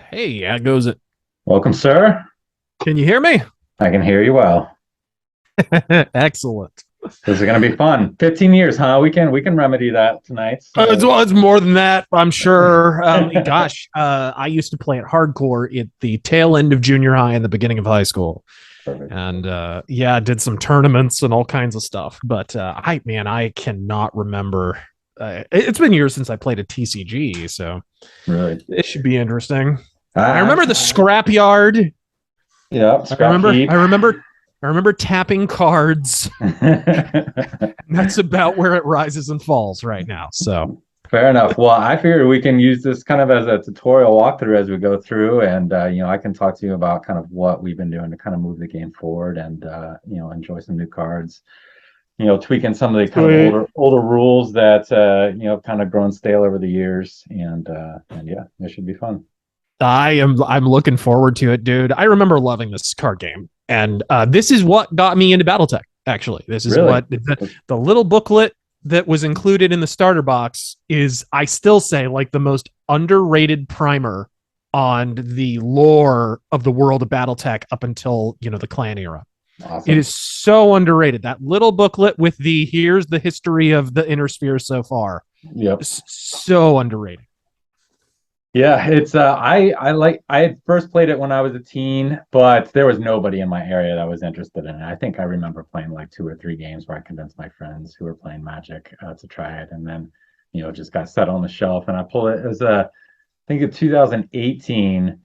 Hey, how goes it? Welcome, sir. Can you hear me? I can hear you well. Excellent. This is going to be fun. 15 years, huh? We can remedy that tonight. It's, So well, it's more than that, I'm sure. I used to play it hardcore at the tail end of junior high and the beginning of high school. perfect. And I did some tournaments and all kinds of stuff. But I cannot remember. It's been years since I played a TCG, so Really. it should be interesting. I Ah, remember the scrapyard. yeah, I scrap remember, heap. I remember, I remember tapping cards. That's about where it rises and falls right now. So, Fair enough. Well, I figured we can use this kind of as a tutorial walkthrough as we go through, and I can talk to you about kind of what we've been doing to kind of move the game forward, and enjoy some new cards. Tweaking some of the kind of sweet. older rules that kind of grown stale over the years, and yeah, it should be fun. I'm looking forward to it, dude. I remember loving this card game, and this is what got me into BattleTech. Actually, this is Really? what the little booklet that was included in the starter box is. I still say like the most underrated primer on the lore of the world of BattleTech up until the clan era. It Awesome. is so underrated. That little booklet with the here's the history of the inner sphere so far. Yep. So underrated. Yeah, it's I had first played it when I was a teen, but there was nobody in my area that was interested in it. I think I remember playing like two or three games where I convinced my friends who were playing Magic to try it, and then it just got set on the shelf, and I pulled it. It was I think in 2018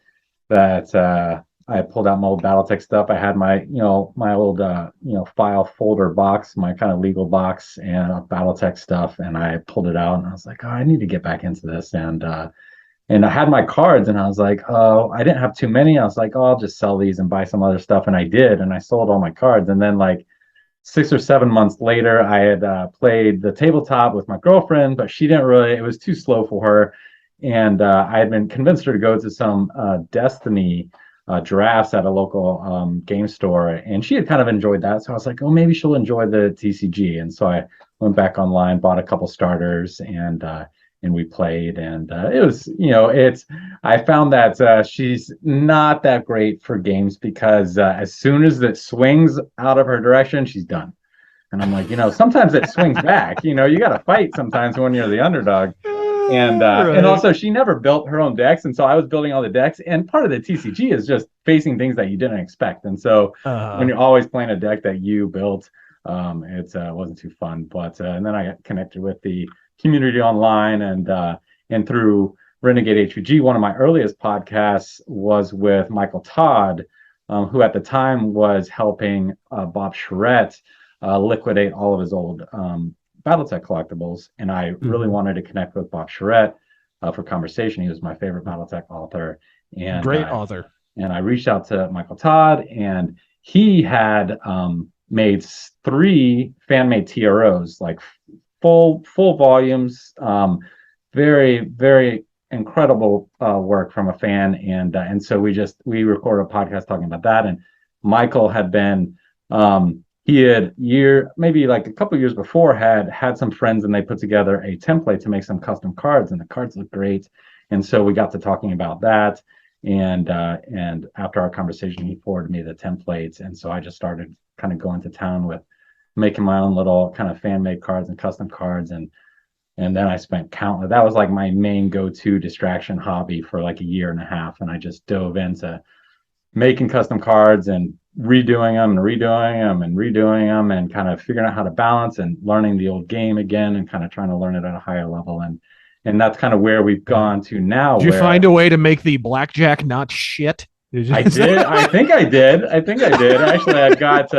that I pulled out my old BattleTech stuff. I had my old file folder box, my kind of legal box, and BattleTech stuff, and I pulled it out, and I was like, oh, I need to get back into this, and I had my cards, and I was like, oh, I didn't have too many. I was like, oh, I'll just sell these and buy some other stuff. And I did, and I sold all my cards. And then, like 6 or 7 months later, I had played the tabletop with my girlfriend, but she didn't really, it was too slow for her. And I had been convinced her to go to some Destiny drafts at a local game store. And she had kind of enjoyed that. So I was like, oh, maybe she'll enjoy the TCG. And so I went back online, bought a couple starters, and we played, and it was it's I found that she's not that great for games because as soon as it swings out of her direction, she's done. And I'm like, sometimes it swings back. You got to fight sometimes when you're the underdog. And Right. also she never built her own decks, and so I was building all the decks, and part of the TCG is just facing things that you didn't expect. And so when Uh, you're always playing a deck that you built, it wasn't too fun. But and then I got connected with the community online, and through Renegade HPG. One of my earliest podcasts was with Michael Todd, who at the time was helping Bob Charette liquidate all of his old BattleTech collectibles. And I really mhm. wanted to connect with Bob Charette for conversation. He was my favorite BattleTech author. And Great uh, author. and I reached out to Michael Todd, and he had made three fan made TROs, like full volumes, very very incredible work from a fan, and so we recorded a podcast talking about that. And Michael had been he had maybe like a couple years before had some friends, and they put together a template to make some custom cards, and the cards look great. And so we got to talking about that, and after our conversation, he forwarded me the templates, and so I just started kind of going to town with making my own little kind of fan made cards and custom cards, and then I spent countless. That was like my main go-to distraction hobby for like a year and a half, and I just dove into making custom cards and redoing them and redoing them and redoing them, and kind of figuring out how to balance and learning the old game again, and kind of trying to learn it at a higher level. And that's kind of where we've Yeah. gone to now, Did you find where a way to make the blackjack not shit? I did. I think I did. I think I did. Actually, I've got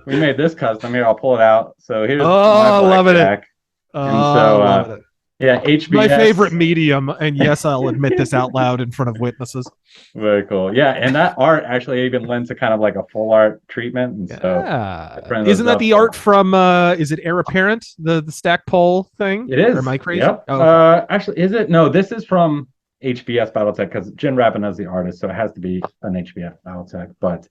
we made this custom here. I'll pull it out. So here's my Oh, loving it. blackjack. And Oh, so loving it. yeah, My favorite HBS. medium, and yes, I'll admit this out loud in front of witnesses. Very cool. Yeah, and that art actually even lends to kind of like a full art treatment. And so I Yeah. printed Isn't those that up. the art from is it Heir Apparent, the stack pole thing? It Or am is. I crazy? Yep. Oh, okay. Actually, is it? No, this is from HBS BattleTech because Jen Rappin is the artist, so it has to be an HBS BattleTech. But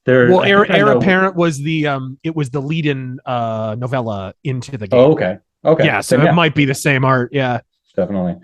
there, Well, I Heir, think I Heir know. Apparent was the it was the lead-in novella into the Oh, game. okay. Okay. Yeah, so Then it yeah, might be the same art. Yeah. definitely.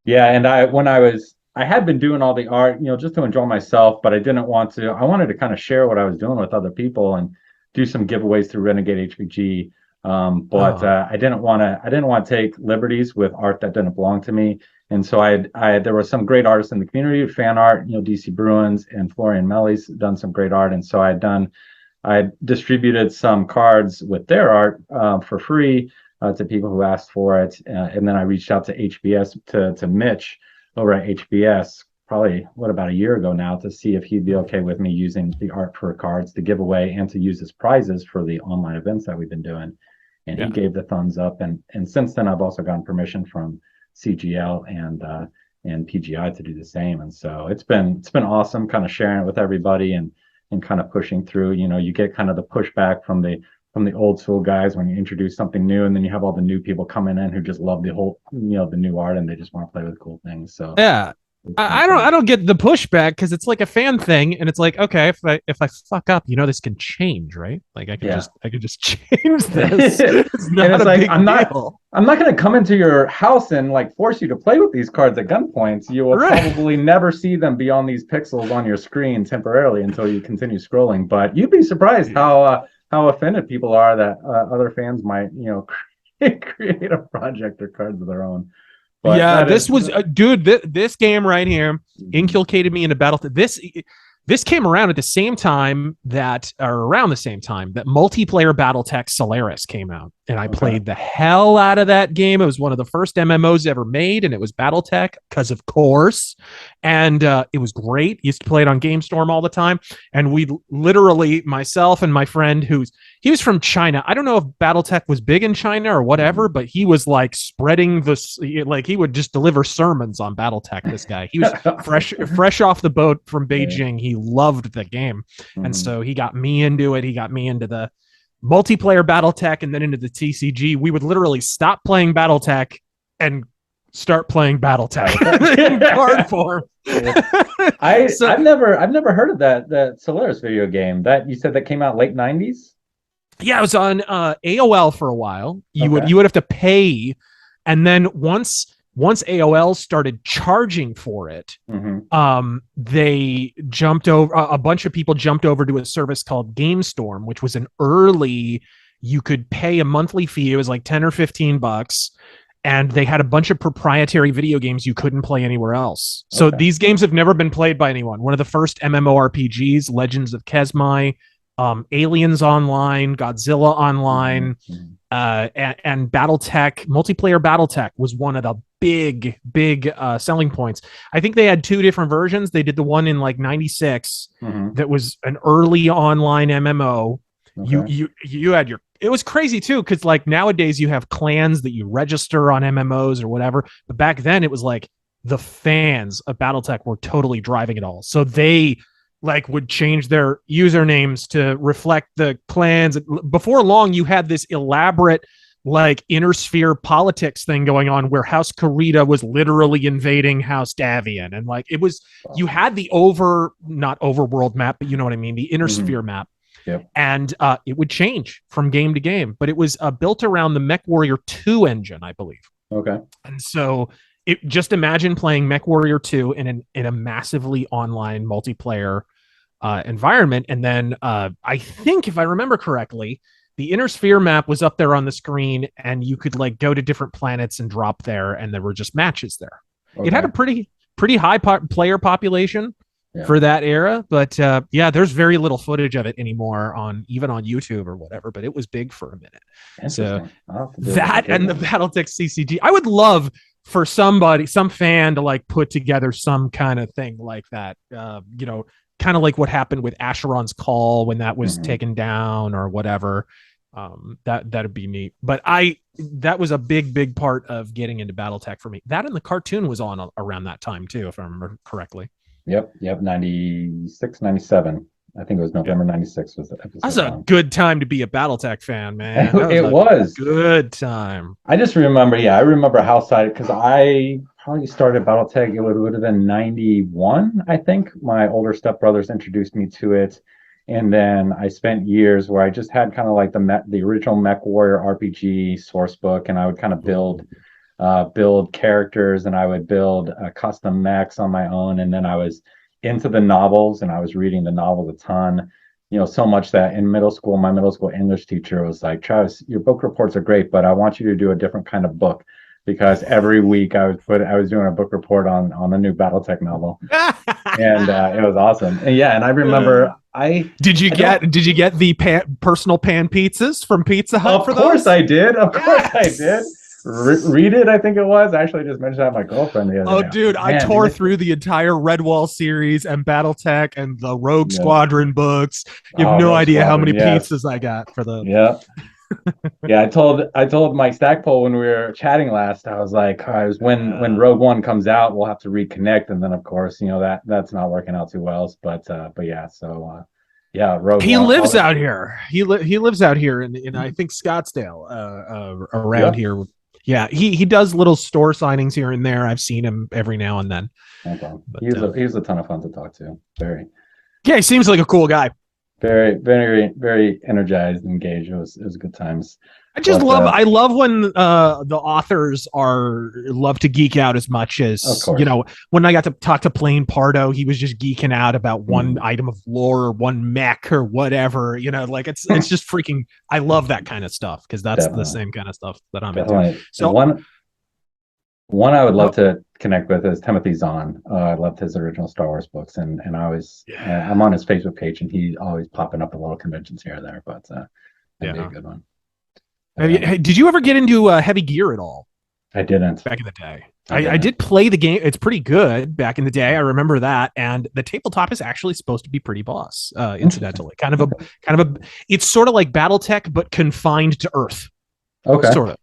Yeah, and I when I was I had been doing all the art, just to enjoy myself, but I didn't want to. I wanted to kind of share what I was doing with other people and do some giveaways through Renegade HPG. But Oh, I didn't want to. I didn't want to take liberties with art that didn't belong to me. And so there were some great artists in the community, fan art, DC Bruins and Florian Melly's done some great art. And so I distributed some cards with their art for free to people who asked for it. And then I reached out to HBS to Mitch over at HBS, probably about a year ago now, to see if he'd be okay with me using the art for cards to give away and to use as prizes for the online events that we've been doing. And he gave the thumbs up. And since then, I've also gotten permission from CGL and PGI to do the same. And so it's been awesome, kind of sharing it with everybody and kind of pushing through. You get kind of the pushback from the old school guys when you introduce something new, and then you have all the new people coming in who just love the whole, the new art, and they just want to play with cool things. So yeah. I don't get the pushback because it's like a fan thing, and it's like, okay, if I fuck up, this can change, right? Like I could just change this. It's not it's a like big deal. I'm not going to come into your house and like force you to play with these cards at gunpoint. You will probably never see them beyond these pixels on your screen temporarily until you continue scrolling. But you'd be surprised how offended people are that other fans might, create a project or cards of their own. But yeah, this was dude. This game right here inculcated me into BattleTech. This came around at the same time that, or around the same time that multiplayer BattleTech Solaris came out, and I played the hell out of that game. It was one of the first MMOs ever made, and it was BattleTech because, of course, and it was great. Used to play it on GameStorm all the time, and we literally, myself and my friend, he was from China. I don't know if BattleTech was big in China or whatever, but he was like spreading this, like he would just deliver sermons on BattleTech. This guy, he was fresh off the boat from Beijing. He loved the game, and so he got me into it. He got me into the multiplayer BattleTech and then into the TCG. We would literally stop playing BattleTech and start playing BattleTech in card form. I've never heard of that Solaris video game. That you said that came out late 90s? Yeah, it was on AOL for a while. You would have to pay, and then once AOL started charging for it, they jumped over. A bunch of people jumped over to a service called GameStorm, which was an early. You could pay a monthly fee. It was like $10 or $15, and they had a bunch of proprietary video games you couldn't play anywhere else. So these games have never been played by anyone. One of the first MMORPGs, Legends of Kesmai, Aliens Online, Godzilla Online, and BattleTech, multiplayer BattleTech was one of the big selling points. I think they had two different versions. They did the one in like 96 that was an early online MMO. You had it was crazy too, because like nowadays you have clans that you register on MMOs or whatever, but back then it was like the fans of BattleTech were totally driving it all. So they like would change their usernames to reflect the clans. Before long, you had this elaborate like inner sphere politics thing going on where House Karita was literally invading House Davian. And like it was, you had the not overworld map, but you know what I mean? The inner sphere map. Yep. And it would change from game to game, but it was built around the MechWarrior 2 engine, I believe. Okay. And so just imagine playing MechWarrior 2 in a massively online multiplayer environment. And then I think, if I remember correctly, the inner sphere map was up there on the screen, and you could like go to different planets and drop there, and there were just matches there. It had a pretty high player population for that era, but there's very little footage of it anymore even on YouTube or whatever, but it was big for a minute. So that and the BattleTech CCG, I would love for some fan to like put together some kind of thing like that, kind of like what happened with Asheron's Call when that was taken down or whatever. That'd be neat. But that was a big part of getting into BattleTech for me. That and the cartoon was on around that time too, if I remember correctly. Yep. 96, 97. I think it was November 96 was the episode. That's a good time to be a BattleTech fan, man. It was a good time. I just remember, I remember how side, because I probably started BattleTech. It would have been 91, I think. My older stepbrothers introduced me to it. And then I spent years where I just had kind of like the original MechWarrior RPG source book, and I would kind of build build characters, and I would build custom mechs on my own. And then I was into the novels, and I was reading the novels a ton. So much that in middle school, my middle school English teacher was like, Travis, your book reports are great, but I want you to do a different kind of book, because every week I was doing a book report on a new BattleTech novel, and it was awesome. And yeah, and I remember did you get the personal pan pizzas from Pizza Hut? Of course I did. Of course I did. Read it, I think it was. I actually just mentioned that to my girlfriend the other day. Oh, dude, I tore through the entire Redwall series and BattleTech and the Rogue Squadron books. You have no idea how many pizzas I got for them. Yeah. Yeah, I told Mike Stackpole when we were chatting last, I was like, when Rogue One comes out, we'll have to reconnect. And then of course, that's not working out too well. But yeah, so Rogue he One, lives out here. He lives out here in I think Scottsdale, around here. Yeah, he does little store signings here and there. I've seen him every now and then. Okay. He was a ton of fun to talk to. Yeah, he seems like a cool guy. Very, very, very energized, engaged. It was good times. I love when the authors love to geek out as much as, when I got to talk to Plain Pardo, he was just geeking out about one item of lore or one mech or whatever, like it's just freaking, I love that kind of stuff, because that's the same kind of stuff that I'm into. So one I would love to connect with is Timothy Zahn. I loved his original Star Wars books, and I'm on his Facebook page, and he's always popping up at little conventions here or there, but that'd be a good one. Did you ever get into Heavy Gear at all? I didn't. Back in the day. I did play the game. It's pretty good back in the day. I remember that. And the tabletop is actually supposed to be pretty boss, incidentally. kind of a it's sort of like BattleTech, but confined to Earth. Okay. Sort of.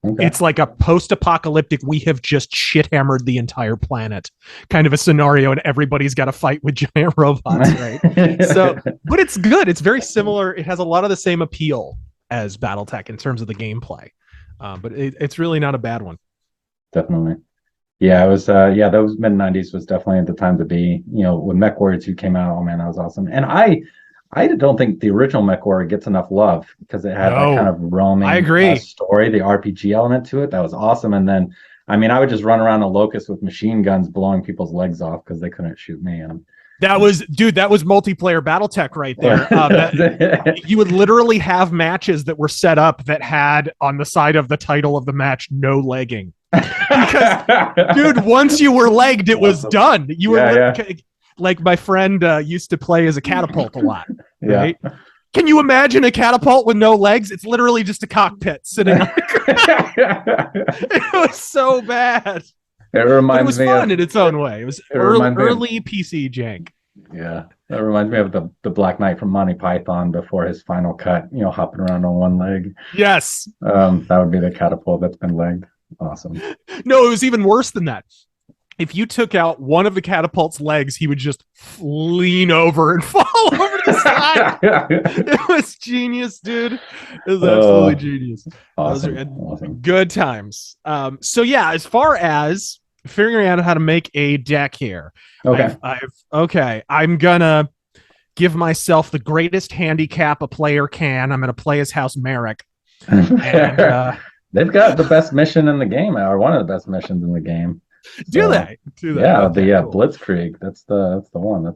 Okay. It's like a post-apocalyptic, we have just shit-hammered the entire planet kind of a scenario, and everybody's got to fight with giant robots, right? But it's good. It's very similar. It has a lot of the same appeal as BattleTech in terms of the gameplay. But it's really not a bad one. Definitely. Yeah, it was those mid-90s was definitely the time to be. When MechWarrior 2 came out, oh man, that was awesome. And I don't think the original MechWarrior gets enough love, because it had that kind of roaming story, the RPG element to it. That was awesome. And then, I would just run around a locust with machine guns blowing people's legs off because they couldn't shoot me. And that was multiplayer BattleTech right there. You would literally have matches that were set up that had on the side of the title of the match, no legging. Because, dude, once you were legged, it was done. You were like my friend used to play as a catapult a lot, right? Yeah. Can you imagine a catapult with no legs? It's literally just a cockpit sitting on the ground. It was so bad. It was fun in its own way. It was early PC jank. Yeah, that reminds me of the Black Knight from Monty Python before his final cut, hopping around on one leg. Yes. That would be the catapult that's been legged. Awesome. No, it was even worse than that. If you took out one of the catapult's legs, he would just lean over and fall over to the side. It was genius, dude. It was absolutely genius. Awesome. Good times. So yeah, as far as figuring out how to make a deck here. Okay. I'm gonna give myself the greatest handicap a player can. I'm gonna play as House Merrick. And, they've got the best mission in the game, or one of the best missions in the game. Do they? Yeah, cool. Blitzkrieg. That's the one.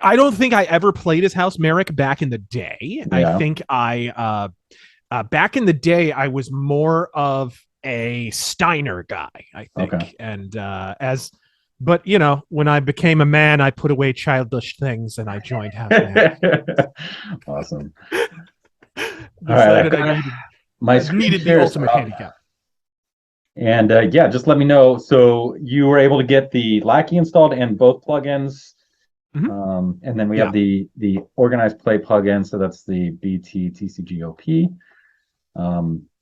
I don't think I ever played as House Merrick back in the day. Yeah. I think back in the day I was more of a Steiner guy, I think. Okay. And but when I became a man, I put away childish things and I joined House Merrick. Awesome. All right, I needed the ultimate handicap. And just let me know. So you were able to get the Lackey installed and both plugins. Mm-hmm. And then we have the organized play plugin. So that's the BT TCGOP.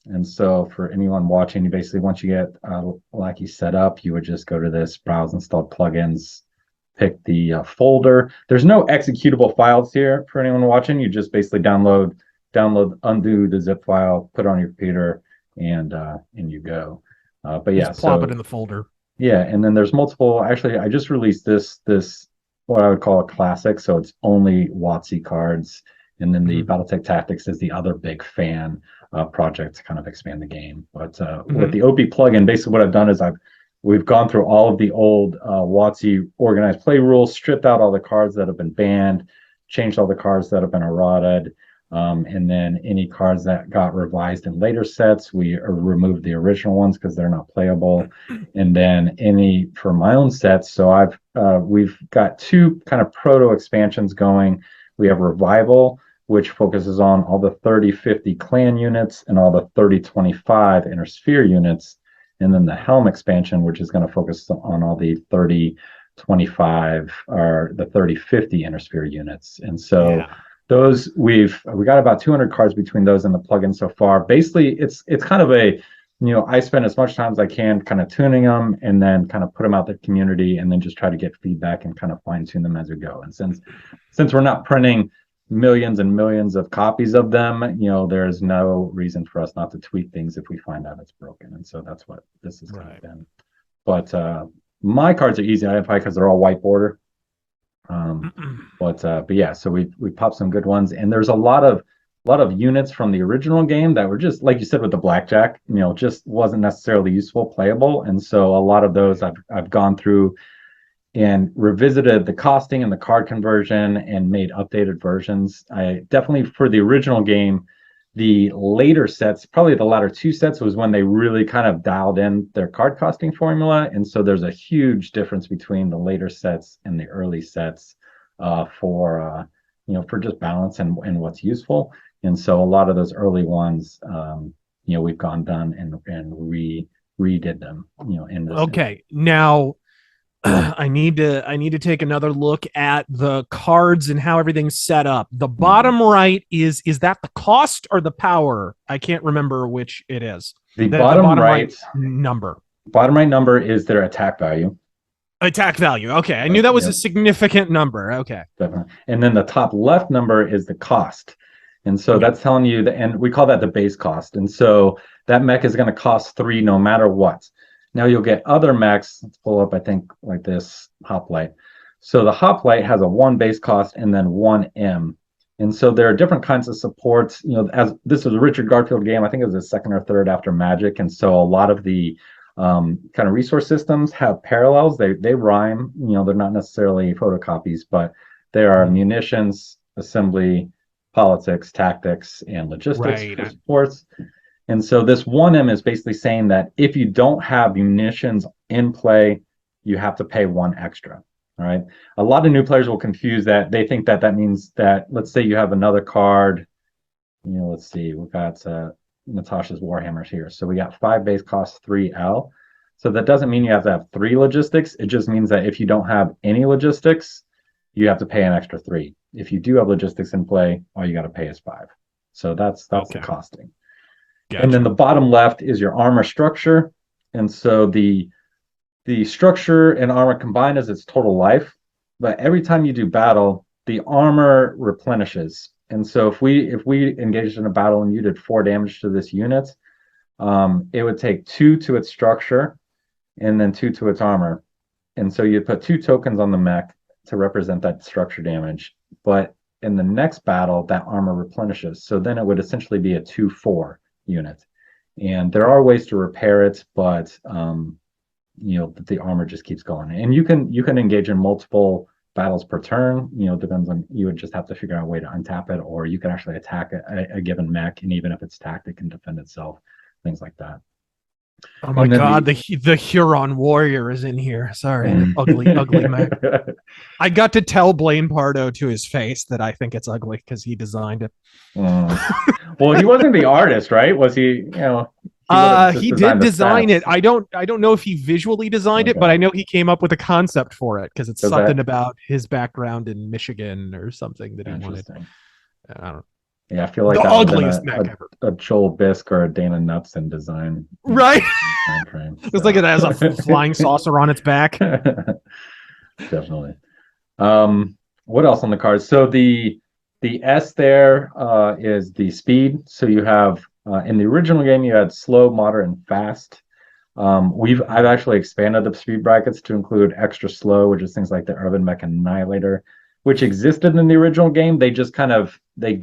And so for anyone watching, you basically, once you get Lackey set up, you would just go to this browse installed plugins, pick the folder. There's no executable files here for anyone watching. You just basically download, undo the zip file, put it on your computer, and you go. But yeah, just plop it in the folder. Yeah, and then there's multiple. Actually, I just released this what I would call a classic. So it's only WotC cards, And then the BattleTech Tactics is the other big fan project to kind of expand the game. But with the OP plugin, basically what I've done is we've gone through all of the old WotC organized play rules, stripped out all the cards that have been banned, changed all the cards that have been errated, and then any cards that got revised in later sets, we removed the original ones because they're not playable. And then any for my own sets, so we've got two kind of proto expansions going. We have Revival, which focuses on all the 30-50 clan units and all the 30-25 inner sphere units. And then the Helm expansion, which is going to focus on all the 30-25 or the 30-50 inner sphere units. And so those we got about 200 cards between those and the plugin so far. Basically, it's kind of a, I spend as much time as I can kind of tuning them and then kind of put them out to the community and then just try to get feedback and kind of fine tune them as we go. And since we're not printing millions and millions of copies of them, there's no reason for us not to tweak things if we find out it's broken. And so that's what this is kind of been. But my cards are easy to identify because they're all white border. But yeah, so we popped some good ones, and there's a lot of units from the original game that were just like you said with the blackjack, just wasn't necessarily useful, playable, and so a lot of those I've gone through and revisited the costing and the card conversion and made updated versions. I definitely, for the original game, the later sets, probably the latter two sets, was when they really kind of dialed in their card costing formula. And so there's a huge difference between the later sets and the early sets for just balance and what's useful. And so a lot of those early ones, we've done and redid them, Okay. Now I need to take another look at the cards and how everything's set up. The bottom right is that the cost or the power? I can't remember which it is. The bottom right number. Bottom right number is their attack value. Attack value. Okay. I knew that was a significant number. Okay. Definitely. And then the top left number is the cost. And so that's telling you and we call that the base cost. And so that mech is going to cost 3 no matter what. Now you'll get other mechs. Let's pull up, I think, like this hoplite. So the hoplite has a 1 base cost and then 1 M. And so there are different kinds of supports. As this was a Richard Garfield game, I think it was the second or third after Magic. And so a lot of the kind of resource systems have parallels. They rhyme. They're not necessarily photocopies, but there are munitions, assembly, politics, tactics, and logistics for supports. And so this 1M is basically saying that if you don't have munitions in play, you have to pay 1 extra. All right. A lot of new players will confuse that. They think that means that, let's say you have another card. Let's see, we've got Natasha's Warhammers here. So we got 5 base cost, 3 L. So that doesn't mean you have to have 3 logistics. It just means that if you don't have any logistics, you have to pay an extra 3. If you do have logistics in play, all you got to pay is 5. So that's the costing. Gotcha. And then the bottom left is your armor structure. And so the structure and armor combined is its total life. But every time you do battle, the armor replenishes. And so if we engaged in a battle and you did 4 damage to this unit, it would take 2 to its structure and then 2 to its armor. And so you put 2 tokens on the mech to represent that structure damage. But in the next battle, that armor replenishes. So then it would essentially be a 2-4 unit. And there are ways to repair it, but the armor just keeps going. And you can engage in multiple battles per turn. Depends on, you would just have to figure out a way to untap it, or you can actually attack a given mech, and even if it's tacked, it can defend itself, things like that. Oh my God, the Huron warrior is in here. Sorry, ugly mech. I got to tell Blaine Pardo to his face that I think it's ugly because he designed it. Well, he wasn't the artist, right? Was he? He did design it. I don't know if he visually designed it, but I know he came up with a concept for it because it's something about his background in Michigan or something that he wanted. I don't know. Yeah, I feel like the ugliest mech ever. A Joel Bisk or a Dana Knutson design. Right. It's like it has a flying saucer on its back. Definitely. What else on the cards? So the S there is the speed. So you have in the original game you had slow, moderate, and fast. I've actually expanded the speed brackets to include extra slow, which is things like the Urban Mech Annihilator, which existed in the original game. They just kind of they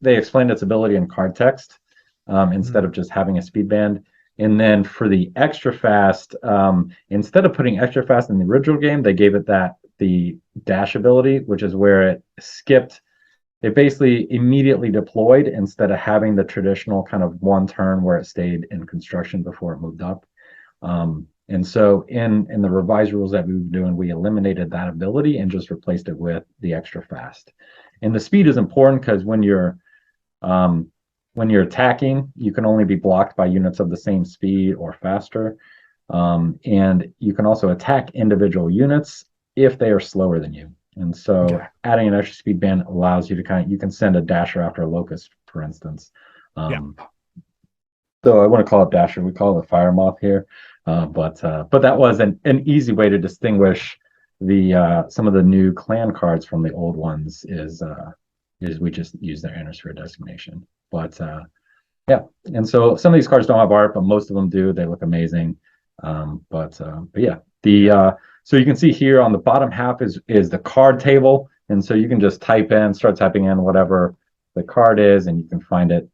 explained its ability in card text instead of just having a speed band. And then for the extra fast, instead of putting extra fast in the original game, they gave it the dash ability, which is where it skipped. It basically immediately deployed instead of having the traditional kind of one turn where it stayed in construction before it moved up. And so in the revised rules that we were doing, we eliminated that ability and just replaced it with the extra fast. And the speed is important because when you're attacking, you can only be blocked by units of the same speed or faster. And you can also attack individual units if they are slower than you. And so adding an extra speed band allows you to you can send a dasher after a locust, for instance. So I want to call it dasher. We call it fire moth here. But that was an easy way to distinguish some of the new clan cards from the old ones is we just use their Innersphere designation. But and so some of these cards don't have art, but most of them do. They look amazing. But yeah, so you can see here on the bottom half is the card table, and so you can just start typing in whatever the card is, and you can find it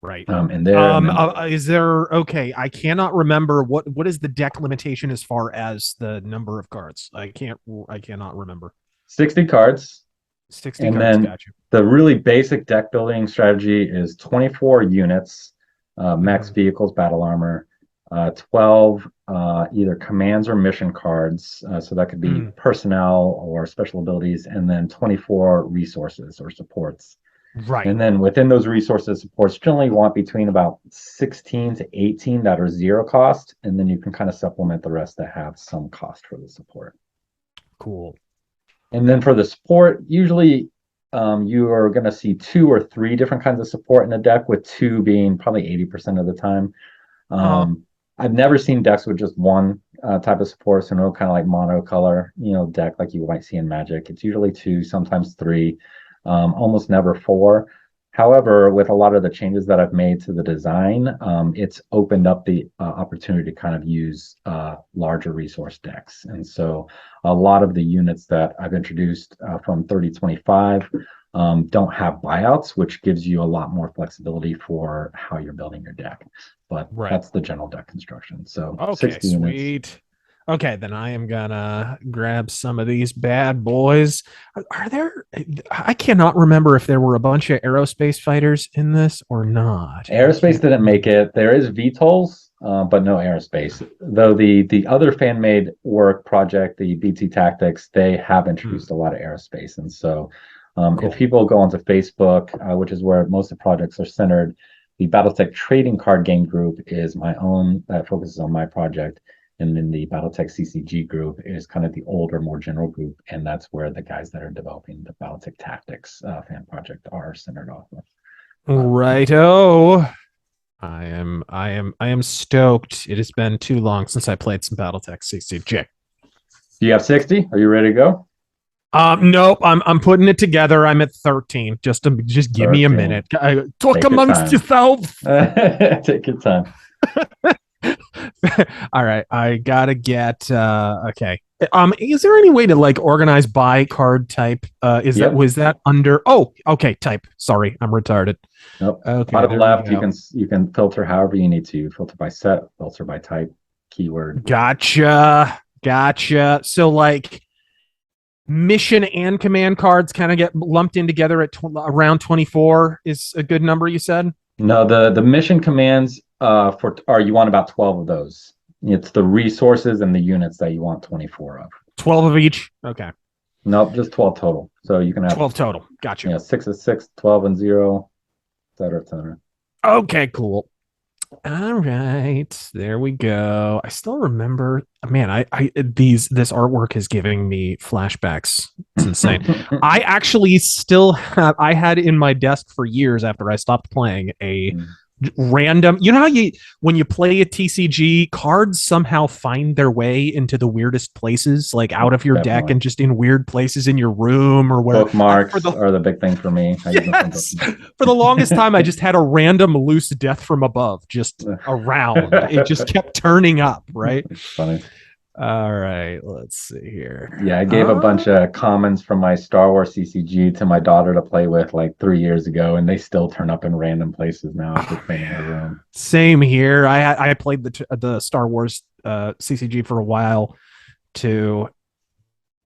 right in there. Is there I cannot remember what is the deck limitation as far as the number of cards. I cannot remember. 60 cards. 60 and cards. Then Got you. The really basic deck building strategy is 24 units, max vehicles, battle armor, 12 either commands or mission cards, so that could be personnel or special abilities, and then 24 resources or supports. Right. And then within those resources supports, generally you want between about 16 to 18 that are zero cost, and then you can kind of supplement the rest that have some cost for the support. Cool. And then for the support, usually you are going to see 2 or 3 different kinds of support in a deck, with 2 being probably 80% of the time. I've never seen decks with just one type of support, so no kind of like monocolor, deck like you might see in Magic. It's usually 2, sometimes 3, almost never 4. However, with a lot of the changes that I've made to the design, it's opened up the opportunity to kind of use larger resource decks. And so a lot of the units that I've introduced from 3025 don't have buyouts, which gives you a lot more flexibility for how you're building your deck. But that's the general deck construction. So 60 sweet. Units. Okay, then I am gonna grab some of these bad boys. Are there? I cannot remember if there were a bunch of aerospace fighters in this or not. Aerospace didn't make it. There is VTOLs, but no aerospace. Though the other fan-made work project, the BT Tactics, they have introduced a lot of aerospace. And so if people go onto Facebook, which is where most of the projects are centered, the BattleTech trading card game group is my own that focuses on my project. And then the BattleTech CCG group is kind of the older, more general group, and that's where the guys that are developing the BattleTech Tactics fan project are centered off of. Righto. I am stoked. It has been too long since I played some BattleTech CCG. Do you have 60? Are you ready to go? Nope. I'm putting it together. I'm at 13. Just give me a minute. Talk amongst yourselves. Take your time. All right, I gotta get okay. Is there any way to like organize by card type? Was that under? Oh, okay, type. Sorry, I'm retarded. Nope. Okay, bottom left, you can filter however you need to. Filter by set, filter by type, keyword. Gotcha. So like mission and command cards kind of get lumped in together at around 24 is a good number, you said? No, the mission commands you want about 12 of those. It's the resources and the units that you want 24 of. 12 of each? Okay. Nope, just 12 total. So you can have 12 total. Gotcha. Yeah, 6 of 6, 12 and 0, et cetera. Okay, cool. All right, there we go. I still remember, man. This artwork is giving me flashbacks. It's insane. I actually still have. I had in my desk for years after I stopped playing a random. You know how when you play a TCG, cards somehow find their way into the weirdest places, like out of your deck and just in weird places in your room or where. Bookmarks are the big thing for me. Yes. For the longest time, I just had a random loose death from above just around. It just kept turning up, right? It's funny. All right, let's see here. Yeah, I gave a bunch of commons from my Star Wars CCG to my daughter to play with like 3 years ago, and they still turn up in random places now if they clean her room. Same here. I played the Star Wars CCG for a while too,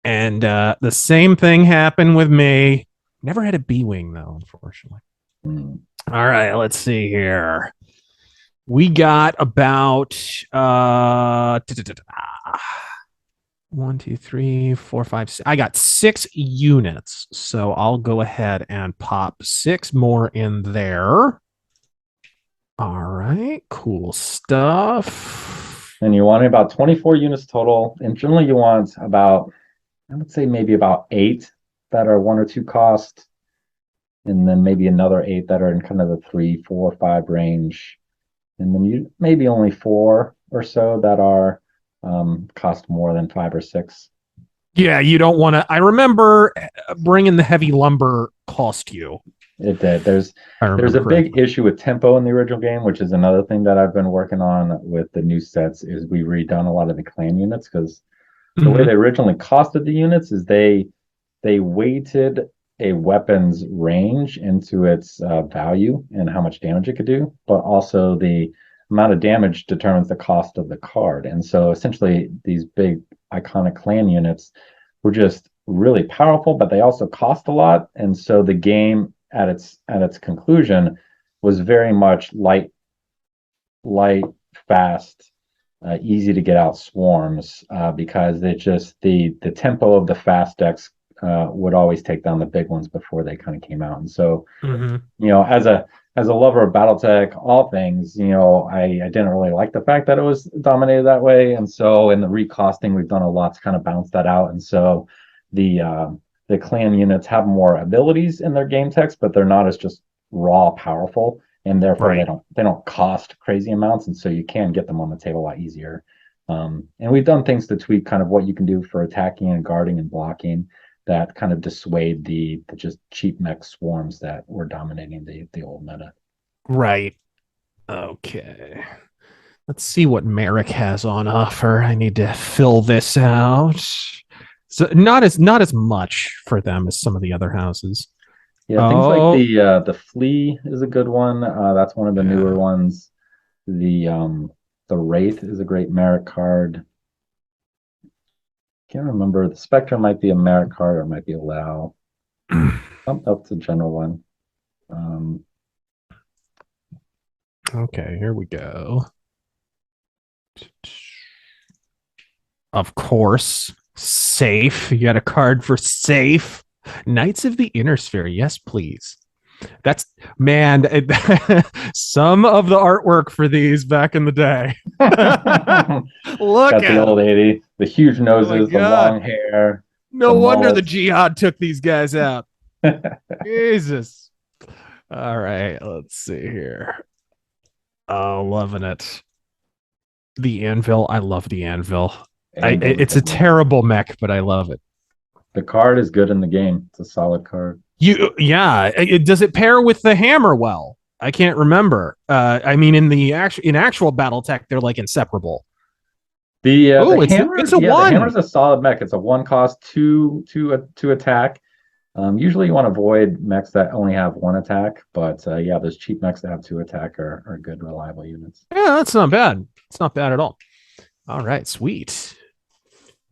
and the same thing happened with me. Never had a B wing though, unfortunately. Hmm. All right, let's see here. We got about one, two, three, four, five, six. I got 6 units. So I'll go ahead and pop 6 more in there. All right, cool stuff. And you want about 24 units total. And generally, you want about, I would say, maybe about 8 that are 1 or 2 cost, and then maybe another 8 that are in kind of the 3, 4, 5 range. And then you maybe only 4 or so that are cost more than 5 or 6. Yeah, you don't want to. I remember bringing the heavy lumber cost you. It did. There's a big Correctly. issue with tempo in the original game, which is another thing that I've been working on with the new sets. Is we redone a lot of the clan units because the way Mm-hmm. they originally costed the units is they weighted a weapon's range into its value and how much damage it could do, but also the amount of damage determines the cost of the card. And so essentially, these big iconic clan units were just really powerful, but they also cost a lot. And so the game at its conclusion was very much light, fast, easy to get out swarms because it just the tempo of the fast decks would always take down the big ones before they kind of came out. And so, Mm-hmm. as a lover of BattleTech, all things, I didn't really like the fact that it was dominated that way. And so in the recosting, we've done a lot to kind of balance that out. And so the clan units have more abilities in their game text, but they're not as just raw powerful, and therefore they Right. don't cost crazy amounts, and so you can get them on the table a lot easier. And we've done things to tweak kind of what you can do for attacking and guarding and blocking that kind of dissuade the just cheap mech swarms that were dominating the old meta. Right. Okay. Let's see what Merrick has on offer. I need to fill this out. So not as much for them as some of the other houses. Yeah, things like Oh, the flea is a good one. That's one of the newer yeah. ones. The wraith is a great merit card. Can't remember. The Spectre might be a merit card or it might be a Lao. Up to general one. Um, Okay, here we go. Of course, safe. You got a card for safe. Knights of the Inner Sphere. Yes, please. That's man. Some of the artwork for these back in the day. got Look the at old them. 80, the huge Oh my noses, the god. long hair, No the wonder the mullets. jihad took these guys out. Jesus. All right, let's see here. Oh, loving it. The anvil. I love the anvil. Anvil's a It's a good one. terrible mech, but I love it. The card is good in the game. It's a solid card. Yeah. Does it pair with the hammer well? I can't remember. I mean, in actual BattleTech, they're like inseparable. The Oh, it's hammer, a yeah, the one. hammer's a solid mech. It's a one cost to attack. Usually you want to avoid mechs that only have one attack, but yeah, those cheap mechs that have 2 attack are good, reliable units. Yeah, that's not bad. It's not bad at all. All right, sweet.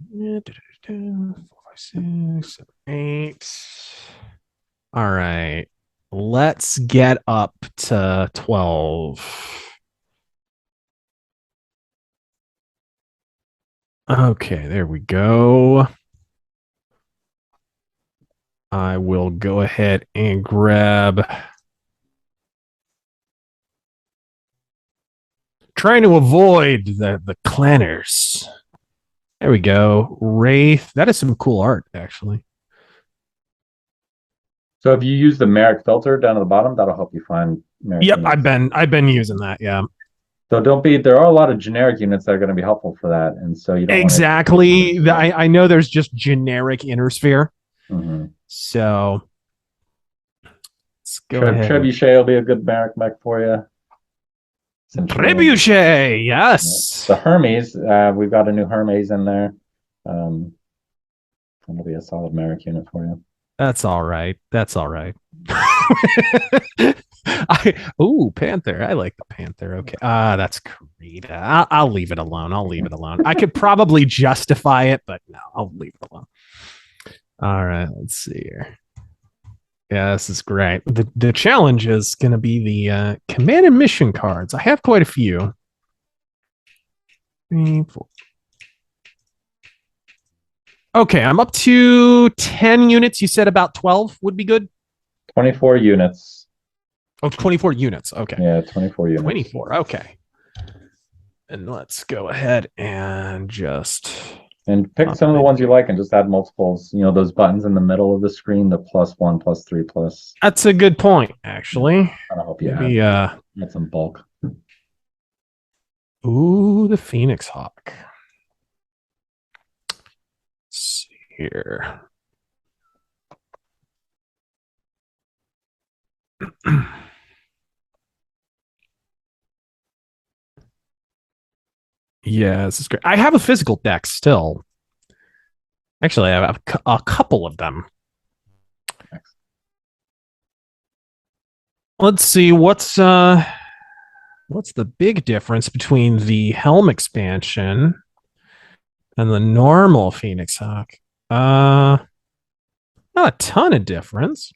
4, 5, 6, 7, 8. All right. Let's get up to 12. Okay, there we go. I will go ahead and grab. Trying to avoid the clanners. There we go. Wraith. That is some cool art, actually. So if you use the Merrick filter down at the bottom, that'll help you find Merrick Yep, I've units. been I've been using that. Yeah, So don't be, there are a lot of generic units that are going to be helpful for that. And so you don't want to take exactly. advantage of that. I know there's just generic inner sphere, Mm-hmm. so let's go ahead and Trebuchet will be a good Merrick mech for you. Trebuchet, yes. The Hermes, we've got a new Hermes in there. That'll be a solid Merrick unit for you. That's all right. Panther. I like the Panther. Okay. That's great. I'll leave it alone. I could probably justify it, but no, I'll leave it alone. All right. Let's see here. Yeah, this is great. The challenge is going to be the command and mission cards. I have quite a few. 3, 4. Okay, I'm up to 10 units. You said about 12 would be good? 24 units. Oh, 24 units. Okay. Yeah, 24 units. 24. Okay. And let's go ahead and just... And pick some of the ones you like and just add multiples. Those buttons in the middle of the screen, the +1, +3, plus. That's a good point, actually. Trying to help you Maybe, add some bulk. Ooh, the Phoenix Hawk. Let's see here. Yeah, this is great. I have a physical deck still. Actually, I have a couple of them. Let's see what's the big difference between the Helm expansion and the normal Phoenix Hawk. Not a ton of difference.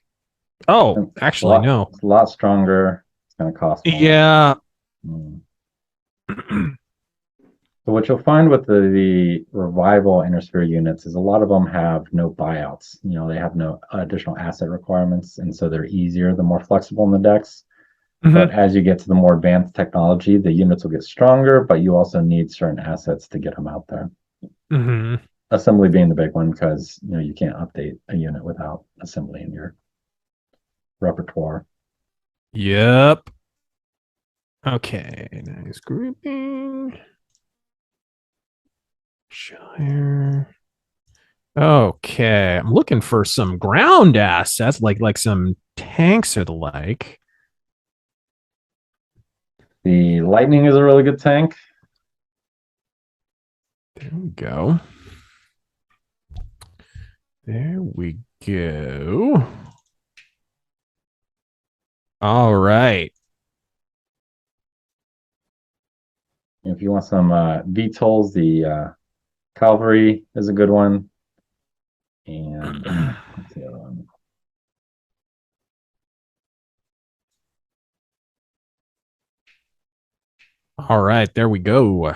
Oh, actually, no. It's a lot stronger. It's going to cost more. Yeah. So what you'll find with the revival Innersphere units is a lot of them have no buyouts. They have no additional asset requirements, and so they're easier, the more flexible in the decks. But as you get to the more advanced technology, the units will get stronger, but you also need certain assets to get them out there. Assembly being the big one, because you can't update a unit without assembly in your repertoire. Yep. Okay, nice grouping. Shire. Okay, I'm looking for some ground assets, like some tanks or the like. The Lightning is a really good tank. There we go. There we go. All right. If you want some VTOLs, the Cavalry is a good one. And what's the other one? All right, there we go.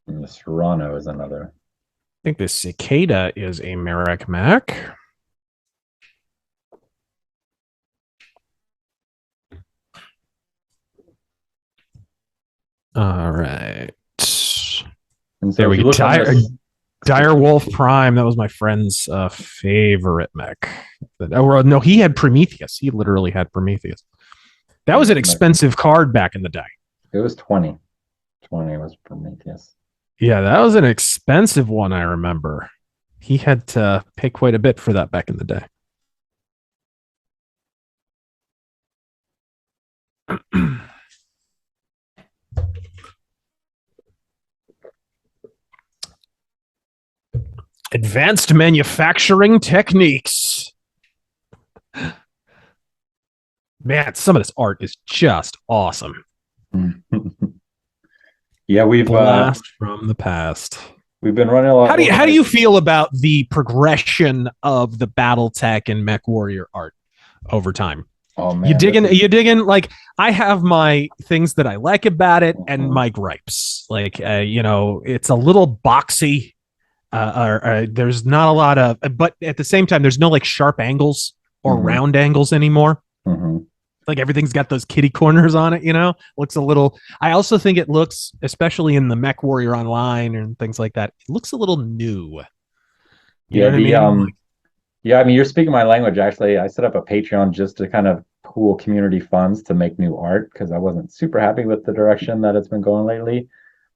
And the Serrano is another. I think the Cicada is a Merrick Mac. All right. And so there we go. Dire Wolf Prime. That was my friend's favorite mech. No, he had Prometheus. He literally had Prometheus. That was an expensive card back in the day. It was 20. 20 was Prometheus. Yeah, that was an expensive one, I remember. He had to pay quite a bit for that back in the day. Advanced manufacturing techniques. Man, some of this art is just awesome. Yeah, we've blast from the past. We've been running a lot. How do you feel about the progression of the BattleTech and Mech Warrior art over time? Oh man, you dig in. Like, I have my things that I like about it and my gripes. Like, it's a little boxy. There's not a lot of, but at the same time, there's no like sharp angles or round angles anymore. Like everything's got those kitty corners on it, looks a little, I also think it looks, especially in the Mech Warrior Online and things like that, it looks a little new. Yeah, I mean, you're speaking my language. Actually, I set up a Patreon just to kind of pool community funds to make new art because I wasn't super happy with the direction that it's been going lately.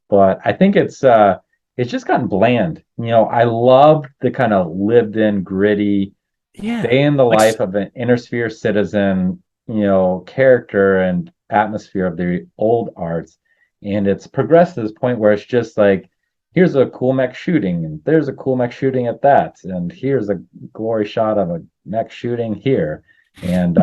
But I think it's just gotten bland. I love the kind of lived in, gritty, day in the life of an Innersphere citizen, character and atmosphere of the old arts. and it's progressed to this point where it's just like, here's a cool mech shooting, and there's a cool mech shooting at that, and here's a glory shot of a mech shooting here, and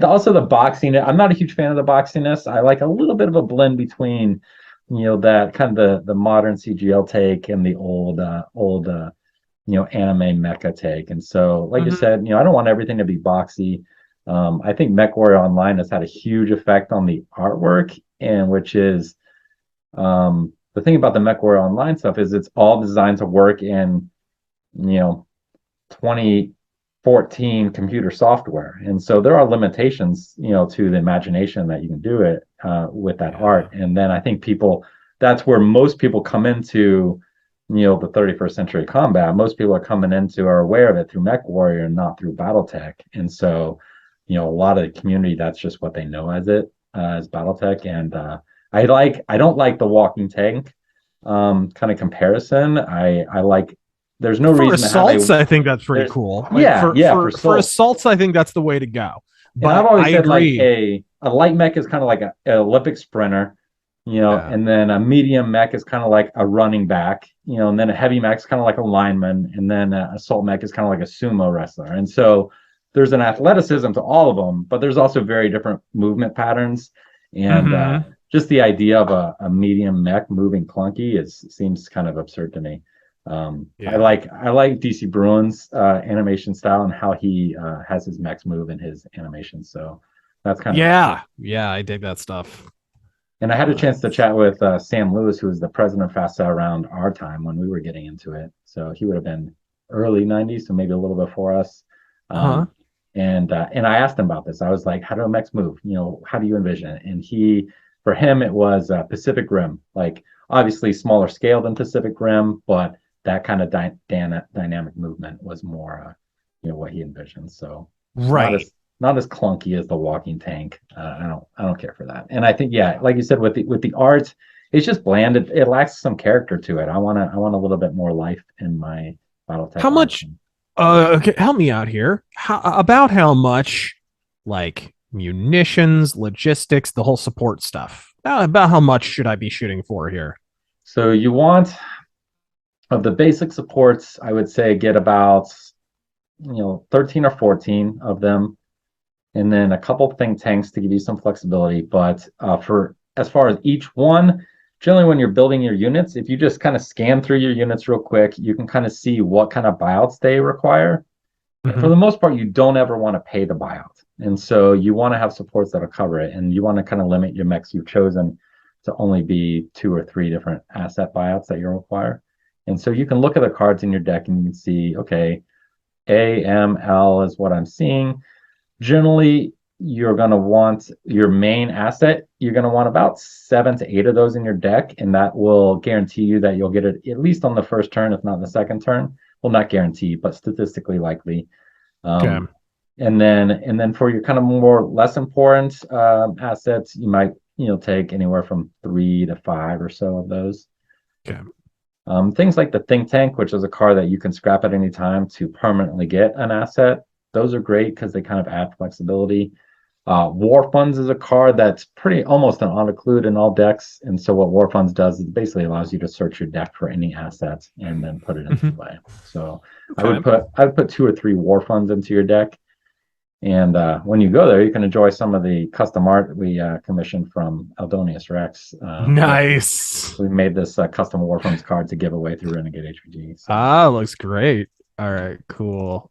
also the boxing. I'm not a huge fan of the boxiness. I like a little bit of a blend between, that kind of the modern CGL take and the old anime mecha take. And so, like you said, I don't want everything to be boxy. I think MechWarrior Online has had a huge effect on the artwork, and which is the thing about the MechWarrior Online stuff is it's all designed to work in 2014 computer software, and so there are limitations to the imagination that you can do it with that art. And then I think that's where most people come into the 31st century combat. Most people are aware of it through MechWarrior and not through BattleTech. And so a lot of the community, that's just what they know as BattleTech. And I don't like the walking tank kind of comparison. I like, there's no for reason assaults. I think that's pretty cool. For assaults, I think that's the way to go. But and I've always said agree. like a light mech is kind of like an Olympic sprinter, and then a medium mech is kind of like a running back, and then a heavy mech is kind of like a lineman, and then an assault mech is kind of like a sumo wrestler. And so there's an athleticism to all of them, but there's also very different movement patterns. And just the idea of a medium mech moving clunky seems kind of absurd to me. I like DC Bruins animation style and how he has his mechs move in his animation. So that's kind of I dig that stuff. And I had a chance to chat with Sam Lewis, who was the president of FASA around our time when we were getting into it. So he would have been early '90s, so maybe a little before us. And I asked him about this. I was like, "How do mechs move? How do you envision it?" And for him, it was Pacific Rim, like obviously smaller scale than Pacific Rim, but that kind of dynamic movement was more, what he envisioned. So not as clunky as the walking tank. I don't care for that. And I think, like you said, with the art, it's just bland. It lacks some character to it. I want a little bit more life in my BattleTech. How much? Okay, help me out here. How much, like munitions, logistics, the whole support stuff? About how much should I be shooting for here? So you want, of the basic supports, I would say get about 13 or 14 of them, and then a couple think tanks to give you some flexibility. But for as far as each one, generally when you're building your units, if you just kind of scan through your units real quick, you can kind of see what kind of buyouts they require. And for the most part, you don't ever want to pay the buyout. And so you want to have supports that'll cover it. And you want to kind of limit your mechs you've chosen to only be 2 or 3 different asset buyouts that you require. And so you can look at the cards in your deck and you can see, okay, A, M, L is what I'm seeing. Generally, you're going to want your main asset. You're going to want about 7 to 8 of those in your deck, and that will guarantee you that you'll get it at least on the first turn, if not the second turn. Well, not guarantee, but statistically likely. And then for your kind of more less important assets, you might take anywhere from 3 to 5 or so of those. Things like the think tank, which is a card that you can scrap at any time to permanently get an asset. Those are great because they kind of add flexibility. War Funds is a card that's pretty almost an auto-include in all decks. And so what War Funds does is basically allows you to search your deck for any assets and then put it into play. So I would put 2 or 3 War Funds into your deck. And when you go there, you can enjoy some of the custom art we commissioned from Eldonius Rex. Nice. We made this custom War Funds card to give away through Renegade HPG. So. Looks great. All right, cool.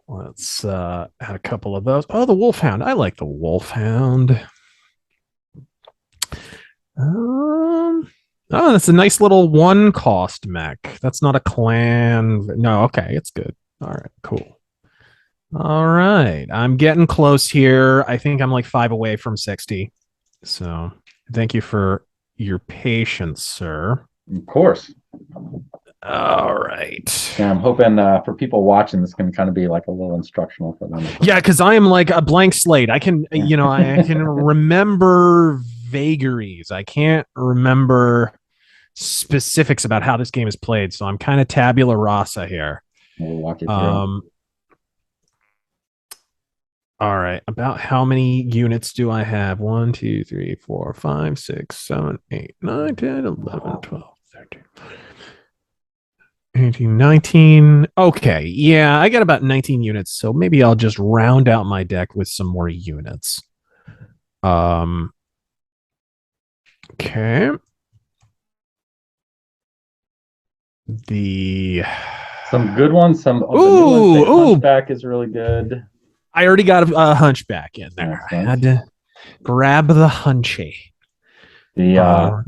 Let's add a couple of those. Oh, the Wolfhound. I like the Wolfhound. Oh, that's a nice little 1-cost mech. That's not a clan. No, okay, it's good. All right, cool. All right, I'm getting close here. I think I'm like 5 away from 60. So thank you for your patience, sir. Of course. All right. Yeah, I'm hoping for people watching, this can kind of be like a little instructional for them. Yeah, because I am like a blank slate. I can, I can remember vagaries. I can't remember specifics about how this game is played. So I'm kind of tabula rasa here. We'll walk you through. All right. About how many units do I have? 1, 2, 3, 4, 5, 6, 7, 8, 9, 10, 11, 12, 13, 18, 19. Okay. Yeah, I got about 19 units. So maybe I'll just round out my deck with some more units. Um, okay. The Some good ones. Some of the new ones. The ooh, Hunchback is really good. I already got a hunchback in there. I Excellent. had to grab the hunchy. The Uh,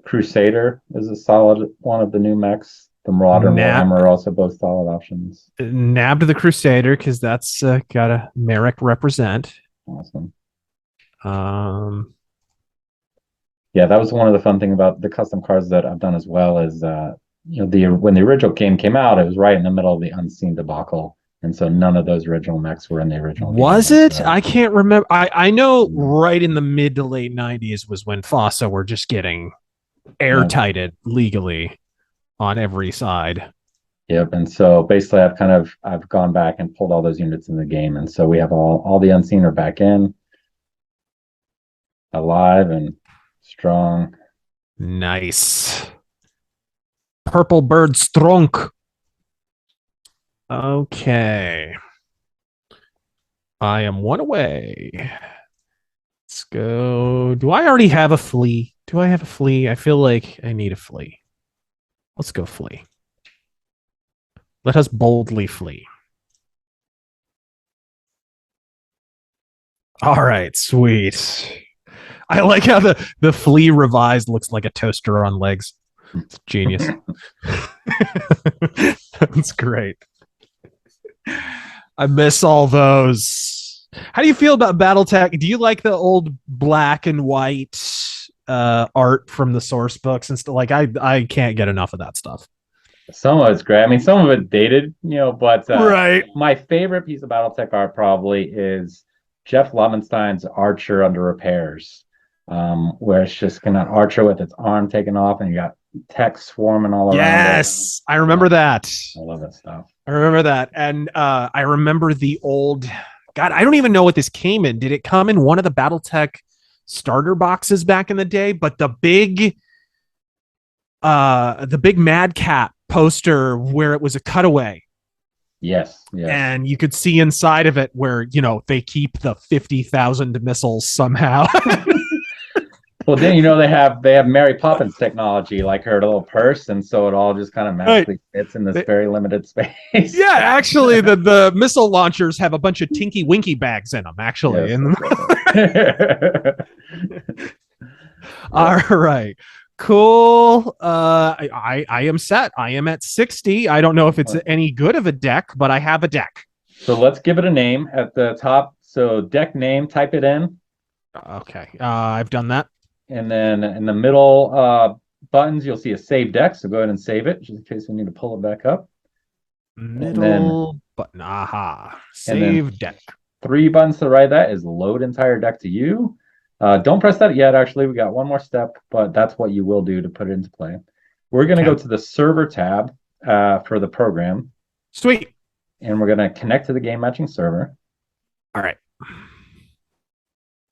Crusader is a solid one of the new mechs. The Marauder and nab Warhammer are also both solid options. nabbed the Crusader because that's got a Merrick represent. Awesome. Um, Yeah, that was one of the fun thing about the custom cards that I've done as well is when the original game came out, it was right in the middle of the Unseen debacle. And so none of those original mechs were in the original game. was And it? so I can't remember. I know right in the mid to late 90s was when FOSSA were just getting airtighted legally on every side. Yep. And so basically I've gone back and pulled all those units in the game. And so we have all the Unseen are back in, alive and strong. Nice. Purple Bird Strunk. Okay. I am one away. Let's go. Do I already have a flea? Do I have a flea? I feel like I need a flea. Let's go flee. Let us boldly flee. All right, sweet. I like how the flea revised looks like a toaster on legs. It's genius. That's great. I miss all those. How do you feel about BattleTech? Do you like the old black and white art from the source books and stuff? Like I can't get enough of that stuff. Some of it's great. I mean, some of it dated, but Right. my favorite piece of BattleTech art probably is Jeff Lovenstein's Archer under repairs, where it's just kind of Archer with its arm taken off, and you got tech swarming all around it. Yes, I remember that. I love that stuff. I remember that, and I remember the old. God, I don't even know what this came in. Did it come in one of the BattleTech starter boxes back in the day? But the big Madcap poster where it was a cutaway. Yes, yes. And you could see inside of it where, they keep the 50,000 missiles somehow. Well, then they have Mary Poppins technology, like her little purse, and so it all just kind of magically fits in this very limited space. Yeah, actually, the missile launchers have a bunch of Tinky Winky bags in them. Actually, yes, all right, cool. I am set. I am at 60. I don't know if it's any good of a deck, but I have a deck. So let's give it a name at the top. So deck name, type it in. Okay, I've done that. And then in the middle buttons, you'll see a save deck. So go ahead and save it, just in case we need to pull it back up. Middle button. Aha. Save deck. 3 buttons to the right of that is load entire deck to you. Don't press that yet, actually. We got one more step, but that's what you will do to put it into play. We're going to go to the server tab for the program. Sweet. And we're going to connect to the game matching server. All right.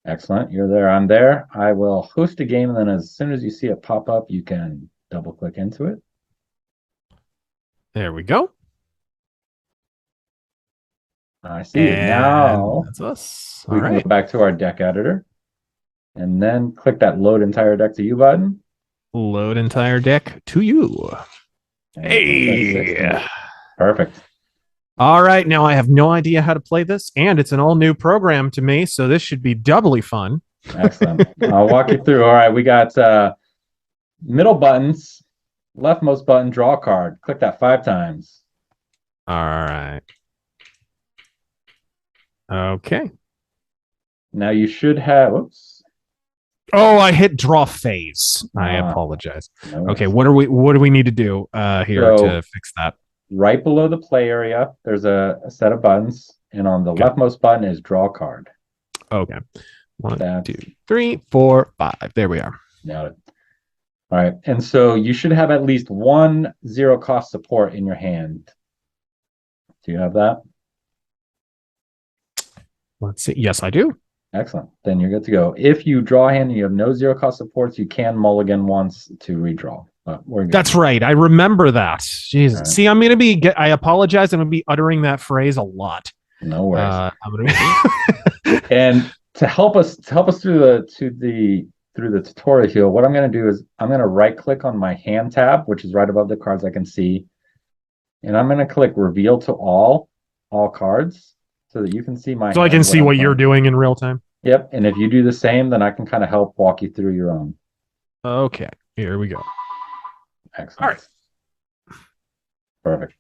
Excellent. You're there. I'm there. I will host a game, and then as soon as you see it pop up, you can double click into it. There we go. I see it now. That's us. We can go back to our deck editor and then click that load entire deck to you button. Load entire deck to you. Hey. Perfect. All right. Now I have no idea how to play this, and it's an all new program to me, so this should be doubly fun. Excellent. I'll walk you through. All right. We got middle buttons, leftmost button, draw a card. Click that 5 times. All right. Okay. Now you should have, whoops. Oh, I hit draw phase. I apologize. No okay, what do we need to do here to fix that? Right below the play area, there's a set of buttons, and on the leftmost button is draw card. Okay. 1, 2, 3, 4, 5. There we are. Got it. All right. And so you should have at least 1 0-cost support in your hand. Do you have that? Let's see. Yes, I do. Excellent. Then you're good to go. If you draw a hand and you have no zero cost supports, you can mulligan once to redraw. But we're good. That's right. I remember that. Jesus. Right. See, I'm going to be, I apologize. I'm going to be uttering that phrase a lot. No worries. I'm going to And to help us through the tutorial here, what I'm going to do is I'm going to right click on my hand tab, which is right above the cards I can see. And I'm going to click reveal to all cards so that you can see my so I can see what you're doing in real time. Yep. And if you do the same, then I can kind of help walk you through your own. Okay. Here we go. Excellent. All right. Perfect.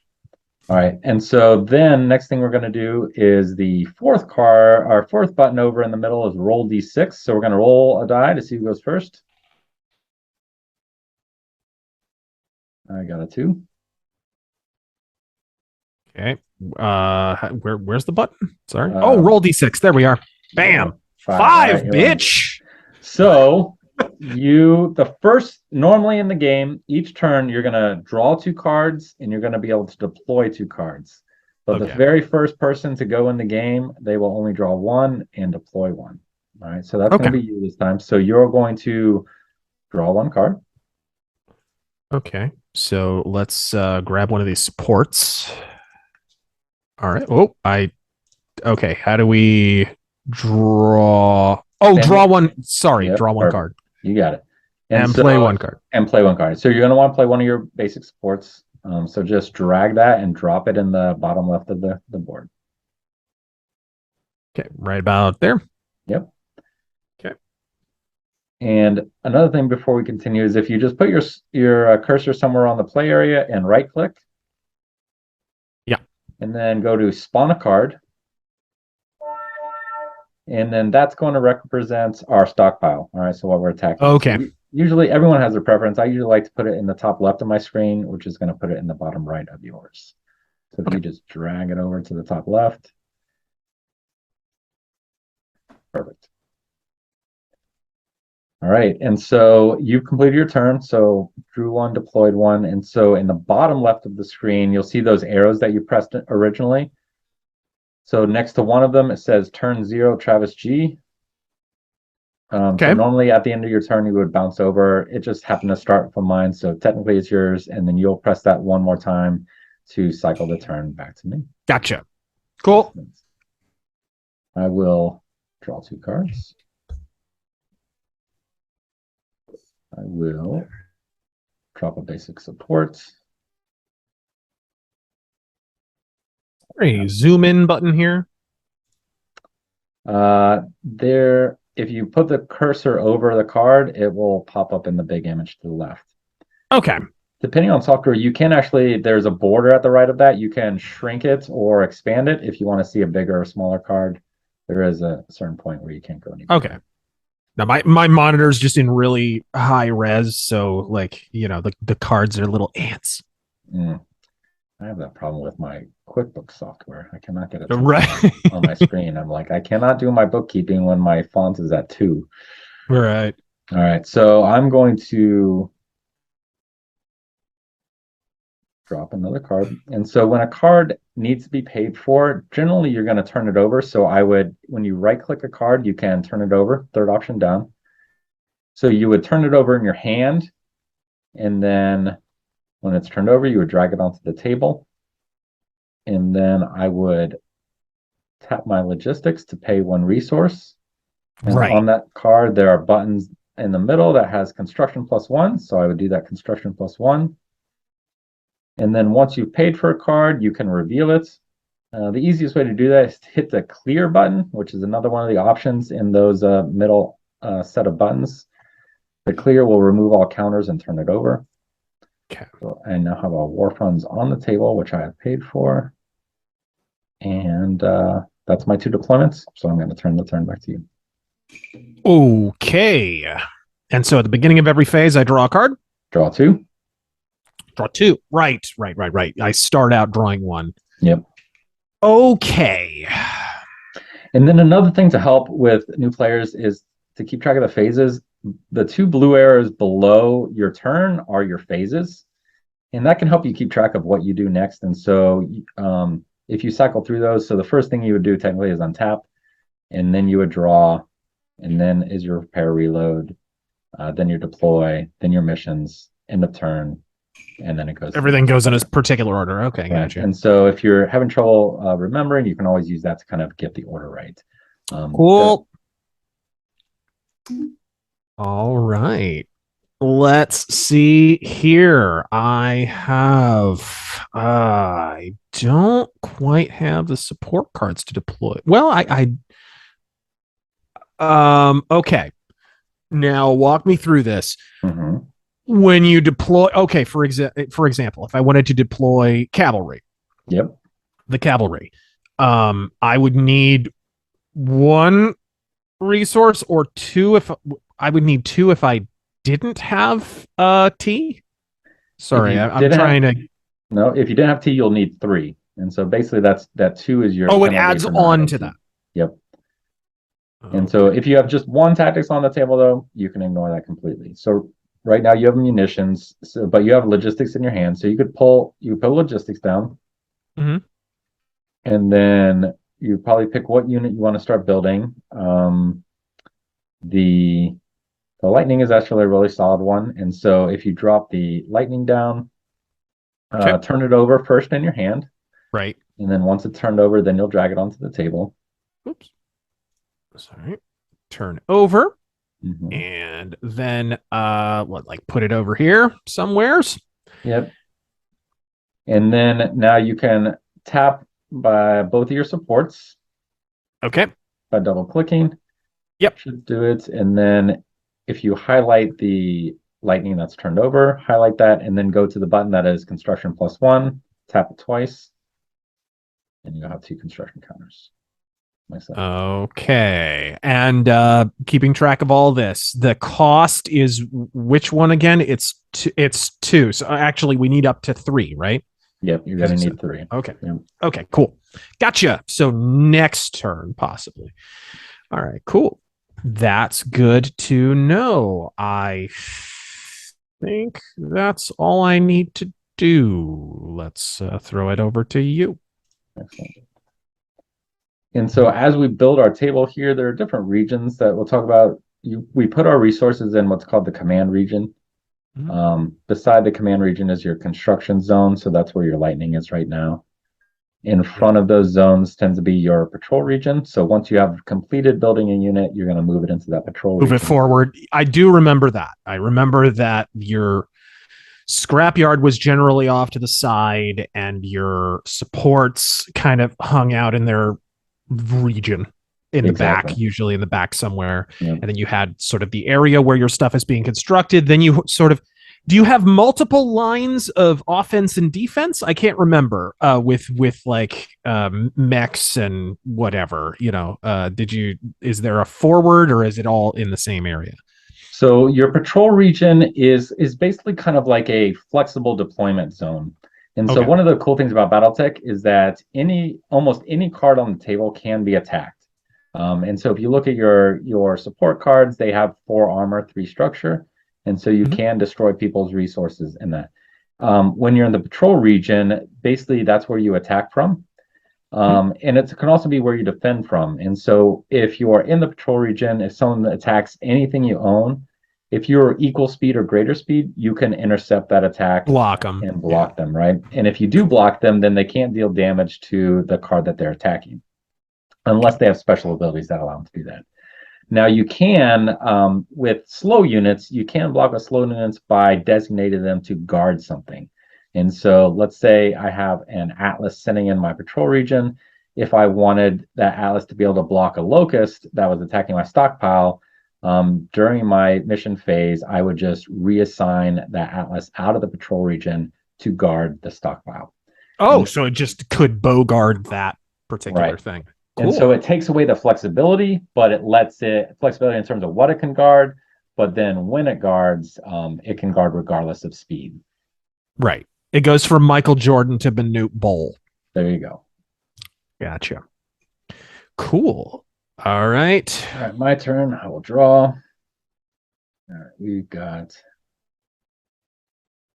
All right. And so then next thing we're going to do is the fourth card, our fourth button over in the middle is roll D6. So we're going to roll a die to see who goes first. I got a 2. Okay. Where's the button? Sorry. Roll D6. There we are. Bam. 5, right, bitch. So the first, normally in the game, each turn you're going to draw 2 cards and you're going to be able to deploy 2 cards. But the very first person to go in the game, they will only draw 1 and deploy 1. All right. So that's going to be you this time. So you're going to draw 1 card. Okay. So let's grab one of these supports. All right. Oh, okay. How do we draw? Oh, draw one. Sorry, draw one card. You got it. And play 1 card. And play 1 card. So you're going to want to play one of your basic supports. So just drag that and drop it in the bottom left of the board. Okay, right about there. Yep. Okay. And another thing before we continue is if you just put your cursor somewhere on the play area and right click. Yeah. And then go to spawn a card. And then that's going to represent our stockpile. All right, so what we're attacking. Okay. So usually everyone has their preference. I usually like to put it in the top left of my screen, which is going to put it in the bottom right of yours. So if you just drag it over to the top left. Perfect. All right, and so you've completed your turn. So drew 1, deployed 1. And so in the bottom left of the screen, you'll see those arrows that you pressed originally. So next to one of them, it says turn 0, Travis G. So normally at the end of your turn, you would bounce over. It just happened to start from mine. So technically it's yours. And then you'll press that 1 more time to cycle the turn back to me. Gotcha. Cool. I will draw 2 cards. I will drop a basic support. A zoom in button here. If you put the cursor over the card, it will pop up in the big image to the left. Okay. Depending on software, you can actually, there's a border at the right of that. You can shrink it or expand it if you want to see a bigger or smaller card. There is a certain point where you can't go anymore. Okay. Now my monitor's just in really high res, so like, the cards are little ants. I have that problem with my QuickBooks software. I cannot get it on my screen. I'm like, I cannot do my bookkeeping when my font is at 2. Right. All right. So I'm going to drop another card. And so when a card needs to be paid for, generally you're going to turn it over. So when you right click a card, you can turn it over, third option down. So you would turn it over in your hand. And then when it's turned over, you would drag it onto the table. And then I would tap my logistics to pay 1 resource. And on that card, there are buttons in the middle that has construction +1. So I would do that construction +1. And then once you've paid for a card, you can reveal it. The easiest way to do that is to hit the clear button, which is another one of the options in those middle set of buttons. The clear will remove all counters and turn it over. Okay. So I now have our war funds on the table, which I have paid for. And that's my 2 deployments. So I'm going to turn the turn back to you. Okay. And so at the beginning of every phase, I draw a card. Draw 2. Draw 2. Right. I start out drawing 1. Yep. Okay. And then another thing to help with new players is to keep track of the phases. The 2 blue arrows below your turn are your phases. And that can help you keep track of what you do next. And so if you cycle through those, so the first thing you would do technically is untap. and then you would draw, and then is your repair reload, then your deploy, then your missions, end of turn, and then it goes. Everything goes in a particular order. Okay, right. gotcha. And so if you're having trouble remembering, you can always use that to kind of get the order right. Cool. All right. Let's see here. I don't quite have the support cards to deploy. Well, okay. Now walk me through this. Mm-hmm. When you deploy, okay, for example, if I wanted to deploy cavalry, Yep. the cavalry, I would need one resource or two if I would need two if I didn't have T. Sorry, I'm trying to. No, if you didn't have T, you'll need 3. And so basically that 2 is your. Oh, it adds on to that. Yep. Okay. And so if you have just one tactics on the table, though, you can ignore that completely. So right now you have munitions, but you have logistics in your hand. So you put logistics down. Mm-hmm. And then you probably pick what unit you want to start building. The lightning is actually a really solid one. And so if you drop the lightning down, turn it over first in your hand. Right. And then once it's turned over, then you'll drag it onto the table. Oops. Sorry. Turn over. Mm-hmm. And then put it over here somewheres. Yep. And then now you can tap by both of your supports. Okay. By double clicking. Yep. Should do it. And then if you highlight the lightning that's turned over, highlight that, and then go to the button that is construction +1, tap it twice, and you'll have 2 construction counters. Okay. And keeping track of all this, the cost is which one again? It's 2. So actually we need up to 3, right? Yep, you're going to need 3. Okay. Yep. Okay, cool. Gotcha. So next turn, possibly. All right, cool. That's good to know. I think that's all I need to do. Let's throw it over to you. Excellent. And so as we build our table here, there are different regions that we'll talk about. We put our resources in what's called the command region. Mm-hmm. Beside the command region is your construction zone. So that's where your lightning is right now. In front of those zones tends to be your patrol region. So once you have completed building a unit, you're going to move it into that patrol region. Move it forward. I do remember that. I remember that your scrapyard was generally off to the side and your supports kind of hung out in their region in the back, usually in the back somewhere. Yep. And then you had sort of the area where your stuff is being constructed. Then you sort of, do you have multiple lines of offense and defense? I can't remember with like mechs and whatever, is there a forward or is it all in the same area? So your patrol region is basically kind of like a flexible deployment zone. And so one of the cool things about BattleTech is that almost any card on the table can be attacked. And so if you look at your support cards, they have 4 armor, 3 structure. And so you can destroy people's resources in that. When you're in the patrol region, basically that's where you attack from. And it can also be where you defend from. And so if you are in the patrol region, if someone attacks anything you own, if you're equal speed or greater speed, you can intercept that attack. Block them. And block them, right? And if you do block them, then they can't deal damage to the card that they're attacking. Unless they have special abilities that allow them to do that. Now you can, with slow units, you can block with slow units by designating them to guard something. And so let's say I have an Atlas sitting in my patrol region. If I wanted that Atlas to be able to block a locust that was attacking my stockpile, during my mission phase, I would just reassign that Atlas out of the patrol region to guard the stockpile. So it just could bogard that particular thing. Cool. And so it takes away the flexibility, but it lets flexibility in terms of what it can guard. But then when it guards, it can guard regardless of speed. Right. It goes from Michael Jordan to Manute Bol. There you go. Gotcha. Cool. All right. All right, my turn. I will draw. All right, we've got.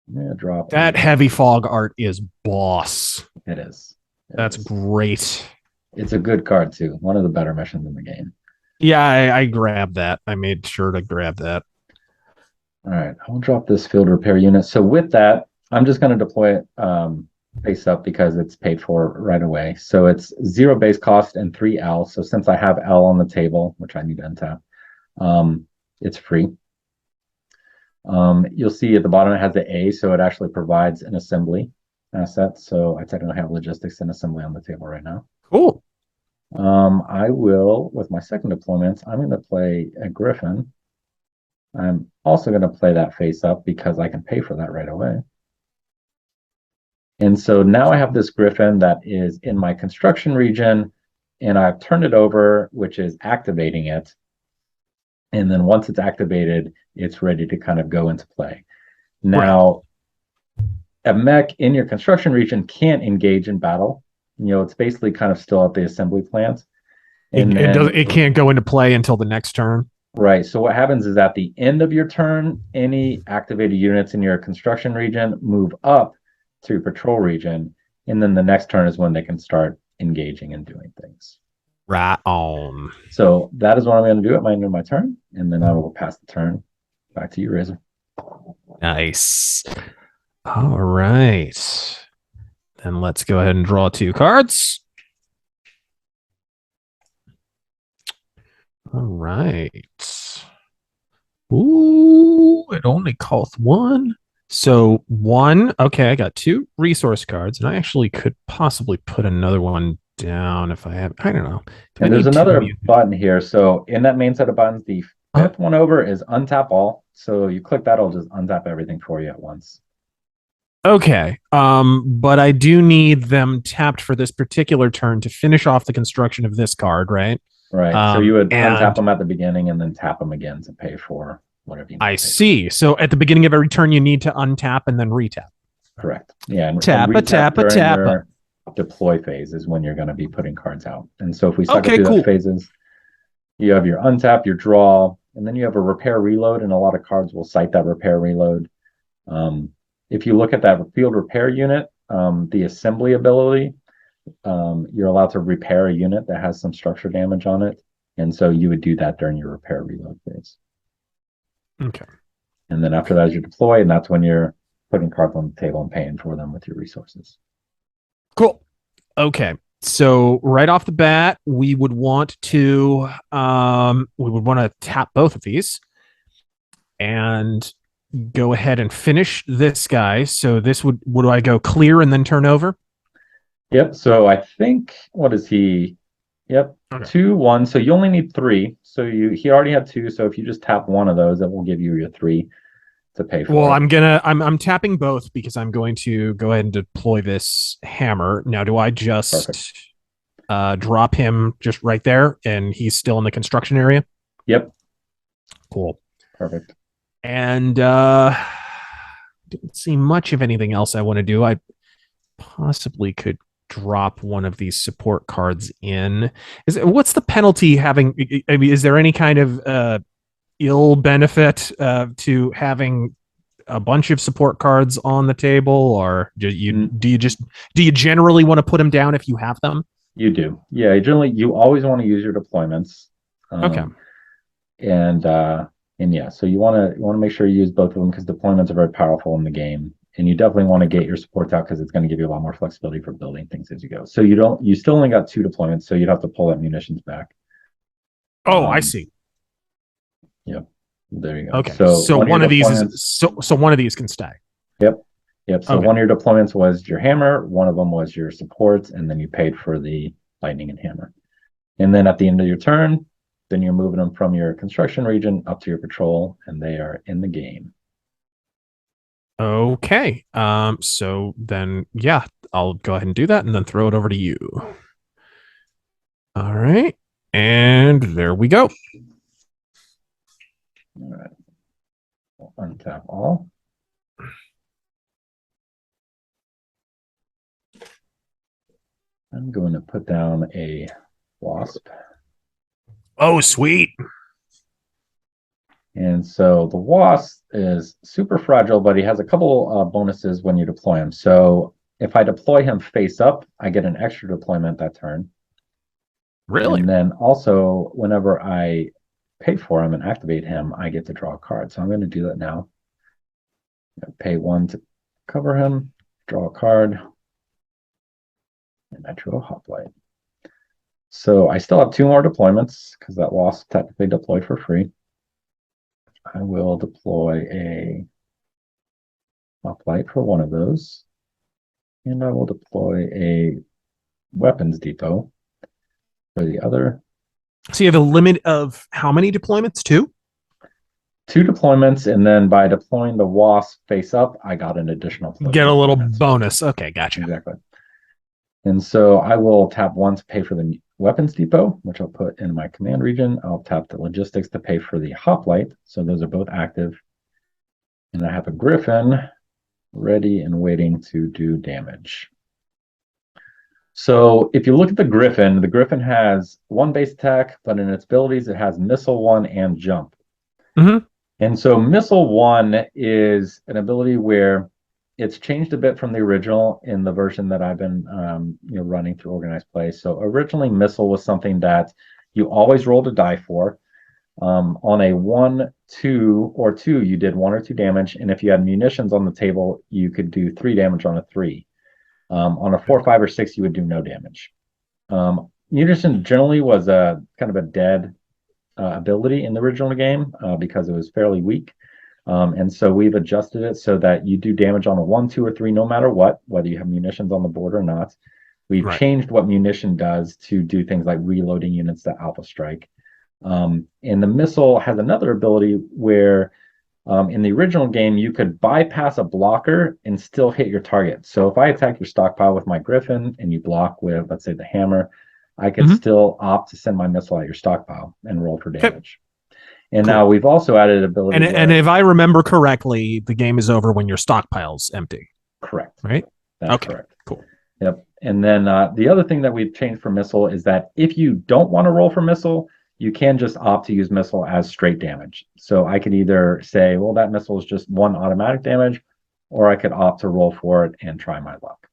I'm gonna drop that heavy fog art is boss. It is. That's great. It's a good card too. One of the better missions in the game. Yeah, I grabbed that. I made sure to grab that. All right, I'll drop this field repair unit. So with that, I'm just going to deploy it face up because it's paid for right away. So it's 0 base cost and 3 L. So since I have L on the table, which I need to untap, it's free. You'll see at the bottom it has the A, so it actually provides an assembly asset. So I technically have logistics and assembly on the table right now. Cool. I will, with my second deployment, I'm going to play a Griffin. I'm also going to play that face up because I can pay for that right away. And so now I have this Griffin that is in my construction region, and I've turned it over, which is activating it. And then once it's activated, it's ready to kind of go into play. Now, a mech in your construction region can't engage in battle. You know, it's basically kind of still at the assembly plant. And it can't go into play until the next turn. Right. So what happens is at the end of your turn, any activated units in your construction region move up to your patrol region. And then the next turn is when they can start engaging and doing things. Right on. So that is what I'm going to do at my end of my turn. And then I will pass the turn back to you, Razor. Nice. All right. Then let's go ahead and draw 2 cards. All right. Ooh, it only costs 1. So 1. Okay, I got 2 resource cards, and I actually could possibly put another one down if I have. I don't know. And there's another button here. So in that main set of buttons, the 5th one over is untap all. So you click that, it'll just untap everything for you at once. Okay. But I do need them tapped for this particular turn to finish off the construction of this card, right? Right. So you would untap them at the beginning and then tap them again to pay for whatever you need. I see. So at the beginning of every turn, you need to untap and then retap. Correct. Yeah. And tap a deploy phase is when you're going to be putting cards out. And so if we cycle through those phases, you have your untap, your draw, and then you have a repair reload, and a lot of cards will cite that repair reload. If you look at that field repair unit, the assembly ability, you're allowed to repair a unit that has some structure damage on it. And so you would do that during your repair reload phase. Okay. And then after that is your deploy, and that's when you're putting cards on the table and paying for them with your resources. Cool. Okay. So right off the bat, we would want to tap both of these and go ahead and finish this guy. So this would I go clear and then turn over? Yep. So I think, what is he? Yep. Okay. 2, 1. So you only need 3. So he already had 2. So if you just tap one of those, that will give you your 3 to pay for. Well, I'm tapping both because I'm going to go ahead and deploy this hammer. Now, do I just drop him just right there and he's still in the construction area? Yep. Cool. Perfect. And didn't see much of anything else I want to do. I possibly could drop one of these support cards in. What's the penalty having? I mean, is there any kind of ill benefit to having a bunch of support cards on the table, or do you generally want to put them down if you have them? You do, yeah. Generally, you always want to use your deployments. Okay. And yeah, so you want to make sure you use both of them because deployments are very powerful in the game. And you definitely want to get your supports out because it's going to give you a lot more flexibility for building things as you go. So you still only got 2 deployments, so you'd have to pull that munitions back. Oh, I see. Yep. There you go. Okay. So one of these one of these can stay. Yep. So one of your deployments was your hammer, one of them was your supports, and then you paid for the lightning and hammer. And then at the end of your turn, then you're moving them from your construction region up to your patrol, and they are in the game. Okay. So then, yeah, I'll go ahead and do that and then throw it over to you. All right. And there we go. All right. We'll untap all. I'm going to put down a wasp. Oh, sweet. And so the wasp is super fragile, but he has a couple bonuses when you deploy him. So if I deploy him face up, I get an extra deployment that turn. Really? And then also, whenever I pay for him and activate him, I get to draw a card. So I'm going to do that now. Pay 1 to cover him, draw a card, and I drew a hoplite. So I still have 2 more deployments because that wasp technically deployed for free. I will deploy a hoplite for one of those, and I will deploy a weapons depot for the other. So you have a limit of how many deployments? 2? 2 deployments, and then by deploying the wasp face up, I got an additional Get a little bonus. Okay, gotcha. Exactly. And so I will tap 1 to pay for the weapons depot, which I'll put in my command region. I'll tap the logistics to pay for the hoplite. So those are both active. And I have a griffin ready and waiting to do damage. So if you look at the Griffin has 1 base attack, but in its abilities, it has missile 1 and jump. Mm-hmm. And so missile 1 is an ability where it's changed a bit from the original in the version that I've been running through organized play. So originally missile was something that you always rolled a die for. On a 1, 2, or 2, you did 1 or 2 damage, and if you had munitions on the table, you could do 3 damage on a 3. On a 4, 5, or 6, you would do no damage. Munition generally was a kind of a dead ability in the original game because it was fairly weak. And so we've adjusted it so that you do damage on a 1, 2, or 3, no matter what, whether you have munitions on the board or not. We've changed what munition does to do things like reloading units to alpha strike. And the missile has another ability where in the original game, you could bypass a blocker and still hit your target. So if I attack your stockpile with my Griffin and you block with, let's say, the hammer, I could still opt to send my missile at your stockpile and roll for damage. And now we've also added ability. And if I remember correctly, the game is over when your stockpile's empty. Correct. Right? That's correct. Cool. Yep. And then the other thing that we've changed for missile is that if you don't want to roll for missile, you can just opt to use missile as straight damage. So I could either say, well, that missile is just 1 automatic damage, or I could opt to roll for it and try my luck.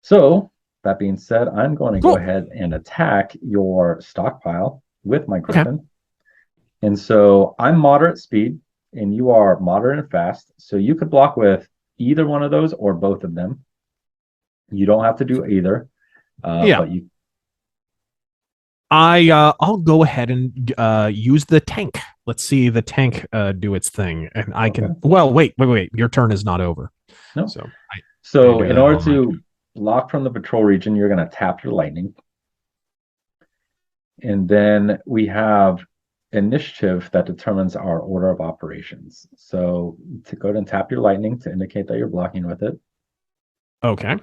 So that being said, I'm going to go ahead and attack your stockpile with my Griffin. Okay. And so I'm moderate speed, and you are moderate and fast. So you could block with either one of those or both of them. You don't have to do either. But you I'll go ahead and use the tank. Let's see the tank do its thing, and I can. Well, wait. Your turn is not over. No. So in order to block from the patrol region, you're going to tap your lightning, and then we have initiative that determines our order of operations. So to go ahead and tap your lightning to indicate that you're blocking with it. Okay.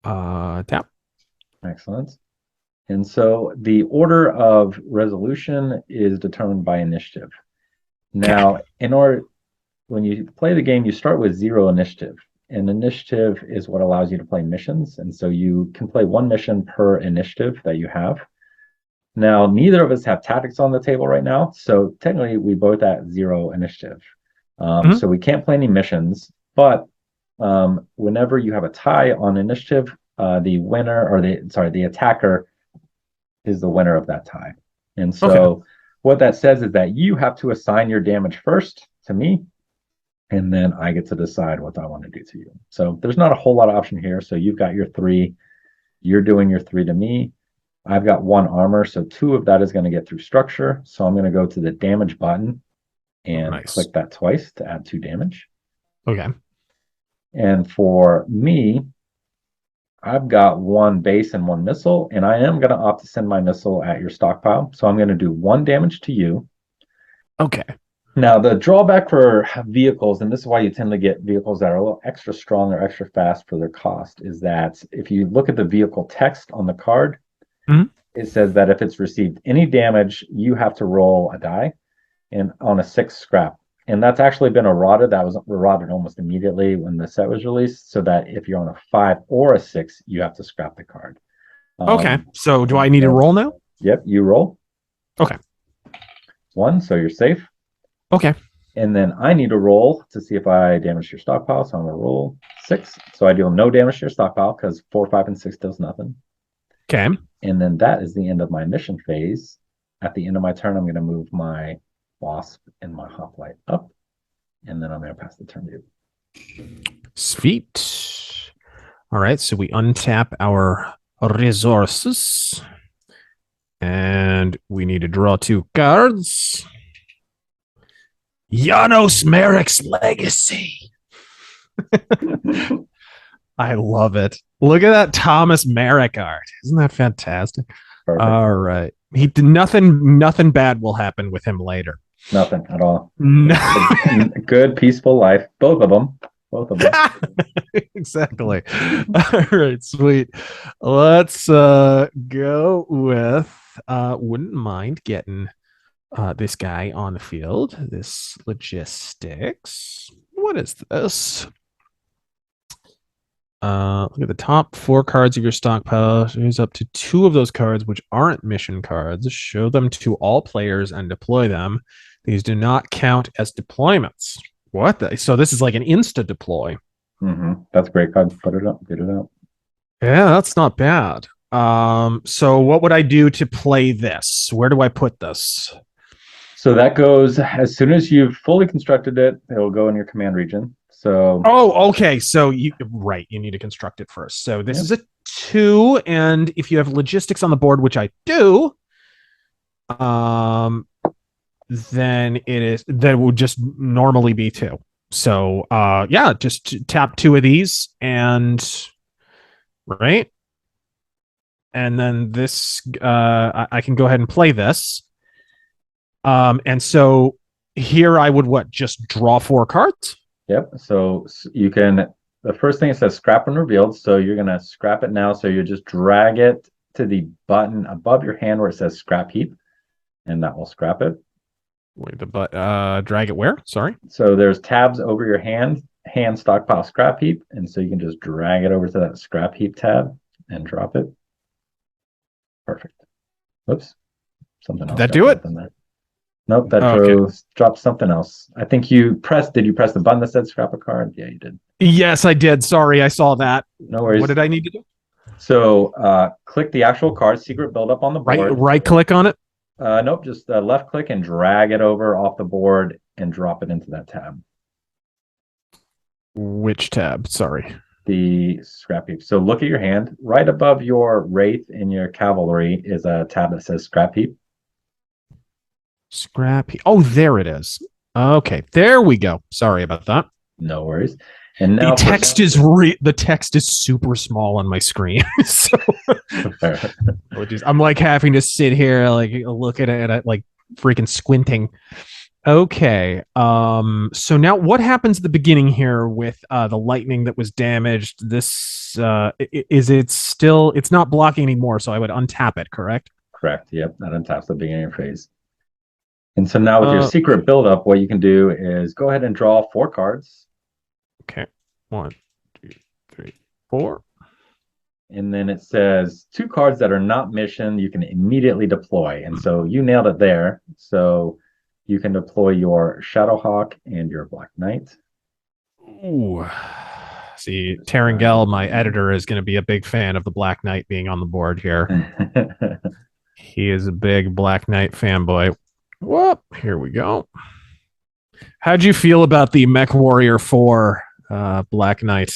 Tap. Excellent. And so the order of resolution is determined by initiative. Now, when you play the game, you start with 0 initiative. And initiative is what allows you to play missions. And so you can play 1 mission per initiative that you have. Now, neither of us have tactics on the table right now. So technically, we both at 0 initiative. So we can't play any missions. But whenever you have a tie on initiative, the winner or the attacker is the winner of that tie. And so what that says is that you have to assign your damage first to me, and then I get to decide what I want to do to you. So there's not a whole lot of option here. So you've got your 3, you're doing your 3 to me. I've got 1 armor, so 2 of that is going to get through structure. So I'm going to go to the damage button and click that twice to add 2 damage. Okay. And for me, I've got 1 base and 1 missile, and I am going to opt to send my missile at your stockpile. So I'm going to do 1 damage to you. Okay. Now, the drawback for vehicles, and this is why you tend to get vehicles that are a little extra strong or extra fast for their cost, is that if you look at the vehicle text on the card, it says that if it's received any damage, you have to roll a die and on a 6 scrap. And that's actually been errata. That was errata almost immediately when the set was released, so that if you're on a 5 or a 6, you have to scrap the card. Okay. So do I need to roll now? Yep, you roll. Okay. 1, so you're safe. Okay. And then I need to roll to see if I damage your stockpile. So I'm going to roll 6. So I deal no damage to your stockpile because 4, 5, and 6 does nothing. Okay. And then that is the end of my mission phase. At the end of my turn, I'm going to move my wasp and my hoplite up, and then I'm going to pass the turn to you. Sweet. All right, so we untap our resources. And we need to draw 2 cards. Janos Merrick's Legacy. I love it. Look at that Thomas Merrick art. Isn't that fantastic? Perfect. All right. He did nothing bad will happen with him later. Nothing at all. No. Good, peaceful life. Both of them. Exactly. All right, sweet. Let's go with wouldn't mind getting this guy on the field. This logistics. What is this? Look at the top 4 cards of your stockpile. Use up to 2 of those cards which aren't mission cards. Show them to all players and deploy them. These do not count as deployments. What? So this is like an insta deploy. That's a great card. Put it up. Get it out. Yeah, that's not bad. So what would I do to play this? Where do I put this? So that goes as soon as you've fully constructed it, it'll go in your command region. So okay. So you need to construct it first. So this is a 2, and if you have logistics on the board, which I do, then that would just normally be 2. So just tap 2 of these and right. And then this I can go ahead and play this. And so here I would just draw 4 cards? Yep. So you can, the first thing it says scrap when revealed. So you're going to scrap it now. So you just drag it to the button above your hand where it says scrap heap, and that will scrap it. Wait, drag it where? Sorry. So there's tabs over your hand stockpile scrap heap. And so you can just drag it over to that scrap heap tab and drop it. Perfect. Oops. Something else. Did that do it? Nope, that dropped something else. I think did you press the button that said scrap a card? Yeah, you did. Yes, I did. Sorry, I saw that. No worries. What did I need to do? So click the actual card, secret buildup on the board. Right click on it? Nope, just left click and drag it over off the board and drop it into that tab. Which tab? Sorry. The scrap heap. So look at your hand. Right above your Wraith and your Cavalry is a tab that says scrap heap. Scrap heap. Oh, there it is. Okay, there we go. Sorry about that. No worries. And now the text is super small on my screen. So I'm like having to sit here, like look at it, like freaking squinting. Okay. So now what happens at the beginning here with the lightning that was damaged? This it's not blocking anymore, so I would untap it, correct? Correct. Yep. That untaps the beginning phase. And so now with your secret buildup, what you can do is go ahead and draw 4 cards. Okay. 1, 2, 3, 4. And then it says 2 cards that are not mission, you can immediately deploy. And so you nailed it there. So you can deploy your Shadowhawk and your Black Knight. Ooh. See, Terangel, my editor, is going to be a big fan of the Black Knight being on the board here. He is a big Black Knight fanboy. Whoop, here we go. How'd you feel about the Mech Warrior 4 Black Knight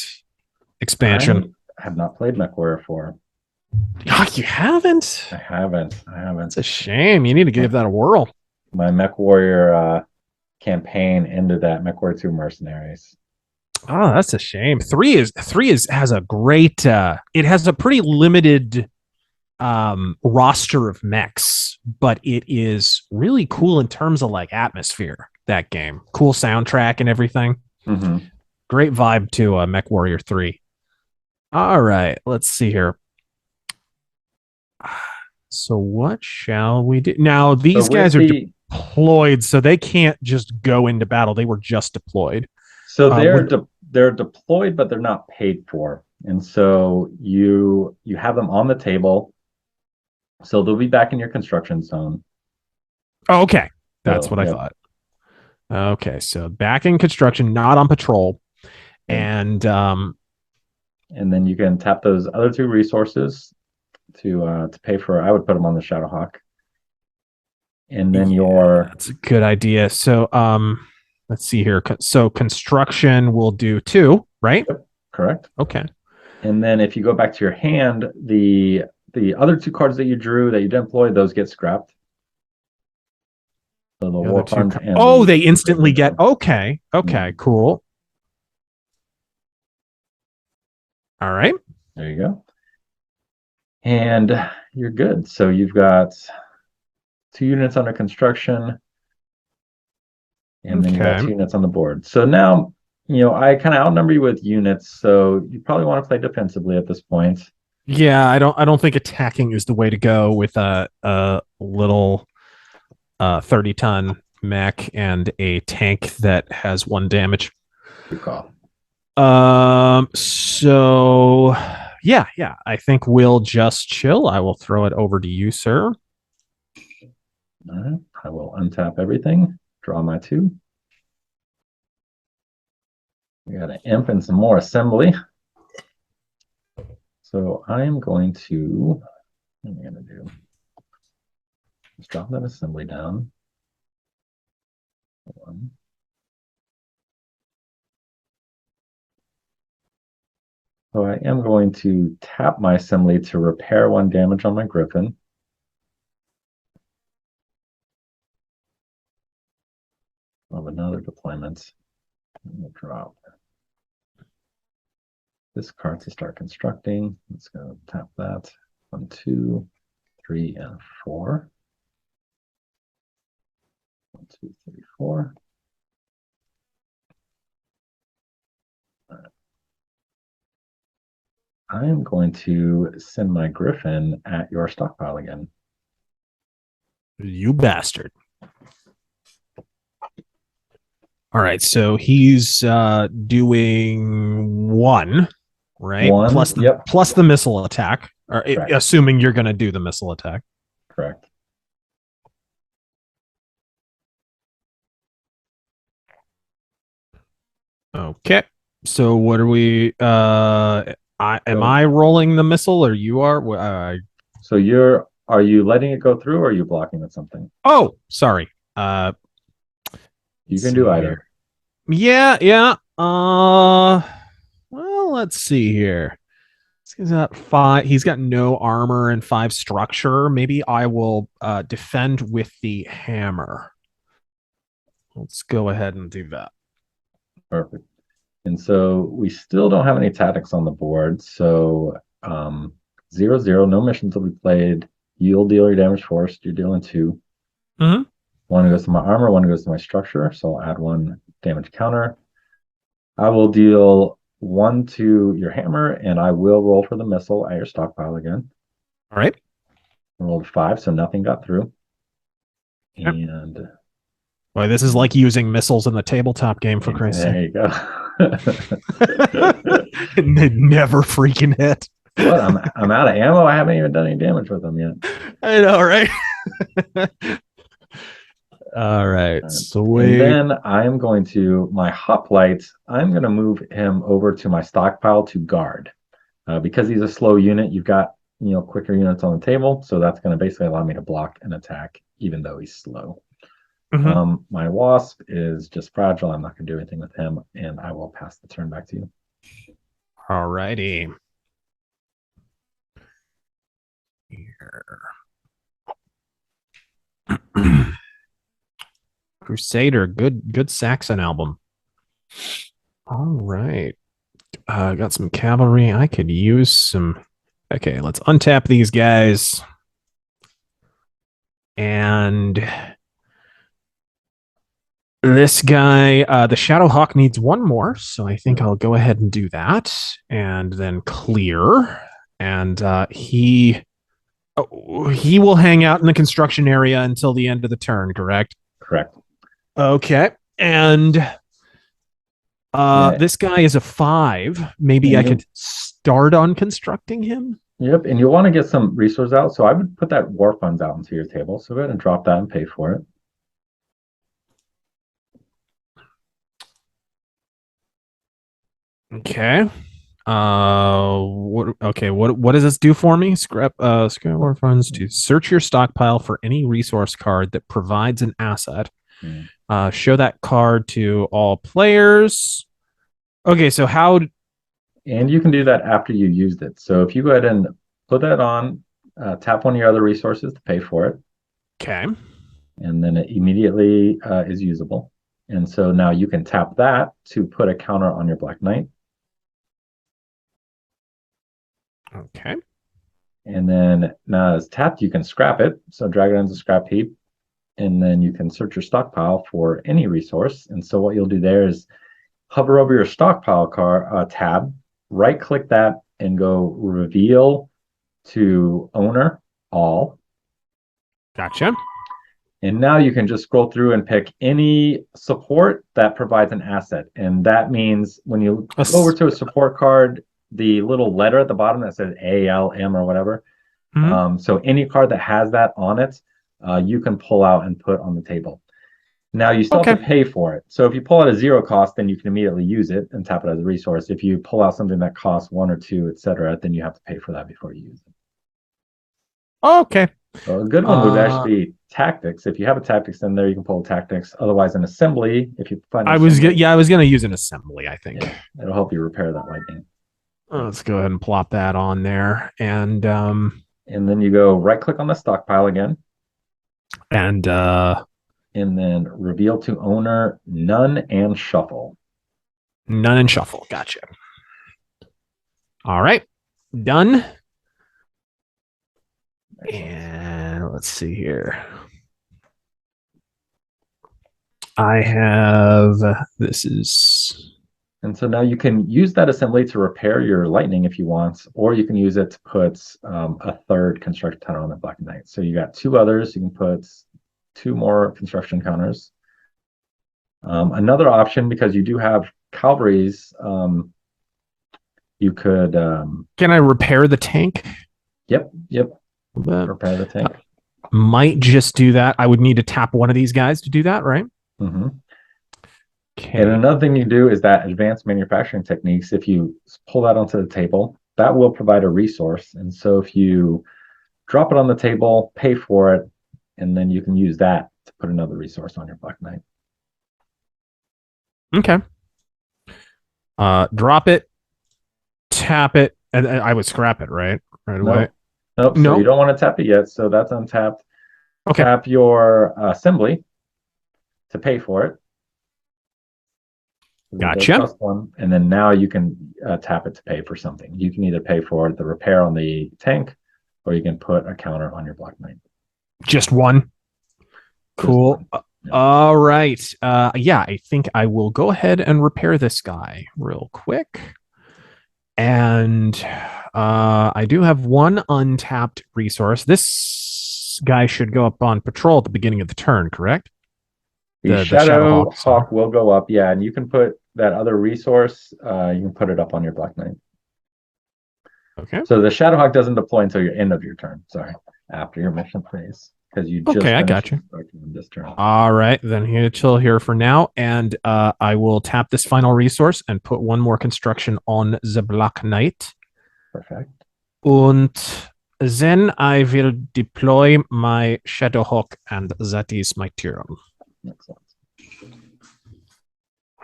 expansion? I have not played Mech Warrior 4. Oh, you haven't? I haven't. It's a shame. You need to give that a whirl. My Mech Warrior campaign ended at Mech Warrior 2 Mercenaries. Oh, that's a shame. 3 has a great it has a pretty limited roster of mechs, but it is really cool in terms of like atmosphere. That game, cool soundtrack and everything. Great vibe to Mech Warrior 3. All right, let's see here. So what shall we do now? These guys are deployed, so they can't just go into battle. They were just deployed. So they're deployed, but they're not paid for, and so you have them on the table. So they'll be back in your construction zone. Oh, okay. That's what I thought. Okay, so back in construction, not on patrol. And then you can tap those other 2 resources. to pay for. I would put them on the Shadowhawk, and then that's a good idea. So let's see here. So construction will do 2, right? Yep, correct. Okay. And then if you go back to your hand, the other 2 cards that you drew that you didn't employ, those get scrapped. So the War Fund and they instantly get. Okay. Okay. Cool. All right. There you go. And you're good. So you've got 2 units under construction, and then you got 2 units on the board. So now, I kind of outnumber you with units, so you probably want to play defensively at this point. Yeah, I don't think attacking is the way to go with a little 30-ton mech and a tank that has 1 damage. Good call. So yeah, I think we'll just chill. I will throw it over to you, sir. All right. I will untap everything, draw my 2. We got an imp and some more assembly. So I am going to, what am I going to do? Just drop that assembly down. So I am going to tap my assembly to repair 1 damage on my Griffin. Of another deployment. I'm going to drop this card to start constructing. Let's go tap that. 1, 2, 3, and 4. 1, 2, 3, 4. I am going to send my Griffin at your stockpile again. You bastard. All right, so he's doing 1, right? 1, plus the missile attack, or assuming you're going to do the missile attack. Correct. Okay. So what are we? Am I rolling the missile, or you are? So are you letting it go through, or are you blocking with something? Oh, sorry. You can do either. Yeah. Well, let's see here. He's got 5. He's got no armor and 5 structure. Maybe I will defend with the hammer. Let's go ahead and do that. Perfect. And so we still don't have any tactics on the board. So 0-0, no missions will be played. You'll deal your damage first. You're dealing 2. Mm-hmm. 1 goes to my armor, 1 goes to my structure. So I'll add 1 damage counter. I will deal 1 to your hammer, and I will roll for the missile at your stockpile again. All right. I rolled 5, so nothing got through. Yep. And boy, this is like using missiles in the tabletop game, for Christ's sake. There you go. And they never freaking hit. What? I'm out of ammo. I haven't even done any damage with them yet. I know, right? All right. Sweet. And then I'm going to my hoplite. I'm going to move him over to my stockpile to guard. Because he's a slow unit, you've got quicker units on the table, so that's going to basically allow me to block an attack, even though he's slow. Mm-hmm. My wasp is just fragile. I'm not going to do anything with him, and I will pass the turn back to you. All righty. Here. Crusader, good Saxon album. All right. Got some cavalry. I could use some. Okay, let's untap these guys. And this guy, the Shadowhawk needs 1 more, so I think I'll go ahead and do that, and then clear. And he will hang out in the construction area until the end of the turn. Correct. Correct. Okay, and this guy is a 5. Maybe I could start on constructing him. Yep, and you'll want to get some resources out. So I would put that war funds out into your table. So go ahead and drop that and pay for it. Okay. What does this do for me? Scrap more funds to search your stockpile for any resource card that provides an asset. Hmm. Show that card to all players. Okay, so how? And you can do that after you used it. So if you go ahead and put that on, tap one of your other resources to pay for it, Okay. and then it immediately is usable. And so now you can tap that to put a counter on your Black Knight. Okay. And then now it's tapped, you can scrap it. So drag it onto the scrap heap, and then you can search your stockpile for any resource. And so what you'll do there is hover over your stockpile tab, right click that, and go reveal to owner all. Gotcha. And now you can just scroll through and pick any support that provides an asset. And that means when you go over to a support card, the little letter at the bottom that says ALM or whatever. Mhm. So any card that has that on it, you can pull out and put on the table. Now you still have Okay. to pay for it. So if you pull out a zero cost, then you can immediately use it and tap it as a resource. If you pull out something that costs one or two, etc., then you have to pay for that before you use it. Okay. So a good one would actually be tactics. If you have a tactics in there, you can pull tactics. Otherwise, an assembly, if you find an assembly, I was gonna use an assembly, I think. yeah, it'll help you repair that lightning. Let's go ahead and plop that on there. And then you go right click on the stockpile again, And and then reveal to owner, none, and shuffle. none and shuffle. Gotcha. All right. Done. Excellent. And let's see here. I have this is And so now you can use that assembly to repair your lightning if you want, or you can use it to put a third construction counter on the Black Knight. So you got two others. You can put two more construction counters. Another option, because you do have cavalries, you could. Can I repair the tank? Yep. That Repair the tank. might just do that. I would need to tap one of these guys to do that, right? Mm-hmm. And Okay. another thing you do is that advanced manufacturing techniques, if you pull that onto the table, that will provide a resource. And so if you drop it on the table, pay for it, and then you can use that to put another resource on your Black Knight. Okay. Drop it, tap it, and I would scrap it, right? Right away. Nope. So you No. don't want to tap it yet. So that's untapped. Okay. Tap your assembly to pay for it. It does Gotcha. cost one, and then now you can tap it to pay for something. You can either pay for the repair on the tank, or you can put a counter on your Black Knight. Just one. Just Cool. one. Yeah. All right. Yeah, I think I will go ahead and repair this guy real quick. And I do have one untapped resource. This guy should go up on patrol at the beginning of the turn, correct? The The Shadow Shadow Hawk will go up, yeah, and you can put that other resource. You can put it up on your Black Knight. Okay. So the Shadow Hawk doesn't deploy until your end of your turn. Sorry, after your mission phase, because you just Okay, I finished got you. this turn. All right, then here chill here for now, and I will tap this final resource and put one more construction on the Black Knight. Perfect. Und then I will deploy my Shadowhawk, and that is my turn. Excellent.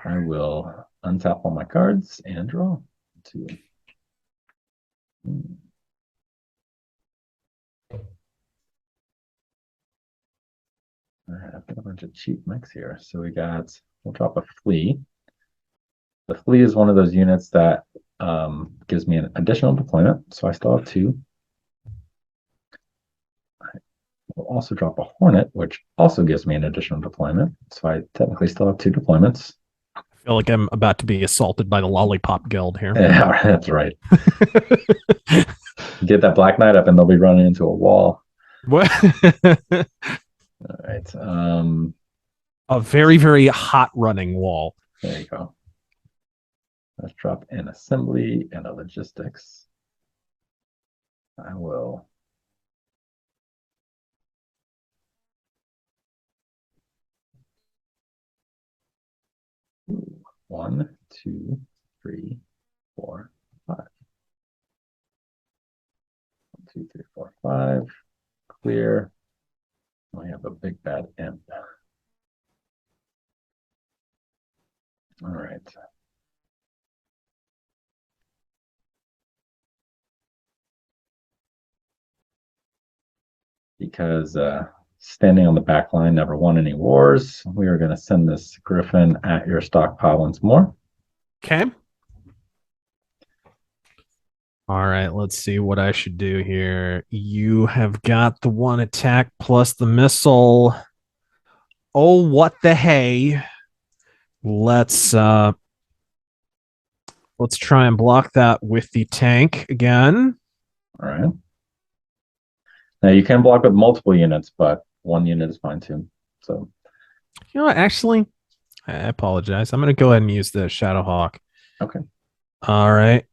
I will untap all my cards and draw two. All right, I've got a bunch of cheap mix here. So we'll drop a flea. The flea is one of those units that gives me an additional deployment. So I still have two. We'll also drop a hornet, which also gives me an additional deployment. So I technically still have two deployments. I feel like I'm about to be assaulted by the Lollipop Guild here. Yeah, that's right. Get that Black Knight up and they'll be running into a wall. What? All right. A very, very hot running wall. There you go. Let's drop an assembly and a logistics. I will. One, two, three, four, five. 2, 3, 4, 5. Clear. We have a big bad imp. All right. Because standing on the back line never won any wars, we are going to send this Griffin at your stockpile once more. Okay. All right, let's see what I should do here. You have got the 1 attack plus the missile. Oh, what the hey. Let's try and block that with the tank again. All right. Now you can block with multiple units, but 1 unit is fine too. So, you know what? Actually, I apologize. I'm going to go ahead and use the Shadowhawk. Okay. All right.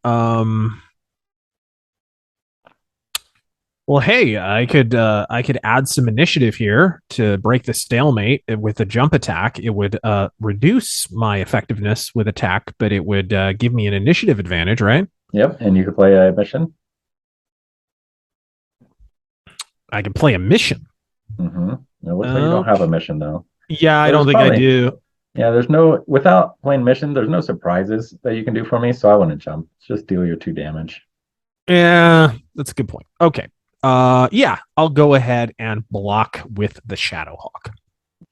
Well, hey, I could add some initiative here to break the stalemate with a jump attack. It would reduce my effectiveness with attack, but it would give me an initiative advantage, right? Yep, and you could play a mission. I can play a mission. Mm-hmm. It looks like you don't have a mission though. Yeah, I don't think I do. Yeah, there's no without playing mission. There's no surprises that you can do for me, so I wouldn't jump. Just deal your 2 damage. Yeah, that's a good point. Okay. Yeah, I'll go ahead and block with the Shadowhawk.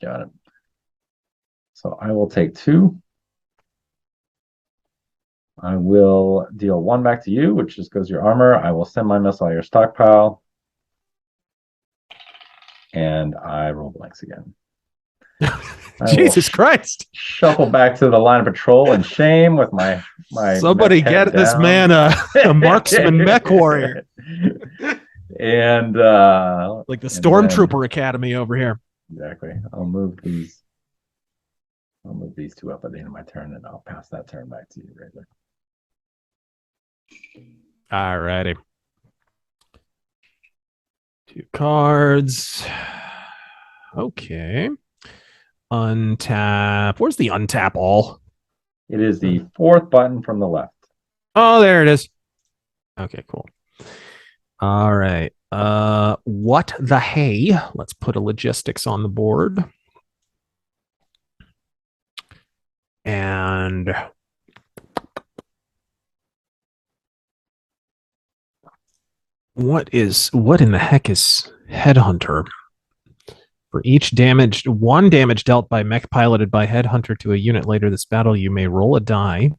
Got it. So I will take 2. I will deal 1 back to you, which just goes your armor. I will send my missile at your stockpile. And I roll blanks again. Jesus Christ. Shuffle back to the line of patrol in shame with my somebody get this man a marksman mech warrior. And like the Stormtrooper Academy over here. Exactly. I'll move these 2 up at the end of my turn, and I'll pass that turn back to you, Razor. All righty. 2 cards. Okay. Untap. Where's the untap all? It is the 4th button from the left. Oh, there it is. Okay, cool. All right. What the hey? Let's put a logistics on the board. And what in the heck is Headhunter? For each 1 damage dealt by mech piloted by Headhunter to a unit later this battle, you may roll a die.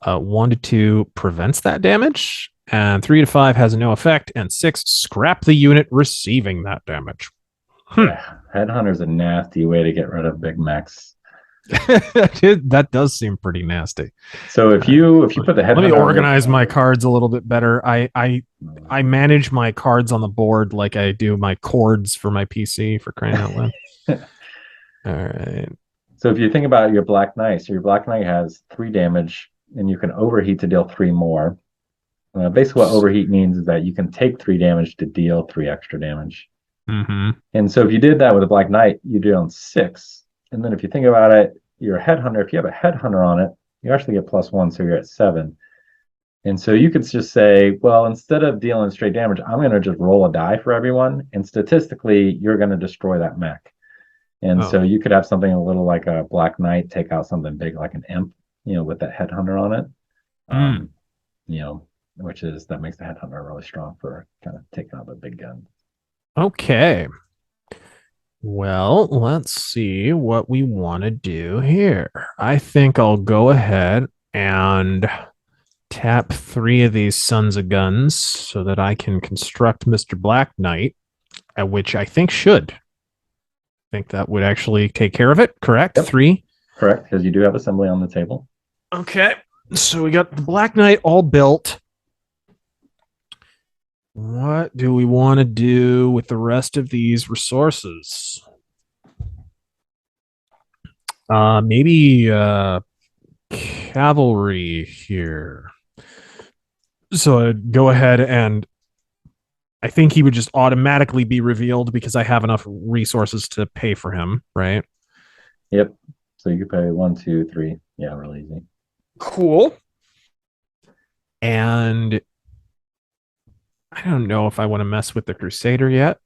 1 to 2 prevents that damage, and 3 to 5 has no effect, and 6 scrap the unit receiving that damage. Yeah, Headhunter's a nasty way to get rid of big mechs. That does seem pretty nasty. So if you put the Headhunter, let me organize my cards a little bit better. I manage my cards on the board like I do my chords for my PC, for crying out loud. All right. So if you think about your Black Knight, so your Black Knight has 3 damage, and you can overheat to deal 3 more. Basically, what overheat means is that you can take 3 damage to deal 3 extra damage. Mm-hmm. And so if you did that with a Black Knight, you deal 6. And then if you think about it, your Headhunter, if you have a Headhunter on it, you actually get +1, so you're at 7. And so you could just say, well, instead of dealing straight damage, I'm going to just roll a die for everyone, and statistically, you're going to destroy that mech. And so you could have something a little like a Black Knight take out something big like an Imp, with that Headhunter on it. That makes the Headhunter really strong for kind of taking out the big gun. Okay. Well, let's see what we want to do here. I think I'll go ahead and tap 3 of these sons of guns so that I can construct Mr. Black Knight, which I think should. I think that would actually take care of it, correct? Yep. 3? Correct, because you do have assembly on the table. Okay, so we got the Black Knight all built. What do we want to do with the rest of these resources? Maybe cavalry here. So I'd go ahead and I think he would just automatically be revealed because I have enough resources to pay for him, right? Yep. So you could pay 1, 2, 3. Yeah, really easy. Cool. And I don't know if I want to mess with the Crusader yet.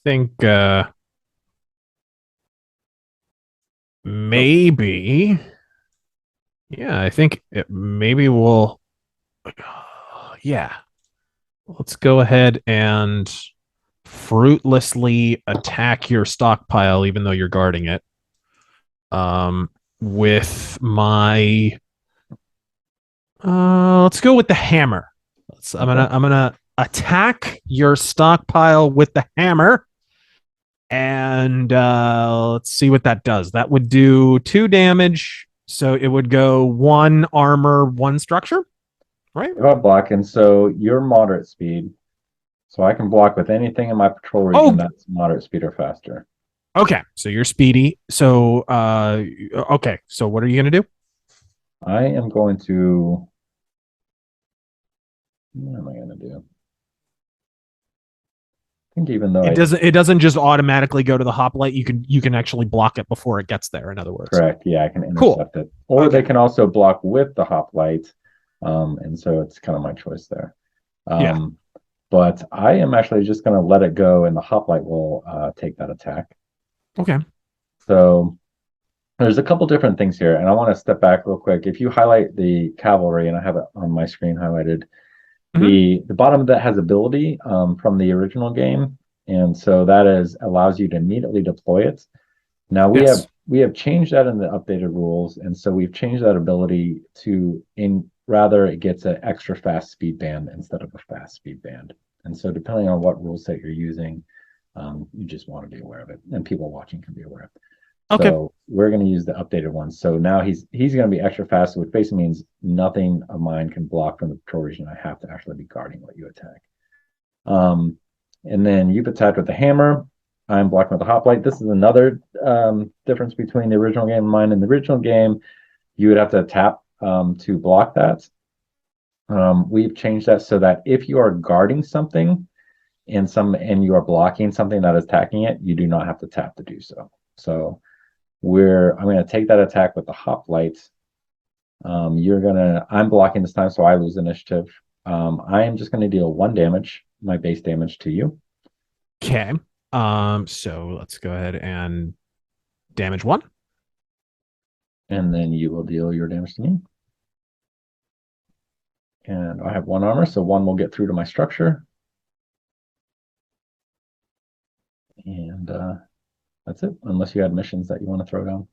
Think Oh, maybe. Yeah, I think maybe we'll. Yeah, let's go ahead and fruitlessly attack your stockpile, even though you're guarding it. With my let's go with the hammer. okay. I'm gonna attack your stockpile with the hammer, and let's see what that does. That would do 2 damage, so it would go 1 armor, 1 structure, right? You're up blocking, so you're moderate speed. So I can block with anything in my patrol region Oh, that's moderate speed or faster. okay. So you're speedy. So okay. So what are you gonna do? I am going to. What am I going to do? I think even though It I doesn't. It doesn't just automatically go to the hoplite. You can actually block it before it gets there. In other words, correct, yeah, I can cool. intercept it, or they Okay. can also block with the hoplite, and so it's kind of my choice there. Yeah. Um, but I am actually just going to let it go, and the hoplite will take that attack. Okay. So there's a couple different things here, and I want to step back real quick. If you highlight the cavalry, and I have it on my screen highlighted, Mm-hmm. the bottom of that has ability from the original game, and so that is allows you to immediately deploy it. Now Yes. we have changed that in the updated rules, and so we've changed that ability to in rather it gets an extra fast speed band instead of a fast speed band. And so depending on what rule set you're using, you just want to be aware of it, and people watching can be aware of it. Okay. So we're going to use the updated one. So now he's going to be extra fast, which basically means nothing of mine can block from the patrol region. I have to actually be guarding what you attack. Um, and then you've attacked with the hammer. I'm blocking with the hoplite. This is another difference between the original game and mine. In the original game, you would have to tap to block that. We've changed that so that if you are guarding something and you are blocking something that is attacking it, you do not have to tap to do so. So I'm going to take that attack with the hoplite. I'm blocking this time, so I lose initiative. I am just going to deal 1 damage, my base damage to you. Okay. So let's go ahead and damage 1. And then you will deal your damage to me. And I have 1 armor, so 1 will get through to my structure. And that's it, unless you had missions that you want to throw down.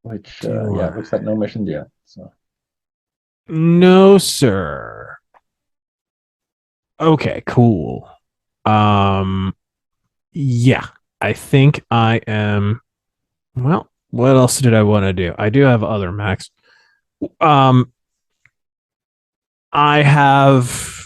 Which, yeah, it looks like no missions yet. So No, sir. Okay, cool. Um, yeah, I think I am. Well, what else did I want to do? I do have other max. Um, I have.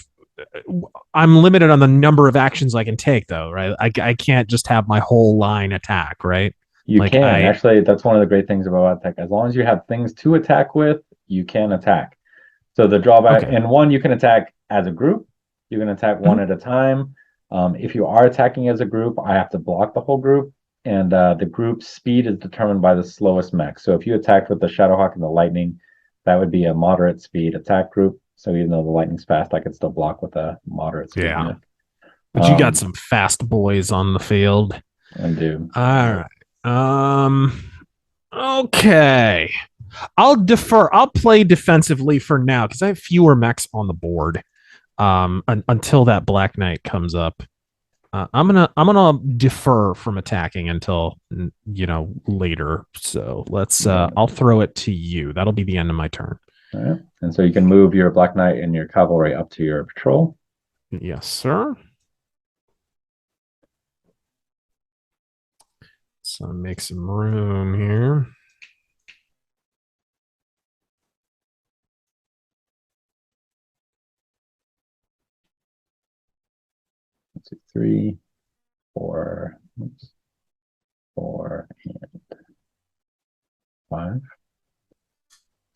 I'm limited on the number of actions I can take, though, right? I can't just have my whole line attack, right? you Like can I. actually, that's one of the great things about attack. As long as you have things to attack with, you can attack. So the drawback Okay. in one, you can attack as a group. You can attack one Mhm. at a time. If you are attacking as a group, I have to block the whole group, and the group speed is determined by the slowest mech. So if you attacked with the Shadowhawk and the Lightning, that would be a moderate speed attack group. So even though the Lightning's fast, I could still block with a moderate speed Yeah, mech. but you got Um, some fast boys on the field. and do All right. Um. Okay. I'll defer. I'll play defensively for now because I have fewer mechs on the board. Until that Black Knight comes up, I'm gonna defer from attacking until later. So let's. yeah. I'll throw it to you. That'll be the end of my turn. All right. And so you can move your Black Knight and your cavalry up to your patrol. Yes, sir. So make some room here. 2, 3, 4, oops, 4, and 5.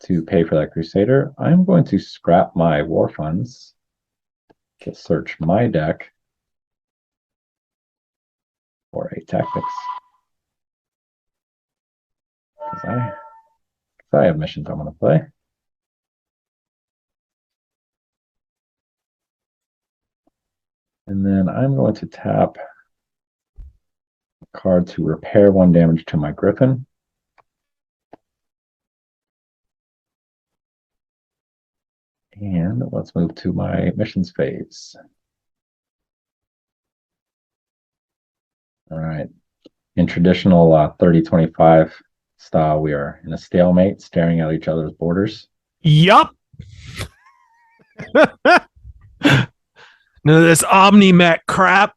To pay for that Crusader, I'm going to scrap my war funds to search my deck for a tactics. Because I have missions I want to play. And then I'm going to tap a card to repair 1 damage to my Griffin. And let's move to my missions phase. All right. In traditional 30-25 style, we are in a stalemate, staring at each other's borders. Yup. None of this Omni-Mech crap.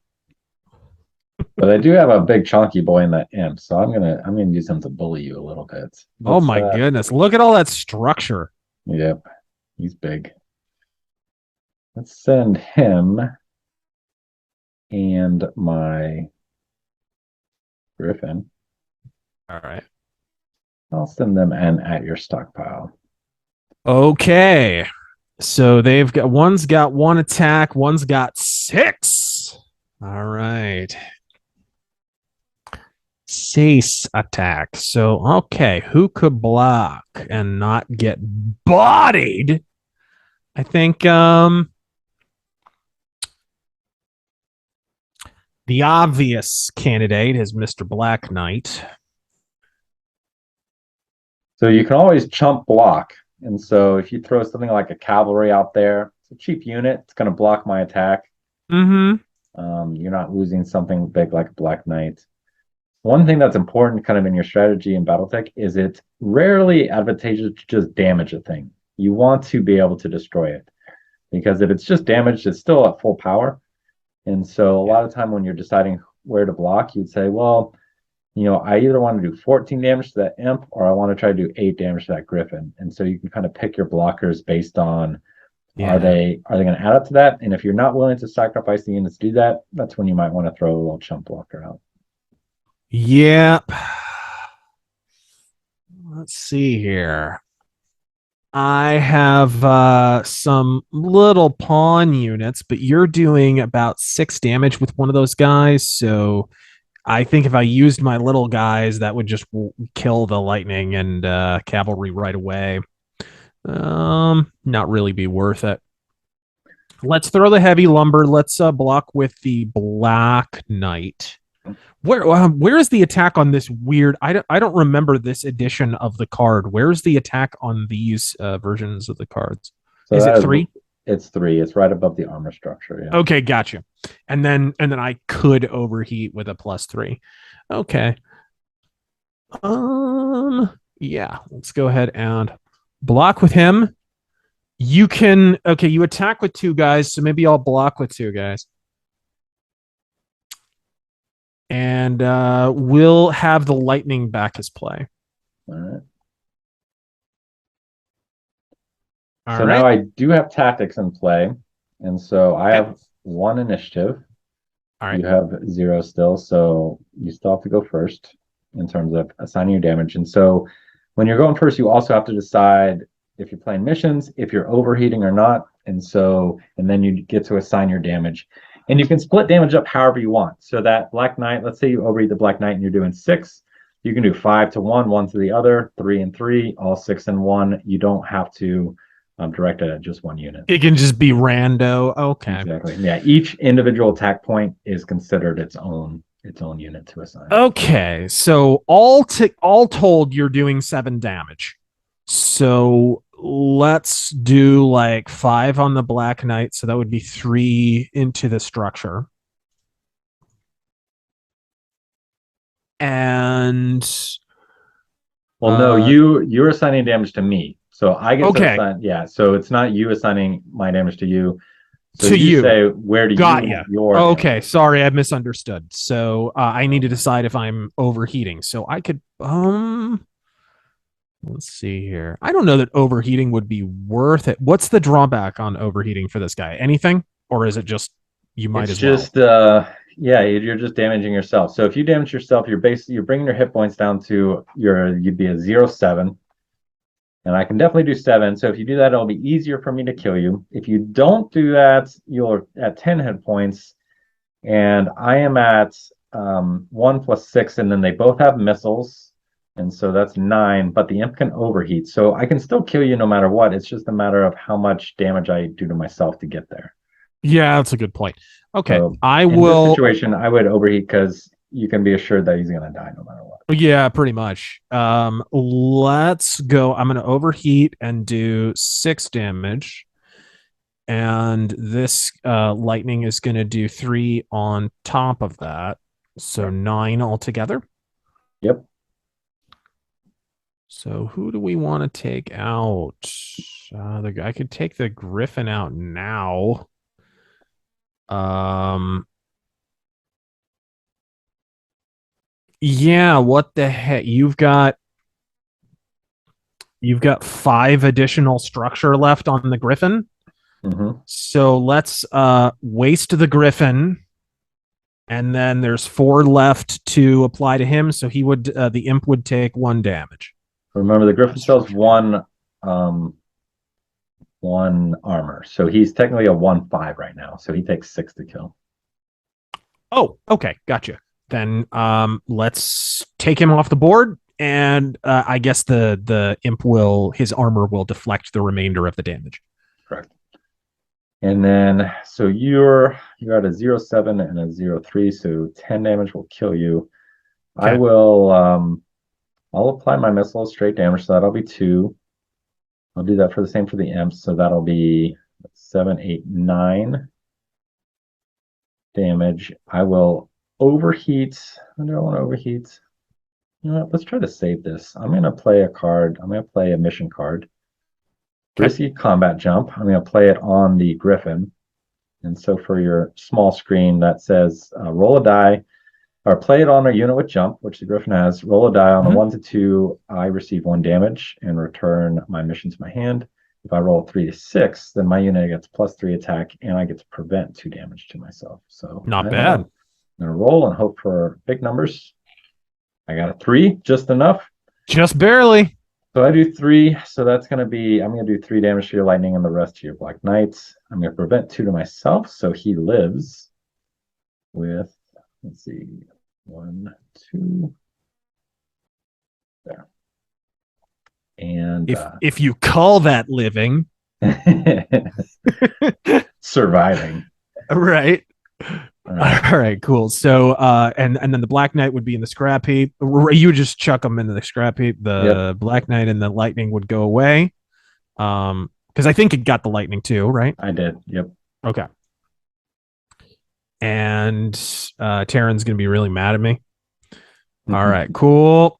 But I do have a big chunky boy in that imp, so I'm gonna use him to bully you a little bit. Oh my goodness. Look at all that structure. Yep. He's big. Let's send him and my Griffin. All right. I'll send them and at your stockpile. Okay. So they've got one's got 1 attack, one's got 6. All right. 6 attack. So okay, who could block and not get bodied? I think the obvious candidate is Mr. Black Knight. So you can always chump block. And so if you throw something like a cavalry out there, it's a cheap unit. It's going to block my attack. Mm-hmm. You're not losing something big like a Black Knight. One thing that's important kind of in your strategy in BattleTech is it's rarely advantageous to just damage a thing. You want to be able to destroy it. Because if it's just damaged, it's still at full power. And so a lot of time when you're deciding where to block, you'd say, well, I either want to do 14 damage to that imp or I want to try to do 8 damage to that Griffin. And so you can kind of pick your blockers based on are they going to add up to that? And if you're not willing to sacrifice the units to do that, that's when you might want to throw a little chump blocker out. Yep. Let's see here. I have some little pawn units, but you're doing about 6 damage with one of those guys. So I think if I used my little guys, that would just kill the lightning and cavalry right away. Not really be worth it. Let's throw the heavy lumber. Let's block with the Black Knight. Where is the attack on this weird? I don't remember this edition of the card. Where's the attack on these versions of the cards? So is it 3? It's 3. It's right above the armor structure. Yeah. Okay, gotcha. And then I could overheat with a +3. Okay. Yeah. Let's go ahead and block with him. You can. Okay, you attack with 2 guys, so maybe I'll block with 2 guys. And we'll have the lightning back as play. All right. So now I do have tactics in play. And so I have 1 initiative. All right. You have 0 still. So you still have to go first in terms of assigning your damage. And so when you're going first, you also have to decide if you're playing missions, if you're overheating or not. And then you get to assign your damage. And you can split damage up however you want. So that Black Knight, let's say you overeat the Black Knight and you're doing 6. You can do 5 to 1, 1 to the other, 3 and 3, all 6 and 1. You don't have to direct it at just 1 unit. It can just be rando. Okay. Exactly. Yeah. Each individual attack point is considered its own unit to assign. Okay. So all told, you're doing 7 damage. So let's do like 5 on the Black Knight. So that would be 3 into the structure. And no, you're assigning damage to me. So I get to assign. Yeah. So it's not you assigning my damage to you. So you say, where do you want your okay, damage? Sorry, I misunderstood. So I need to decide if I'm overheating. So I could let's see here. I don't know that overheating would be worth it. What's the drawback on overheating for this guy? Anything? Or is it just you might as well? You're just damaging yourself. So if you damage yourself, you're bringing your hit points down to you'd be a 0-7. And I can definitely do 7. So if you do that, it'll be easier for me to kill you. If you don't do that, you're at 10 hit points. And I am at 1 + 6. And then they both have missiles. And so that's 9. But the imp can overheat. So I can still kill you no matter what. It's just a matter of how much damage I do to myself to get there. Yeah, that's a good point. Okay, So I in this will. situation, I would overheat because you can be assured that he's going to die no matter what. Yeah, pretty much. Let's go. I'm going to overheat and do 6 damage. And this lightning is going to do 3 on top of that. So Okay. 9 altogether. Yep. So who do we want to take out? I could take the Griffin out now. Um, yeah, what the heck? You've got 5 additional structure left on the Griffin. Mm-hmm. So let's waste the Griffin, and then there's 4 left to apply to him. So the imp would take 1 damage. Remember, the Griffin sells um, one armor, so he's technically a 1/5 right now. So he takes 6 to kill. Oh, okay, gotcha. Then let's take him off the board, and I guess the imp his armor will deflect the remainder of the damage. Correct. And then, so you're at a 0/7 and a 0/3, so 10 damage will kill you. I Okay. will I'll apply my missile straight damage, so that'll be 2. I'll do that for the same for the imps, so that'll be 7, 8, 9 damage. I will overheat. I don't want to overheat. You know what? Let's try to save this. I'm gonna play a card. I'm gonna play a mission card. Okay. Risky combat jump. I'm gonna play it on the Griffin. And so for your small screen that says roll a die or play it on a unit with jump, which the Griffin has. Roll a die on a Mhm. 1 to 2. I receive 1 damage and return my mission to my hand. If I roll 3 to 6, then my unit gets +3 attack and I get to prevent 2 damage to myself. So Not I'm gonna, bad. I'm gonna roll and hope for big numbers. I got a 3, just enough. Just barely. So I do 3. So that's gonna be I'm gonna do 3 damage to your lightning and the rest to your black knights. I'm gonna prevent 2 to myself, so he lives with, let's see, 1, 2 there. And If you call that living, surviving. right? All right. All right, cool. So, and then the Black Knight would be in the scrap heap. You just chuck them into the scrap heap. Yep. The Black Knight and the Lightning would go away. Because I think it got the Lightning too, right? I did. Yep. Okay. And Taryn's gonna be really mad at me. All right, cool.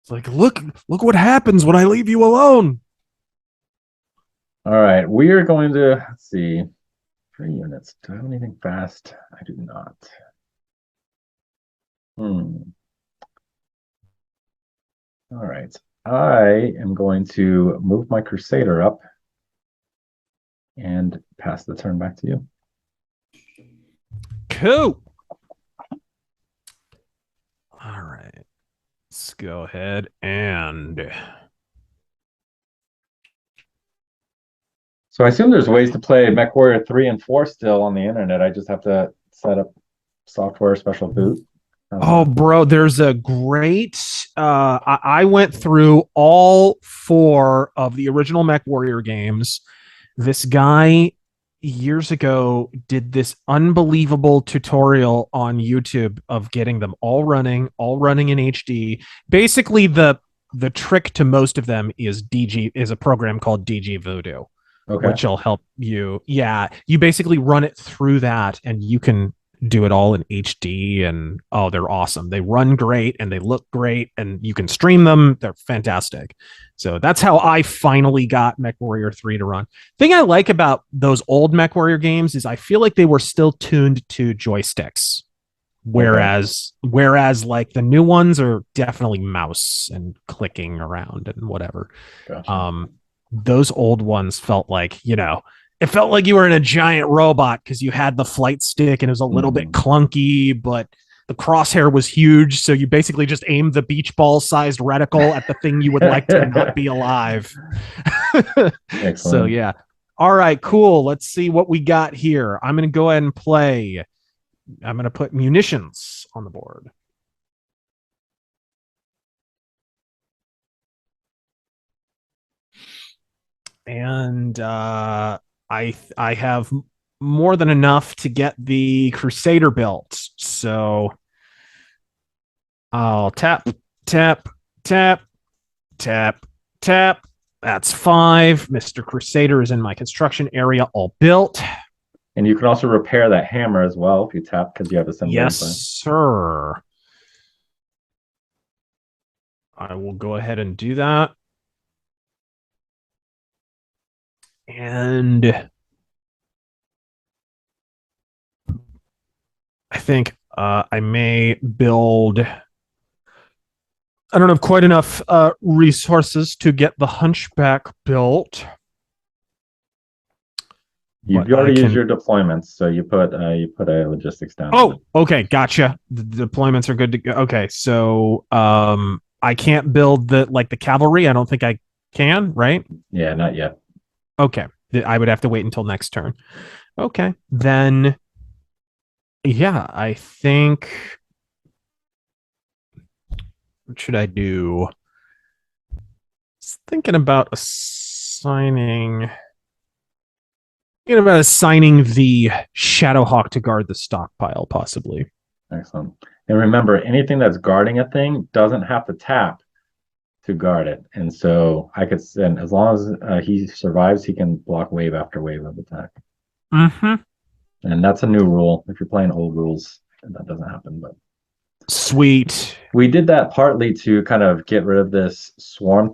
It's like, look what happens when I leave you alone. All right. We are going to, let's see, 3 units. Do I have anything fast? I do not. All right. I am going to move my Crusader up and pass the turn back to you. Cool. All right. Let's go ahead and So I assume there's ways to play MechWarrior 3 and 4 still on the internet. I just have to set up software special boot. oh, bro, there's a great. I went through all 4 of the original Mech Warrior games. This guy years ago did this unbelievable tutorial on YouTube of getting them all running in HD. Basically, the trick to most of them is a program called DG Voodoo, Okay. which will help you. Yeah, you basically run it through that, and you can do it all in HD. And oh, they're awesome. They run great and they look great, and you can stream them. They're fantastic. So that's how I finally got MechWarrior 3 to run. Thing I like about those old MechWarrior games is I feel like they were still tuned to joysticks. Okay. Whereas like the new ones are definitely mouse and clicking around and whatever. Gotcha. Um, those old ones felt like, it felt like you were in a giant robot because you had the flight stick and it was a little bit Mhm. clunky, but the crosshair was huge. So you basically just aimed the beach ball sized reticle at the thing you would like to not be alive. So, Excellent. yeah. All right, cool. Let's see what we got here. I'm going to go ahead and play. I'm going to put munitions on the board. And I I have more than enough to get the Crusader built. So I'll tap, tap, tap, tap, tap. That's 5. Mr. Crusader is in my construction area, all built. And you can also repair that hammer as well if you tap because you have assembly. Yes, sir. I will go ahead and do that. And I think I may build. I don't have quite enough resources to get the Hunchback built. You've already used your deployments, so you put a logistics down. Oh, okay, gotcha. The deployments are good to go. Okay, so I can't build the cavalry. I don't think I can, right? Yeah, not yet. Okay, I would have to wait until next turn. Okay, then yeah, I think what should I do? Thinking about assigning the Shadowhawk to guard the stockpile, possibly. Excellent. And remember, anything that's guarding a thing doesn't have to tap to guard it. And so I could send, as long as he survives, he can block wave after wave of attack. Mm-hmm. And that's a new rule. If you're playing old rules, that doesn't happen. But sweet. We did that partly to kind of get rid of this swarm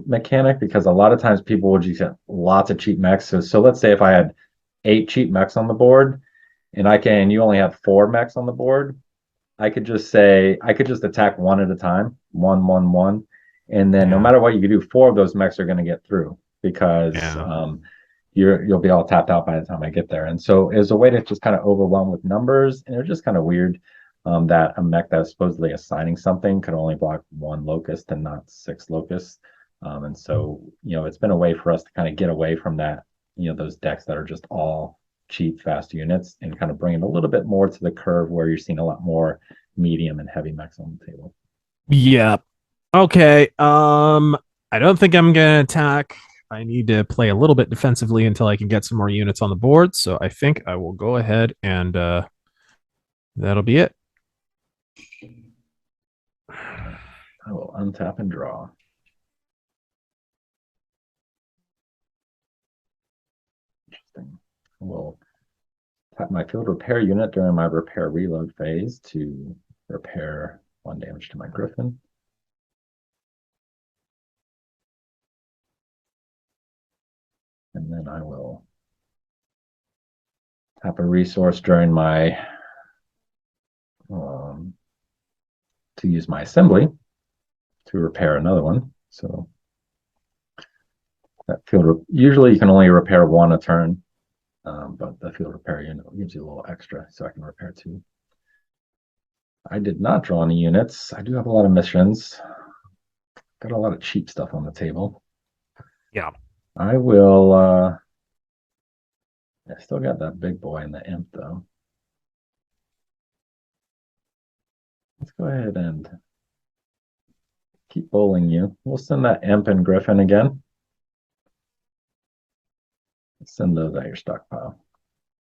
mechanic, because a lot of times people would just get lots of cheap mechs. So let's say if I had 8 cheap mechs on the board and you only have 4 mechs on the board, I could just attack one at a time, one, and then no matter what you do, 4 of those mechs are going to get through because you'll be all tapped out by the time I get there. And so as a way to just kind of overwhelm with numbers, and it's just kind of weird that a mech that's supposedly assigning something could only block 1 locust and not 6 locusts. And so, it's been a way for us to kind of get away from that, those decks that are just all cheap, fast units, and kind of bring it a little bit more to the curve where you're seeing a lot more medium and heavy mechs on the table. Yeah. Okay. I don't think I'm gonna attack. I need to play a little bit defensively until I can get some more units on the board. So I think I will go ahead and that'll be it. I will untap and draw. Interesting. We'll tap my field repair unit during my repair reload phase to repair 1 damage to my Griffin. And then I will tap a resource during my to use my assembly to repair another one. So that field usually you can only repair 1 a turn, but the field repair unit gives you a little extra, so I can repair 2. I did not draw any units. I do have a lot of missions. Got a lot of cheap stuff on the table. Yeah. I will. I still got that big boy and the imp though. Let's go ahead and keep bowling you. We'll send that imp and Griffin again. Send those at your stockpile.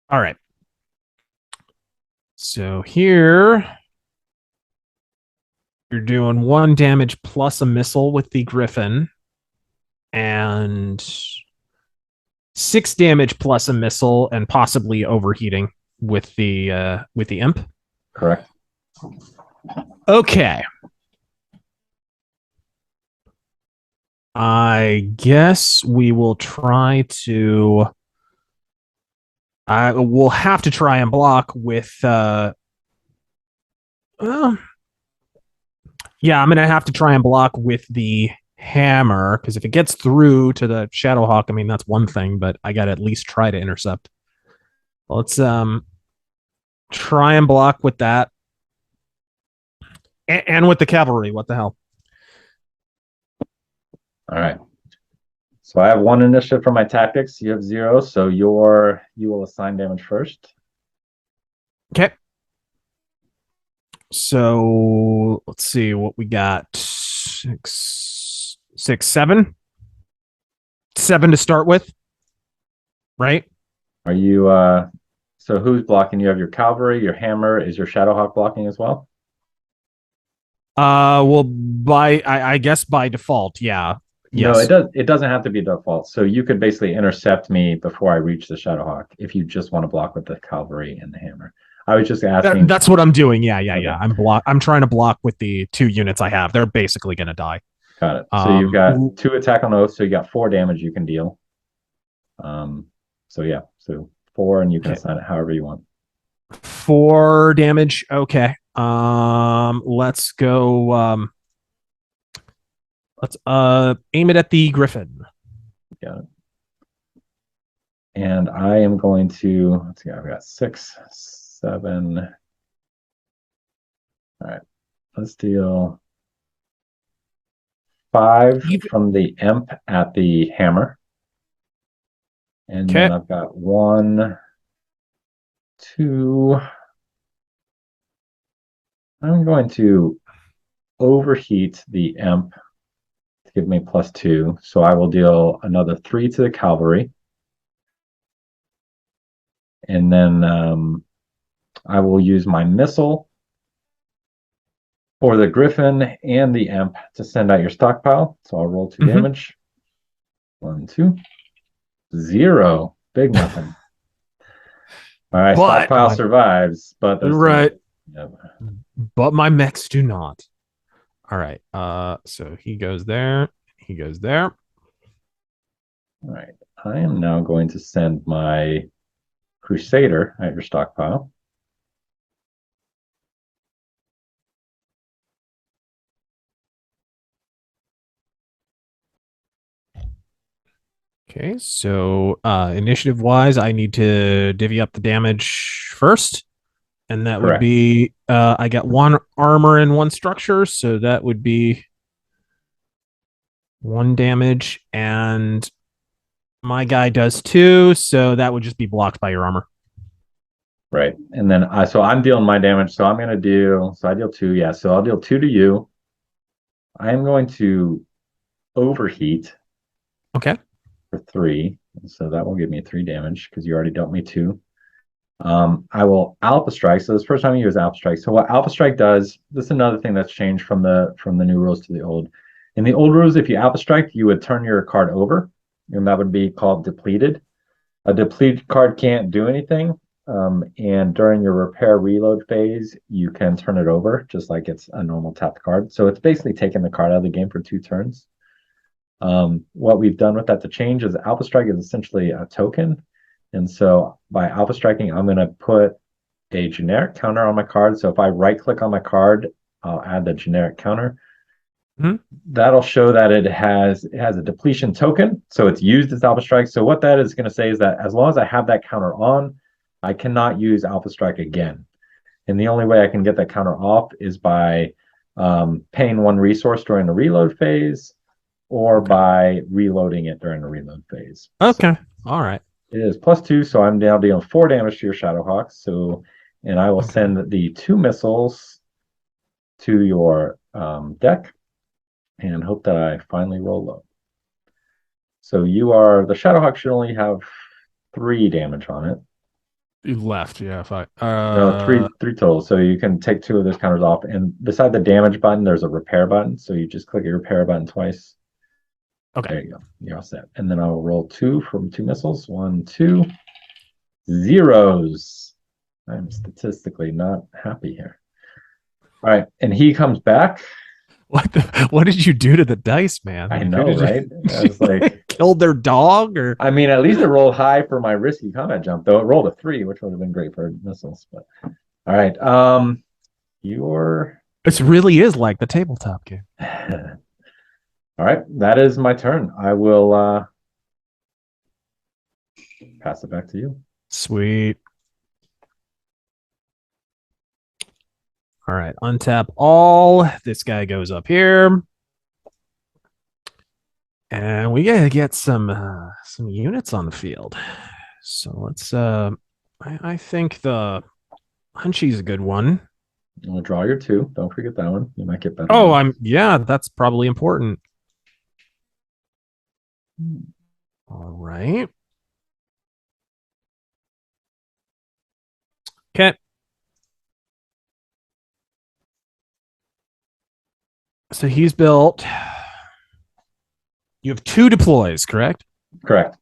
All right. So here you're doing 1 damage plus a missile with the Griffin, and 6 damage plus a missile, and possibly overheating with the imp. Correct. Okay. I guess we will try to. I will have to try and block with. Yeah, I'm gonna have to try and block with the hammer, because if it gets through to the Shadowhawk, I mean that's one thing, but I gotta at least try to intercept. Let's try and block with that, and with the cavalry. What the hell? All right. So I have 1 initiative for my tactics. You have 0, so you will assign damage first. Okay. So let's see what we got. 6, 7 to start with. right? Are you so who's blocking? You have your cavalry, your hammer, is your Shadowhawk blocking as well? Well, I guess by default, yeah. No, Yes. it doesn't have to be default. So you could basically intercept me before I reach the Shadowhawk if you just want to block with the cavalry and the hammer. I was just asking. That's what I'm doing. Yeah, yeah, Okay, yeah. I'm trying to block with the 2 units I have. They're basically gonna die. got it. So you've Um, got 2 attack on oath, so you got 4 damage you can deal. So yeah, so 4, and you can okay. assign it however you want. 4 damage. Okay. Let's go. Let's aim it at the Griffin. Got it. And I am going to, let's see, I've got 6, 7. All right, let's deal 5 from the imp at the hammer. And Okay. then I've got 1, 2. I'm going to overheat the imp to give me +2. So I will deal another 3 to the cavalry. And then I will use my missile for the griffin and the imp to send out your stockpile. So I'll roll 2 damage. 1, 2. 0. Big nothing. All right, stockpile survives, but there's right. Yep. But my mechs do not. All right. So he goes there. He goes there. All right. I am now going to send my Crusader at your stockpile. Okay, so initiative wise, I need to divvy up the damage first. And that would Correct. be I got 1 armor and 1 structure, so that would be 1 damage, and my guy does 2, so that would just be blocked by your armor. Right. And then so I'm dealing my damage. So I'm going to deal, so I deal 2. Yeah. So I'll deal 2 to you. I'm going to overheat. Okay. For 3. So that will give me 3 damage because you already dealt me 2. I will Alpha Strike. So this first time you use Alpha Strike. So what Alpha Strike does, this is another thing that's changed from the new rules to the old. In the old rules, if you Alpha Strike, you would turn your card over, and that would be called depleted. A depleted card can't do anything. And during your repair reload phase, you can turn it over just like it's a normal tapped card. So it's basically taking the card out of the game for 2 turns. What we've done with that to change is Alpha Strike is essentially a token. And so by Alpha Striking, I'm going to put a generic counter on my card. So if I right click on my card, I'll add the generic counter. That'll show that it has a depletion token. So it's used as Alpha Strike. So what that is going to say is that as long as I have that counter on, I cannot use Alpha Strike again. And the only way I can get that counter off is by paying 1 resource during the reload phase, or by reloading it during the reload phase. Okay. So all right. It is +2, so I'm now dealing 4 damage to your Shadowhawk. So, and I will send the 2 missiles to your deck and hope that I finally roll low. So the Shadowhawk should only have 3 damage on it. You left, yeah. If I no, three total. So you can take 2 of those counters off. And beside the damage button, there's a repair button. So you just click your repair button twice. Okay. There you go. You're all set. And then I will roll 2 from 2 missiles. 1, 2. 0s. I'm statistically not happy here. All right. And he comes back. What did you do to the dice, man? I know, right? I was like, killed their dog, or I mean, at least it rolled high for my risky combat jump, though it rolled a 3, which would have been great for missiles. But all right. This really is like the tabletop game. All right, that is my turn. I will pass it back to you. Sweet. All right, untap all. This guy goes up here. And we gotta get some units on the field. So let's I think the Hunchy's a good one. I'm gonna draw your 2. Don't forget that one. You might get better. Oh, that's probably important. All right. Okay. So he's built. You have 2 deploys, correct? Correct.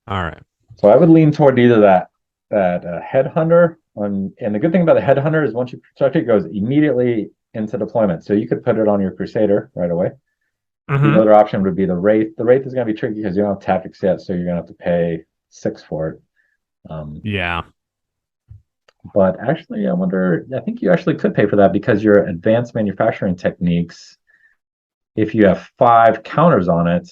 All right. So I would lean toward either that headhunter and the good thing about the headhunter is once you construct it, it goes immediately into deployment. So you could put it on your Crusader right away. The other option would be the Wraith. The Wraith is going to be tricky because you don't have tactics yet, so you're going to have to pay 6 for it. Yeah. But actually, I think you actually could pay for that because your advanced manufacturing techniques, if you have 5 counters on it,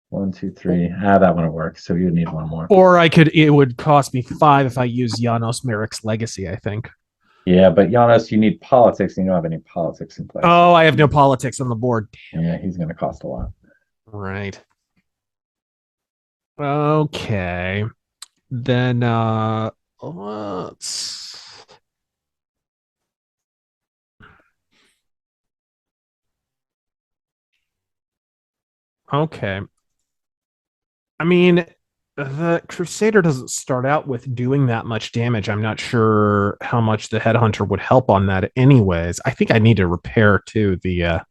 1, 2, 3, that wouldn't work. So you would need one more. Or it would cost me 5 if I use Janos Merrick's Legacy, I think. Yeah, but Giannis, you need politics, and you don't have any politics in place. Oh, I have no politics on the board. Yeah, he's going to cost a lot. Right. Okay. Then let's okay. I mean, the Crusader doesn't start out with doing that much damage. I'm not sure how much the Headhunter would help on that anyways. I think I need to repair too let's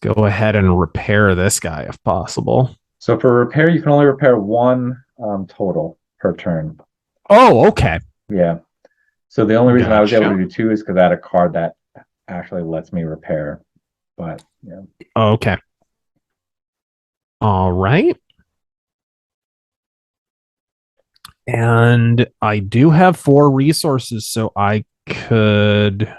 go ahead and repair this guy if possible. So for repair, you can only repair 1 total per turn. Oh, okay. Yeah. So the only reason I was able to Gotcha. do 2 is because I had a card that actually lets me repair. But yeah. Okay. All right. And I do have 4 resources, so I could.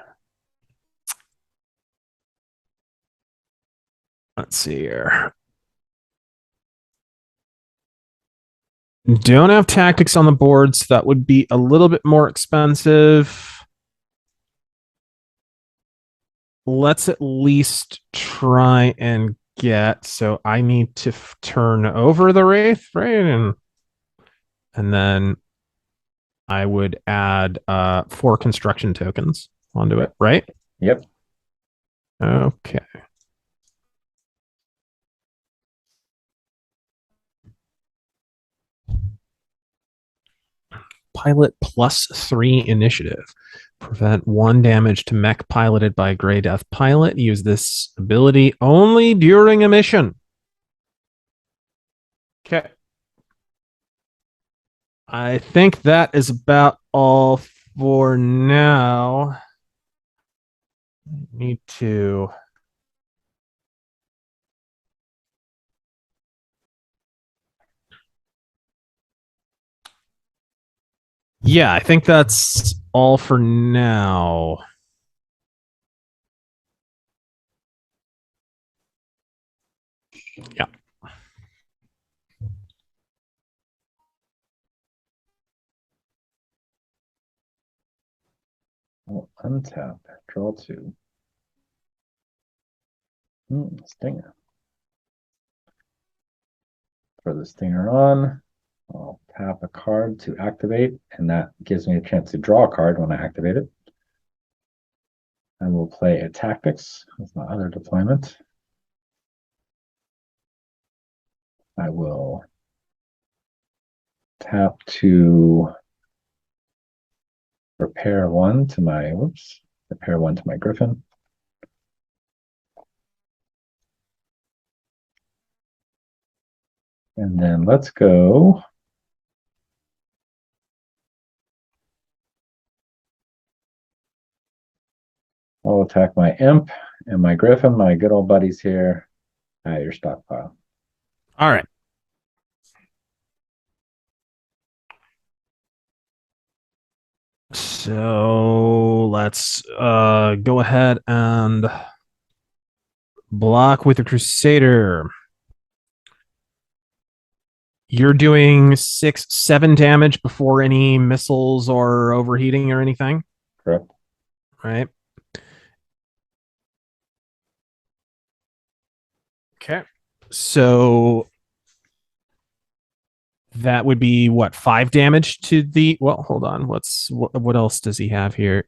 Let's see here. Don't have tactics on the board, so that would be a little bit more expensive. Let's at least try and get. So I need to turn over the Wraith, right? And then I would add 4 construction tokens onto it, right? Yep. Okay. Pilot +3 initiative. Prevent 1 damage to mech piloted by a Grey Death pilot. Use this ability only during a mission. Okay. I think that is about all for now. Need to. Yeah, I think that's all for now. Yeah. I'll untap, draw 2. Stinger. For the stinger on, I'll tap a card to activate, and that gives me a chance to draw a card when I activate it. I will play a tactics with my other deployment. I will tap to repair 1 to my Griffin. And then let's go. I'll attack my Imp and my Griffin, my good old buddies here at your stockpile. All right. So let's go ahead and block with the Crusader. You're doing 6, 7 damage before any missiles or overheating or anything. Correct. Right. Okay. So that would be what, 5 damage to the. Well, hold on. What else does he have here?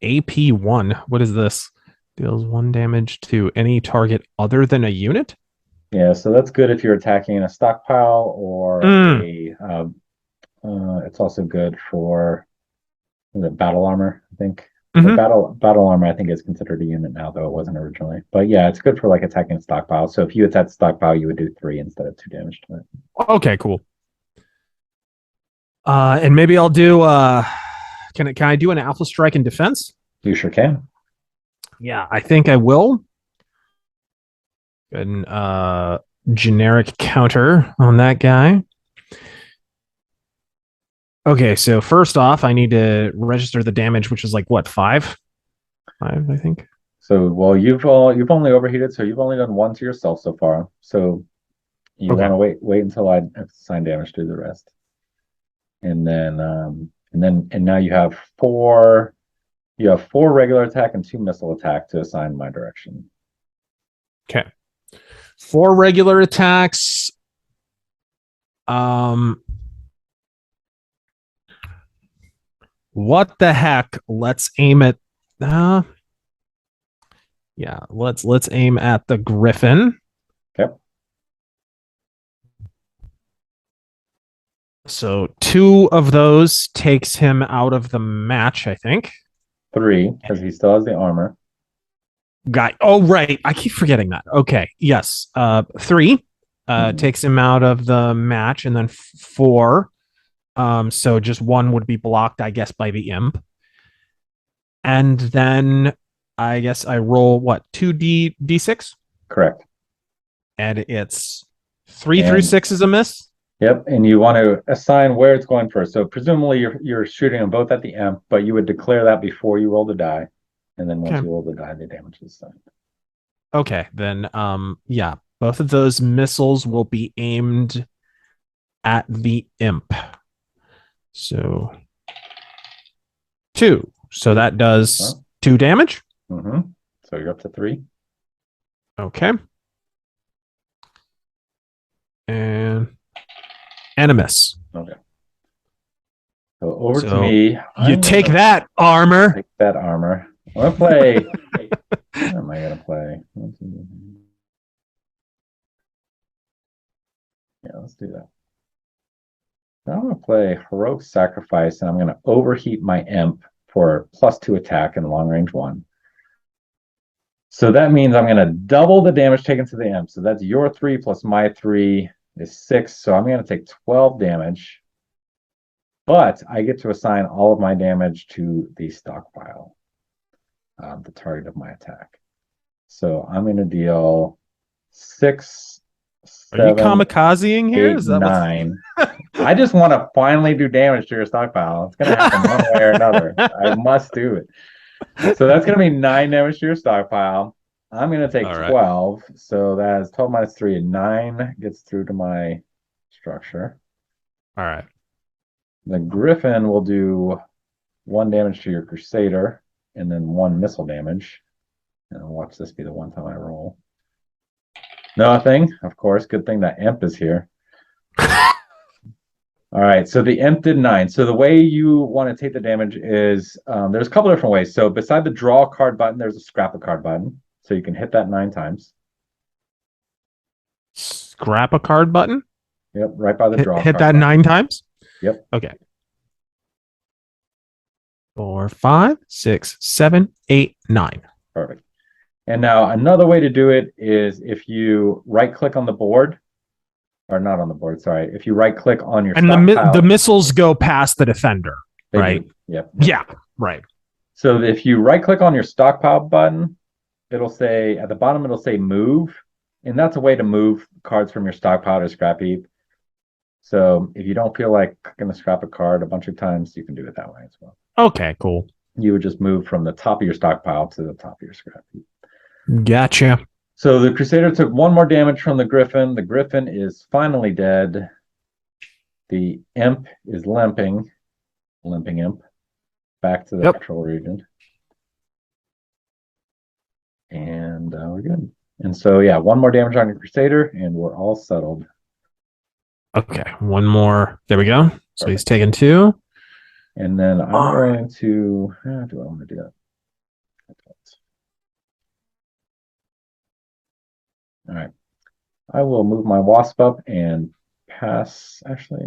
AP1. What is this? Deals 1 damage to any target other than a unit. Yeah, so that's good if you're attacking in a stockpile or it's also good for The battle armor, I think. The Mhm. battle armor, I think, is considered a unit now, though it wasn't originally. But yeah, it's good for like attacking stockpile. So if you attack stockpile, you would do 3 instead of 2 damage to it. Okay, cool. And maybe I'll do can I do an alpha strike in defense? You sure can. Yeah, I think I will. And generic counter on that guy. Okay, so first off, I need to register the damage, which is like what, 5? 5, I think. So well, you've only overheated, so you've only done 1 to yourself so far. So you Okay. want to wait until I assign damage to the rest, and now you have 4. You have 4 regular attack and 2 missile attack to assign my direction. Okay. 4 regular attacks. Um, what the heck? Let's aim at. Yeah, let's aim at the Griffin. Okay. So 2 of those takes him out of the match, I think. 3, because he still has the armor. Oh, right. I keep forgetting that. Okay. Yes. 3 takes him out of the match, and then 4. So just 1 would be blocked, I guess, by the imp. And then I guess I roll what, 2d6? Correct. And it's 3 through 6 is a miss. Yep, and you want to assign where it's going first. So presumably you're shooting them both at the imp, but you would declare that before you roll the die, and then once you roll the die, the damage is assigned. Okay, then yeah, both of those missiles will be aimed at the imp. So 2. So that does 2 damage. Mm-hmm. So you're up to 3. Okay. And a miss. Okay. So over to me. You take that, armor. Take that armor. I'm gonna play. What am I gonna play? Yeah, let's do that. I'm gonna play Heroic Sacrifice, and I'm gonna overheat my imp for +2 attack and long range 1. So that means I'm gonna double the damage taken to the imp. So that's your 3 plus my 3 is 6. So I'm gonna take 12 damage. But I get to assign all of my damage to the stockpile, the target of my attack. So I'm going to deal 6, 7, Are you kamikazeing here? 8, Is that 9. I just want to finally do damage to your stockpile. It's going to happen one way or another. I must do it. So that's going to be 9 damage to your stockpile. I'm going to take 12. So that is 12 minus 3, and 9 gets through to my structure. All right. The Griffin will do 1 damage to your Crusader and then 1 missile damage. And I'll watch this be the one time I roll. Nothing, of course. Good thing that imp is here. All right, so the imp did 9. So the way you want to take the damage is there's a couple different ways. So beside the draw card button, there's a scrap a card button. So you can hit that 9 times. Scrap a card button? Yep, right by the draw hit card that button. 9 times? Yep. Okay. 4, 5, 6, 7, 8, 9. Perfect. And now another way to do it is if you right click on the board, or not on the board, sorry. If you right click on your and the missiles go past the defender, right? Yep. Yeah, right. So if you right click on your stockpile button, it'll say at the bottom, it'll say move. And that's a way to move cards from your stockpile to scrap heap. So if you don't feel like going to scrap a card a bunch of times, you can do it that way as well. Okay, cool. You would just move from the top of your stockpile to the top of your scrap heap. Gotcha. So the Crusader took 1 more damage from the Griffin. The Griffin is finally dead. The imp is limping imp, back to the patrol region. And we're good. And so, yeah, 1 more damage on your Crusader, and we're all settled. Okay, 1 more. There we go. So he's taking 2. And then I'm going to, do I want to do that? All right. I will move my Wasp up and pass, actually.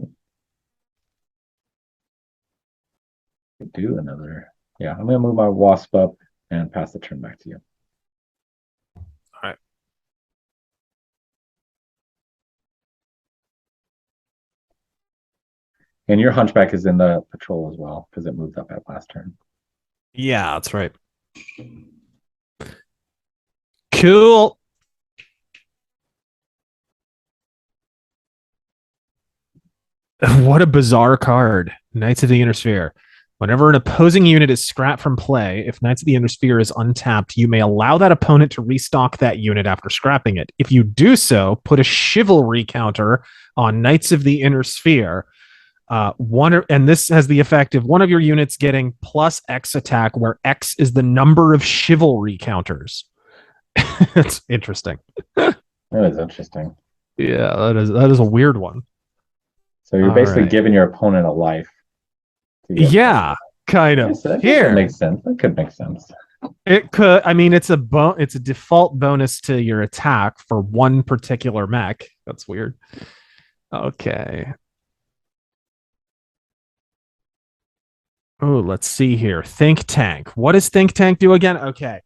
Do another. Yeah, I'm gonna move my wasp up and pass the turn back to you. All right. And your hunchback is in the patrol as well because it moved up at last turn. Yeah, that's right. Cool. What a bizarre card. Knights of the Inner Sphere. Whenever an opposing unit is scrapped from play, if Knights of the Inner Sphere is untapped, you may allow that opponent to restock that unit after scrapping it. If you do so, put a chivalry counter on Knights of the Inner Sphere. And this has the effect of one of your units getting plus X attack, where X is the number of chivalry counters. It's interesting. That is interesting. Yeah, that is a weird one. So you're All basically right. giving your opponent a life. Yeah, kind of. That Here, makes sense. That could make sense. it could. I mean, it's a default bonus to your attack for one particular mech. That's weird. Okay. Oh, let's see here. Think Tank. What does Think Tank do again? Okay.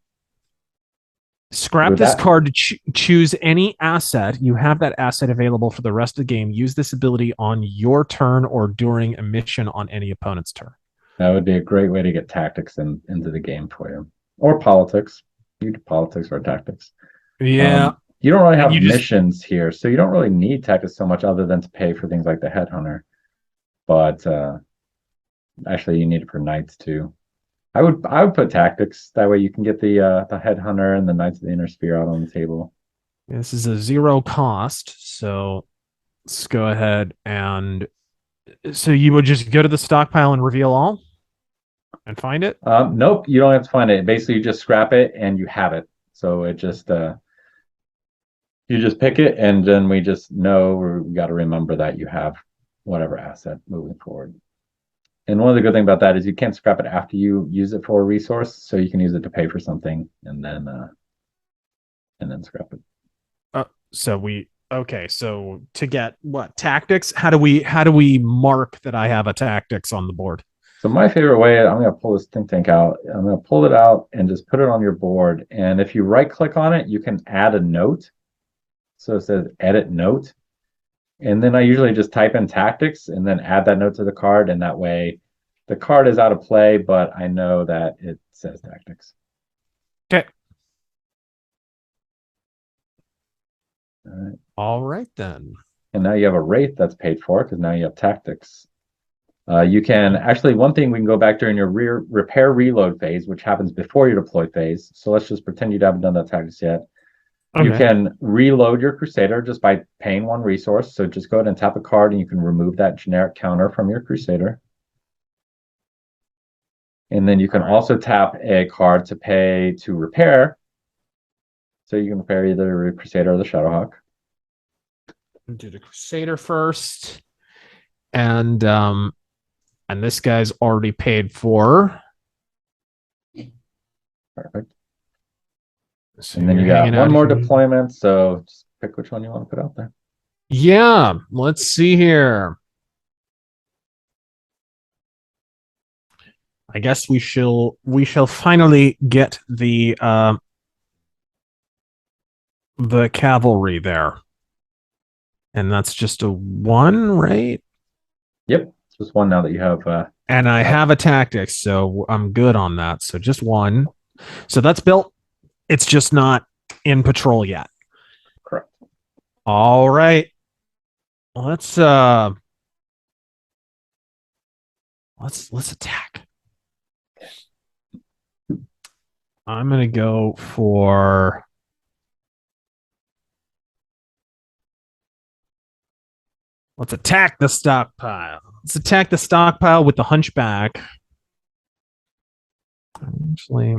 Scrap this card to choose any asset. You have that asset available for the rest of the game. Use this ability on your turn or during a mission on any opponent's turn. That would be a great way to get tactics into the game for you. Or politics. You do politics or tactics. Yeah. You don't really have missions here, so you don't really need tactics so much other than to pay for things like the Headhunter. But actually, you need it for Knights too. I would put tactics. That way you can get the Headhunter and the Knights of the Inner Sphere out on the table. This is a 0 cost, so let's go ahead and so you would just go to the stockpile and reveal all and find it? Nope, you don't have to find it. Basically, you just scrap it and you have it. So it just you just pick it, and then we just know we got to remember that you have whatever asset moving forward. And one of the good things about that is you can't scrap it after you use it for a resource, so you can use it to pay for something and then scrap it. So to get what tactics? How do we mark that I have a tactics on the board? So my favorite way, I'm going to pull this think tank out. I'm going to pull it out and just put it on your board. And if you right click on it, you can add a note. So it says edit note. And then I usually just type in tactics and then add that note to the card. And that way the card is out of play, but I know that it says tactics. Okay. All right then. And now you have a wraith that's paid for because now you have tactics. You can actually, one thing we can go back during your repair reload phase, which happens before your deploy phase. So let's just pretend you haven't done that tactics yet. Okay. You can reload your Crusader just by paying one resource. So just go ahead and tap a card and you can remove that generic counter from your Crusader. And then you can also tap a card to pay to repair. So you can repair either the Crusader or the Shadowhawk. Do the Crusader first. And this guy's already paid for. Perfect. So and then you got one more deployment, so just pick which one you want to put out there. Yeah, let's see here. I guess we shall finally get the cavalry there. And that's just a 1, right? Yep, just 1 now that you have and I have a tactics, so I'm good on that. So just 1. So that's built. It's just not in patrol yet. Correct. All right. Let's attack. I'm gonna go for let's attack the stockpile. Let's attack the stockpile with the hunchback. Actually,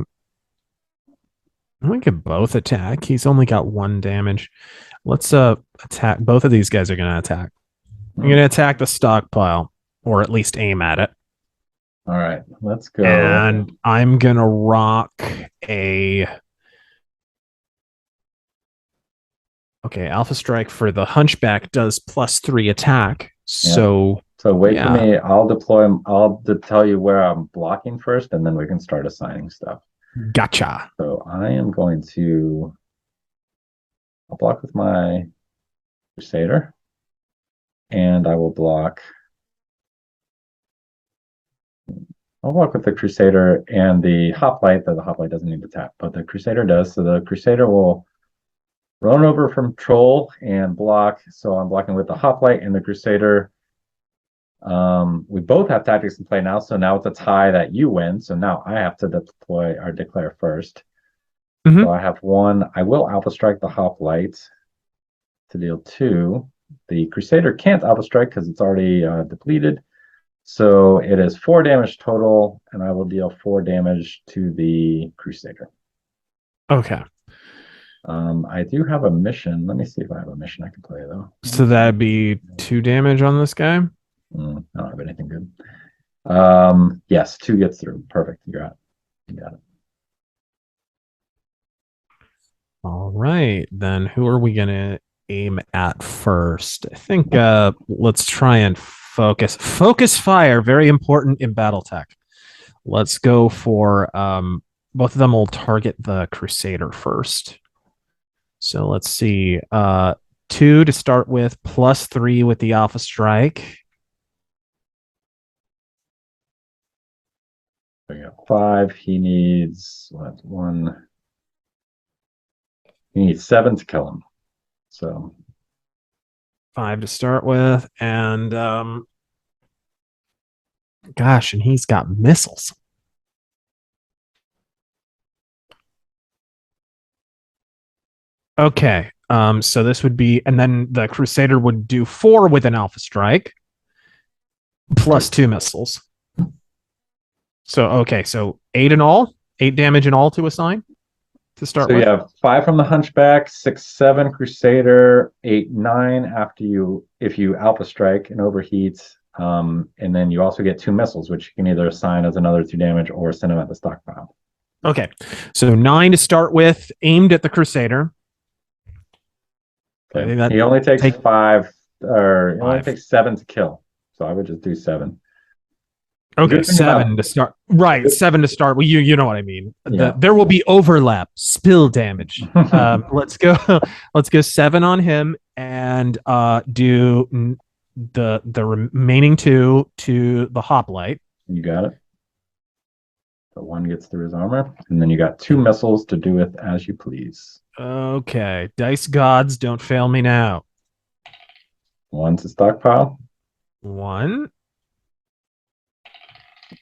we can both attack. He's only got 1 damage. Let's attack. Both of these guys are gonna attack. I'm gonna attack the stockpile, or at least aim at it. All right, let's go. And I'm gonna rock a Alpha Strike for the hunchback does +3 attack. So So wait for Yeah. me. I'll deploy. Tell you where I'm blocking first, and then we can start assigning stuff. Gotcha. So I am going to. I'll block with my Crusader, and I will block. I'll block with the Crusader and the Hoplite, though the Hoplite doesn't need to tap, but the Crusader does. So the Crusader will run over from Troll and block. So I'm blocking with the Hoplite and the Crusader. We both have tactics in play now, so now it's a tie that you win. So now I have to deploy or declare first. So I have one. I will Alpha Strike the Hoplite to deal 2. The Crusader can't Alpha Strike because it's already depleted. So it is 4 damage total, and I will deal 4 damage to the Crusader. Okay. I do have a mission. Let me see if I have a mission I can play, though. So that'd be 2 damage on this guy? I don't have anything good. Yes, 2 gets through. Perfect. You got it. All right. Then who are we going to aim at first? I think let's try and focus. Focus fire, very important in BattleTech. Let's go for both of them will target the Crusader first. So let's see. 2 to start with, +3 with the Alpha Strike. We got 5. He needs what? 1. He needs 7 to kill him. So 5 to start with, and gosh, and he's got missiles. Okay. So this would be, and then the Crusader would do 4 with an Alpha Strike, +2 missiles. So okay, so 8 in all, 8 damage in all to assign to start with. So you have 5 from the Hunchback, 6, 7 Crusader, 8, 9 if you Alpha Strike and overheat, and then you also get 2 missiles, which you can either assign as another 2 damage or send them at the stockpile. Okay, so 9 to start with, aimed at the Crusader. Okay. He only takes 5, or he only takes 7 to kill. So I would just do 7. Okay, 7 to start. Right, 7 to start. Well, you know what I mean. Yeah. There will be overlap, spill damage. Let's go 7 on him and do the remaining 2 to the Hoplite. You got it. So 1 gets through his armor, and then you got 2 missiles to do with as you please. Okay, dice gods, don't fail me now. 1 to stockpile. 1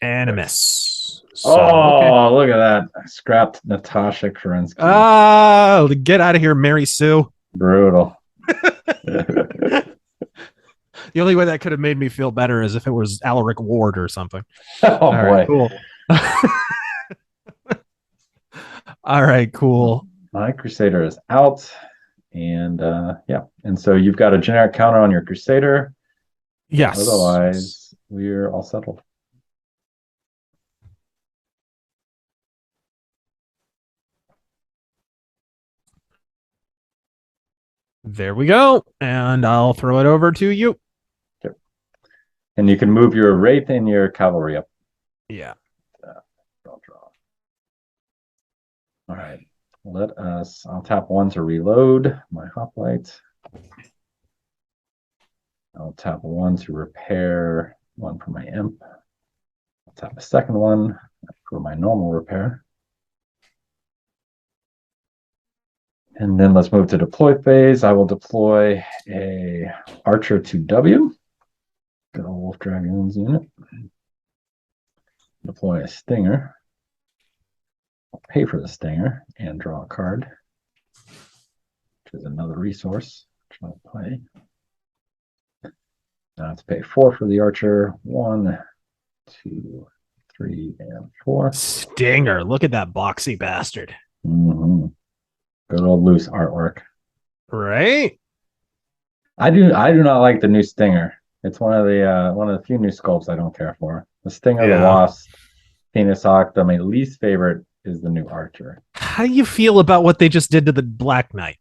and a miss. So, okay. Look at that! I scrapped Natasha Kerensky. Oh, get out of here, Mary Sue. Brutal. The only way that could have made me feel better is if it was Alaric Ward or something. Oh, all boy. Right, cool. All right, cool. My Crusader is out, and yeah, and so you've got a generic counter on your Crusader. Yes. Otherwise, we're all settled. There we go, and I'll throw it over to you. Okay. And you can move your Wraith and your Cavalry up. Yeah. I'll draw. All right. I'll tap 1 to reload my Hoplite. I'll tap 1 to repair 1 for my Imp. I'll tap a second 1 for my normal repair. And then let's move to deploy phase. I will deploy a Archer 2W. Good old Wolf Dragoons unit. Deploy a Stinger. I'll pay for the Stinger and draw a card, which is another resource, which I'll play. Now I have to pay 4 for the Archer. 1, 2, 3, and 4. Stinger. Look at that boxy bastard. Mm-hmm. Good old loose artwork. Right? I do not like the new Stinger. It's one of the few new sculpts I don't care for. The Stinger, the Wasp, Penis Hawk. My least favorite is the new Archer. How do you feel about what they just did to the Black Knight?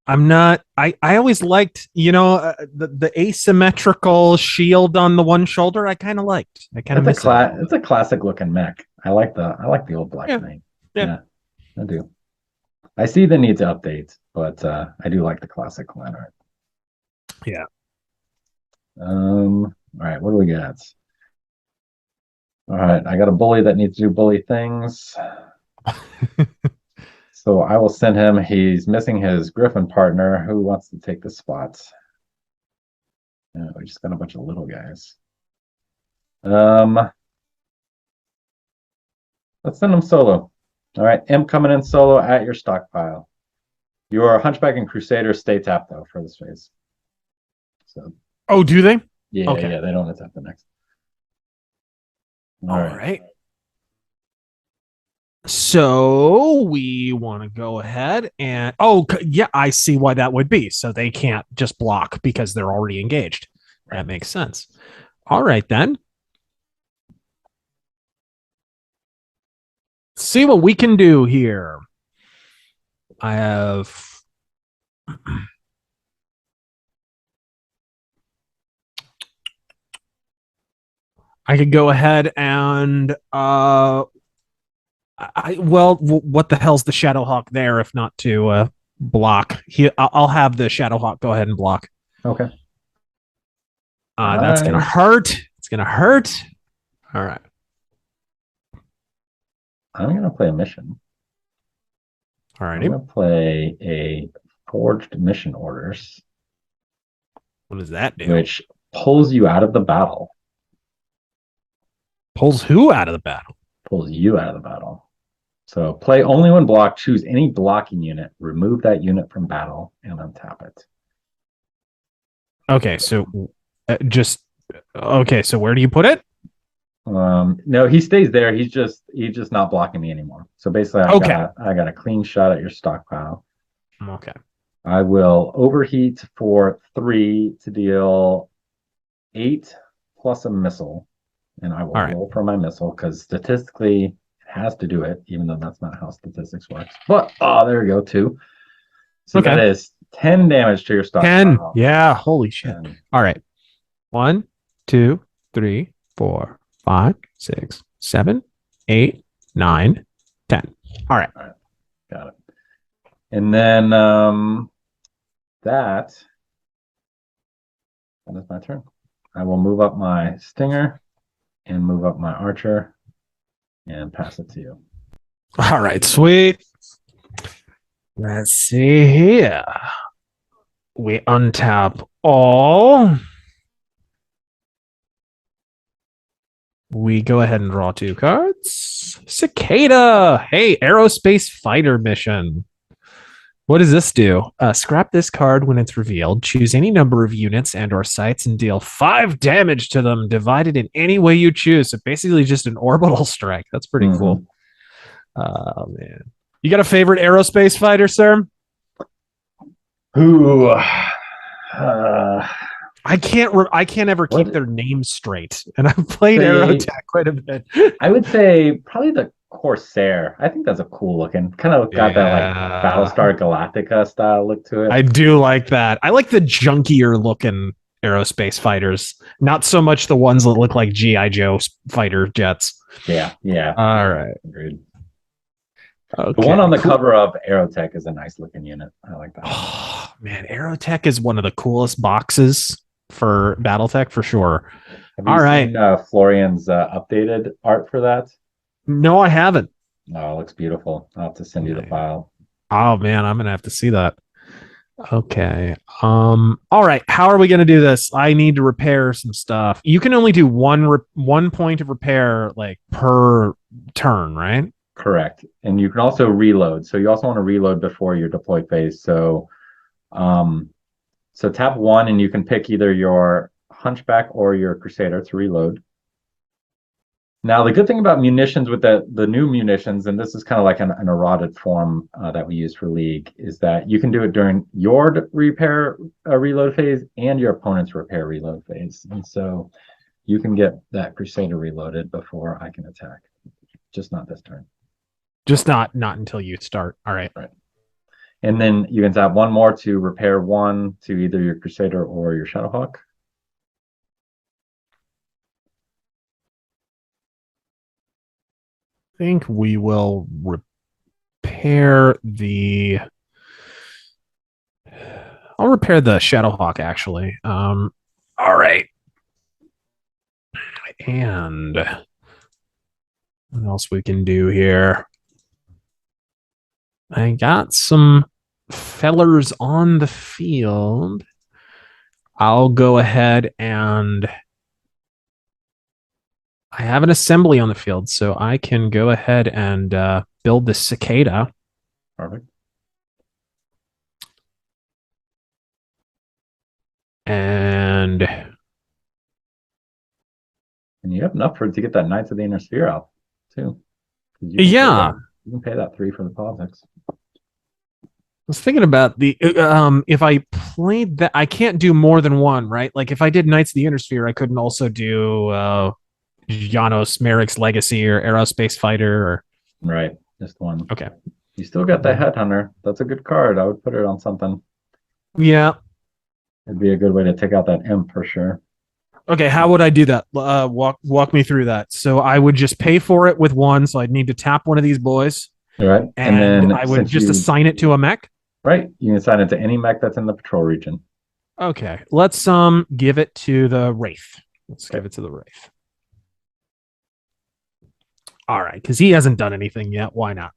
I'm not. I always liked, the asymmetrical shield on the one shoulder. I kind of liked. I kind of miss it. It's a classic looking mech. I like the old Black Yeah, Knight. yeah, Yeah, I do. I see the need to update, but I do like the classic line art. yeah. All right, what do we got? All right, I got a bully that needs to do bully things. So I will send him. He's missing his Griffin partner. Who wants to take the spot? We just got a bunch of little guys. Let's send him solo. All right, imp coming in solo at your stockpile. Your Hunchback and Crusader stay tapped though for this phase. So Oh, do they? yeah, Okay. yeah, they don't attack the next. All right. So we want to go ahead and yeah, I see why that would be. So they can't just block because they're already engaged. That makes sense. All right then. See what we can do here. I have I could go ahead and what the hell's the Shadowhawk there if not to block? I'll have the Shadowhawk go ahead and block. Okay. That's gonna hurt. It's gonna hurt. All right. I'm gonna play a mission. All right. I'm gonna play a forged mission orders. What does that do? Which pulls you out of the battle. Pulls who out of the battle? Pulls you out of the battle. So play only when blocked. Choose any blocking unit. Remove that unit from battle and untap it. Okay, so so where do you put it? No, he stays there. He's just not blocking me anymore. So basically, I got a clean shot at your stockpile. Okay. I will overheat for 3 to deal 8 plus a missile, and I will roll for my missile because statistically it has to do it, even though that's not how statistics works. But there we go, 2. So that is 10 damage to your stockpile. 10. Yeah, holy shit. 10. All right. 1, 2, 3, 4, 5, 6, 7, 8, 9, 10. All right. Got it. And then that is my turn. I will move up my Stinger and move up my Archer and pass it to you. All right, sweet. Let's see here. We untap all. We go ahead and draw 2 cards. Cicada. Hey, aerospace fighter mission. What does this do? Scrap this card when it's revealed. Choose any number of units and or sites and deal 5 damage to them, divided in any way you choose. So basically just an orbital strike. That's pretty cool. Oh, man. You got a favorite aerospace fighter, sir? Who? I can't ever keep their names straight, and I've played RazörTech quite a bit. I would say probably the Corsair. I think that's a cool looking. Kind of got that like Battlestar Galactica style look to it. I do like that. I like the junkier looking aerospace fighters, not so much the ones that look like G.I. Joe fighter jets. Yeah. All right. Agreed. Okay, the one on the cover of RazörTech is a nice looking unit. I like that. Oh man, RazörTech is one of the coolest boxes for BattleTech for sure. All right. Florian's updated art for that? No, I haven't. Oh, it looks beautiful. I'll have to send you the file. Oh man, I'm gonna have to see that. Okay. All right. How are we gonna do this? I need to repair some stuff. You can only do one point of repair like per turn, right? Correct. And you can also reload. So you also want to reload before your deploy phase. So tap 1 and you can pick either your Hunchback or your Crusader to reload. Now, the good thing about munitions with the new munitions, and this is kind of like an eroded form that we use for League, is that you can do it during your repair reload phase and your opponent's repair reload phase. And so you can get that Crusader reloaded before I can attack. Just not this turn. Just not until you start. All right. Right. And then you can tap one more to repair one to either your Crusader or your Shadowhawk. I think we will repair the. I'll repair the Shadowhawk actually. All right. And what else we can do here? I got some fellers on the field. I'll go ahead and I have an assembly on the field, so I can go ahead and build the cicada. Perfect. And you have enough to get that Knights of the Inner Sphere out too. Yeah, you can pay that 3 for the politics. I was thinking about the if I played that, I can't do more than one, right? Like if I did Knights of the Inner Sphere, I couldn't also do Janos Merrick's Legacy or Aerospace Fighter or right, just one. Okay. You still got the Headhunter. That's a good card. I would put it on something. Yeah. It'd be a good way to take out that imp for sure. Okay, how would I do that? Walk me through that. So I would just pay for it with one, so I'd need to tap one of these boys. Right. And then I would just assign it to a mech. Right. You can assign it to any mech that's in the patrol region. Okay. Let's give it to the Wraith. Let's give it to the Wraith. All right, because he hasn't done anything yet. Why not?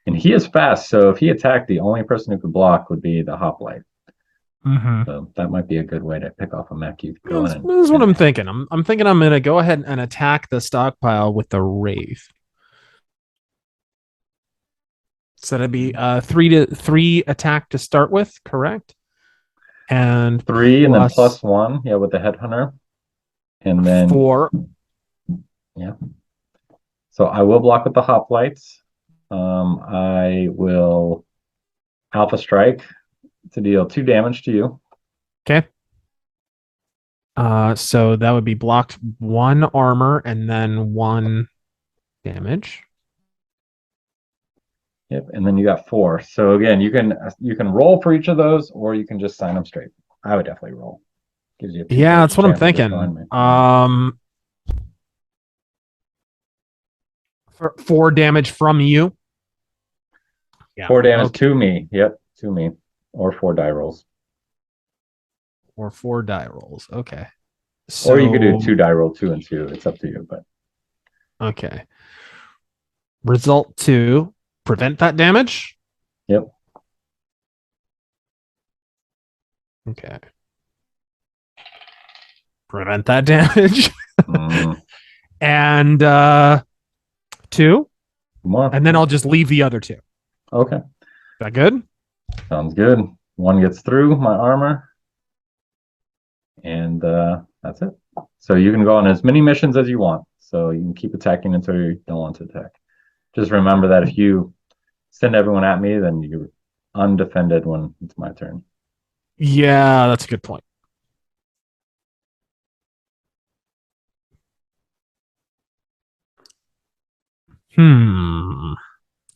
And he is fast, so if he attacked, the only person who could block would be the Hoplite. Mm-hmm. So that might be a good way to pick off a mech. You could go This is what I'm thinking. I'm thinking I'm going to go ahead and attack the stockpile with the Wraith. So that'd be 3 attack to start with, correct? And 3 and then +1, yeah, with the Headhunter. And then 4. Yeah. So I will block with the Hoplites. I will Alpha Strike to deal 2 damage to you. Okay. So that would be blocked 1 armor and then 1 damage. Yep, and then you got 4. So again, you can roll for each of those, or you can just sign them straight. I would definitely roll. Gives you yeah, that's what I'm thinking. For 4 damage from you. Yeah. 4 damage to me. Yep, to me, or 4 die rolls. Or 4 die rolls. Okay. So, or you could do 2 die roll, 2 and 2. It's up to you, but okay. Result 2. Prevent that damage. Yep. Okay. Prevent that damage. And 2. More. And then I'll just leave the other 2. Okay. Is that good? Sounds good. 1 gets through my armor. And that's it. So you can go on as many missions as you want. So you can keep attacking until you don't want to attack. Just remember that if you send everyone at me, then you're undefended when it's my turn. Yeah, that's a good point.